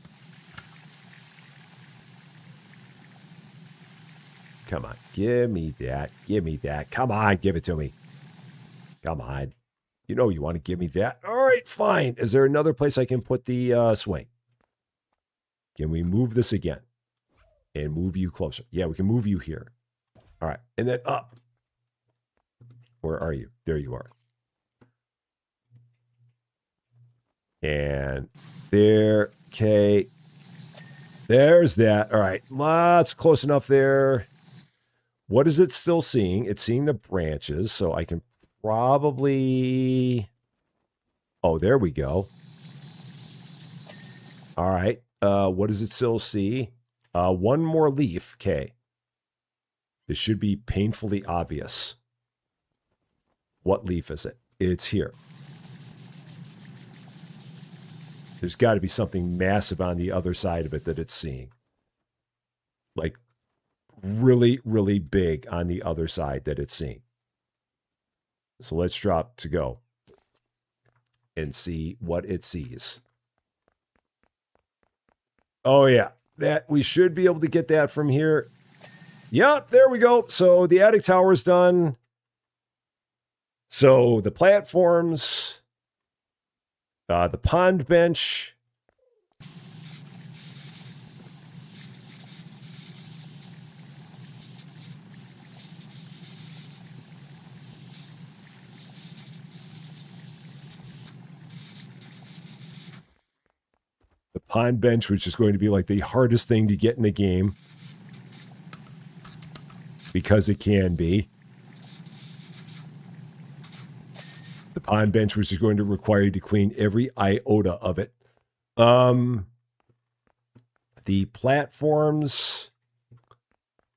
Come on, give me that. Give me that. Come on, give it to me. Come on. You know you want to give me that. All right, fine. Is there another place I can put the swing? Can we move this again? And move you closer. Yeah, we can move you here. All right, and then up. Where are you? There you are. And there, okay. There's that. All right, that's close enough there. What is it still seeing? It's seeing the branches, so I can probably... Oh, there we go. All right. What does it still see? One more leaf. Okay. This should be painfully obvious. What leaf is it? It's here. There's got to be something massive on the other side of it that it's seeing. Like really, really big on the other side that it's seeing. So let's drop to go and see what it sees. Oh, yeah. That we should be able to get that from here. Yep, there we go. So the attic tower is done. So the platforms, the pond bench. The pond bench, which is going to be like the hardest thing to get in the game. Because it can be. The pond bench, which is going to require you to clean every iota of it. The platforms.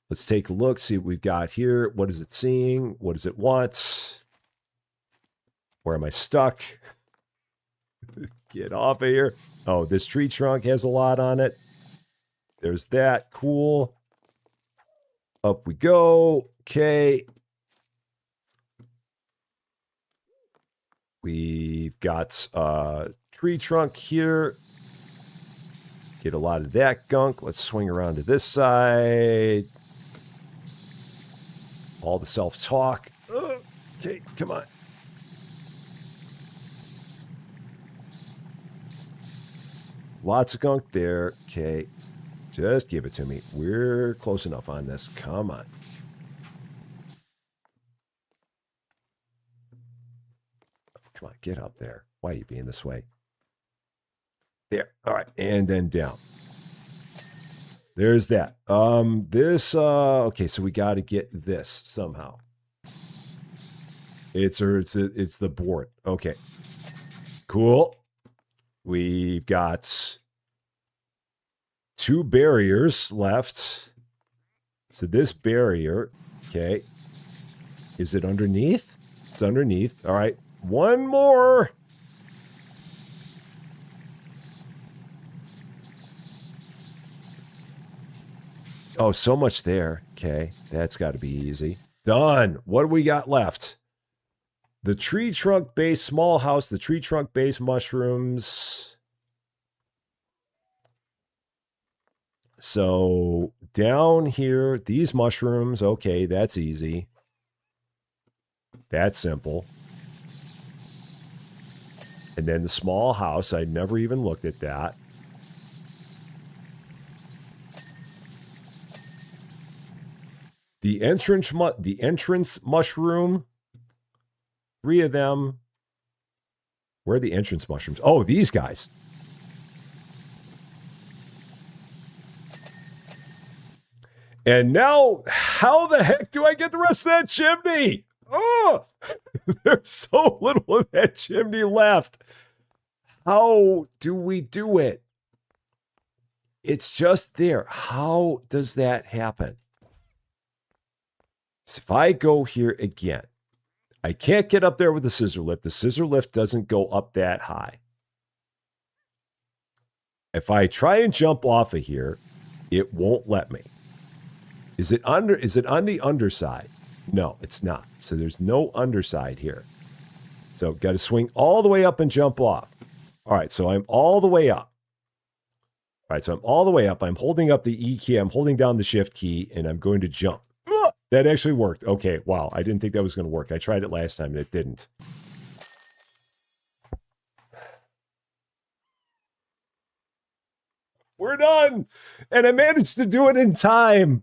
Let's take a look, see what we've got here. What is it seeing? What does it want? Where am I stuck? Get off of here. Oh, this tree trunk has a lot on it. There's that. Cool. Up we go. Okay. We've got tree trunk here. Get a lot of that gunk. Let's swing around to this side. All the self-talk. Okay, come on. Lots of gunk there. Okay. Just give it to me. We're close enough on this. Come on. Come on, get up there. Why are you being this way? There. All right. And then down. There's that. Okay, so we got to get this somehow. It's the board. Okay. Cool. We've got 2 barriers left. So this barrier, okay. Is it underneath? It's underneath. All right. 1 more. Oh, so much there. Okay. That's got to be easy. Done. What do we got left? The tree trunk base small house, the tree trunk base mushrooms. So down here, these mushrooms. Okay, that's easy. That's simple. And then the small house, I never even looked at that. The entrance mushroom. 3 of them. Where are the entrance mushrooms? Oh, these guys. And now, how the heck do I get the rest of that chimney? Oh, there's so little of that chimney left. How do we do it? It's just there. How does that happen? So if I go here again, I can't get up there with the scissor lift. The scissor lift doesn't go up that high. If I try and jump off of here, it won't let me. Is it on the underside? No, it's not. So there's no underside here. So got to swing all the way up and jump off. All right, so I'm all the way up. All right, so I'm all the way up. I'm holding up the E key. I'm holding down the shift key, and I'm going to jump. That actually worked. Okay, wow. I didn't think that was going to work. I tried it last time, and it didn't. We're done. And I managed to do it in time.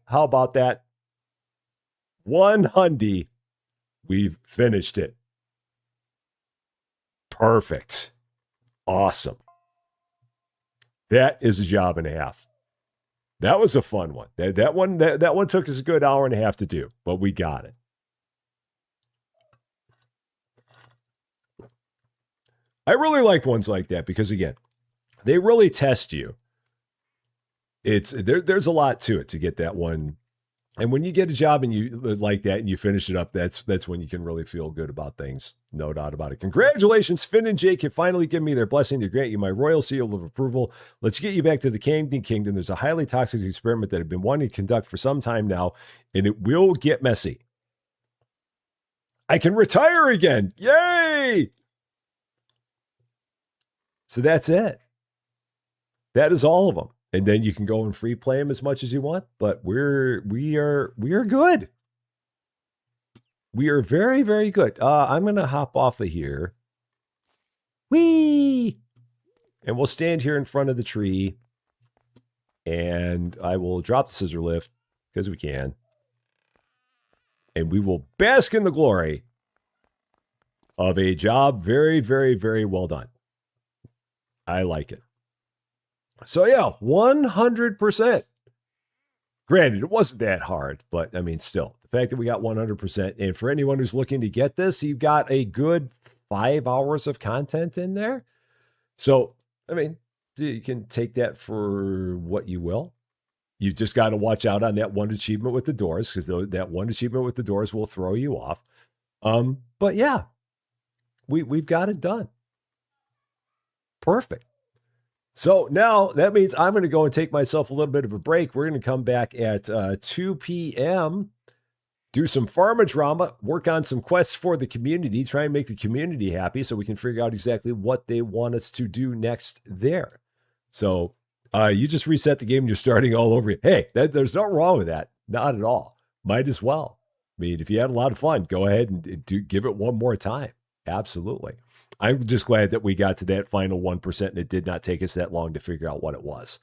How about that? 100. We've finished it. Perfect. Awesome. That is a job and a half. That was a fun one. That one took us a good hour and a half to do, but we got it. I really like ones like that because, again, they really test you. There's a lot to it to get that one. And when you get a job and you like that and you finish it up, that's when you can really feel good about things. No doubt about it. Congratulations, Finn and Jake have finally given me their blessing to grant you my royal seal of approval. Let's get you back to the Candy Kingdom. There's a highly toxic experiment that I've been wanting to conduct for some time now, and it will get messy. I can retire again. Yay! So that's it. That is all of them. And then you can go and free play them as much as you want, but we are good. We are very, very good. I'm going to hop off of here. Whee! And we'll stand here in front of the tree, and I will drop the scissor lift because we can. And we will bask in the glory of a job very, very, very well done. I like it. So yeah, 100%. Granted, it wasn't that hard, but I mean, still, the fact that we got 100%, and for anyone who's looking to get this, you've got a good 5 hours of content in there. So, I mean, you can take that for what you will. You just got to watch out on that one achievement with the doors, because that one achievement with the doors will throw you off. But yeah, we've got it done. Perfect. So now that means I'm going to go and take myself a little bit of a break. We're going to come back at 2 p.m., do some pharma drama, work on some quests for the community, try and make the community happy so we can figure out exactly what they want us to do next there. So you just reset the game and you're starting all over. Hey, there's nothing wrong with that. Not at all. Might as well. I mean, if you had a lot of fun, go ahead and give it one more time. Absolutely. I'm just glad that we got to that final 1% and it did not take us that long to figure out what it was.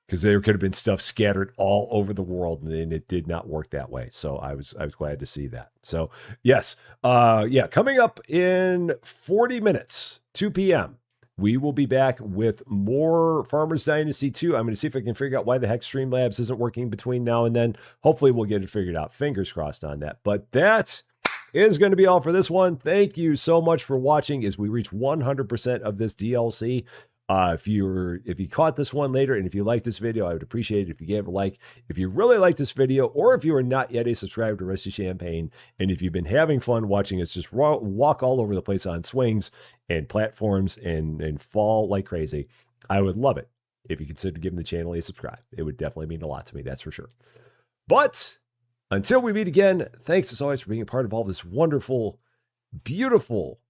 Because there could have been stuff scattered all over the world, and it did not work that way. So I was glad to see that. So yes, coming up in 40 minutes, 2 p.m., we will be back with more Farmers Dynasty 2. I'm going to see if I can figure out why the heck Streamlabs isn't working between now and then. Hopefully we'll get it figured out. Fingers crossed on that. But that is going to be all for this one. Thank you so much for watching as we reach 100% of this DLC. If you caught this one later and if you liked this video, I would appreciate it if you gave a like. If you really like this video, or if you are not yet a subscriber to Rusty Champagne, and if you've been having fun watching us just walk all over the place on swings and platforms and fall like crazy, I would love it if you consider giving the channel a subscribe. It would definitely mean a lot to me, that's for sure. But until we meet again, thanks as always for being a part of all this wonderful, beautiful,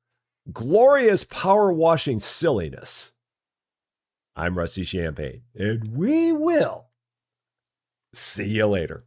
glorious power washing silliness. I'm Rusty Champagne, and we will see you later.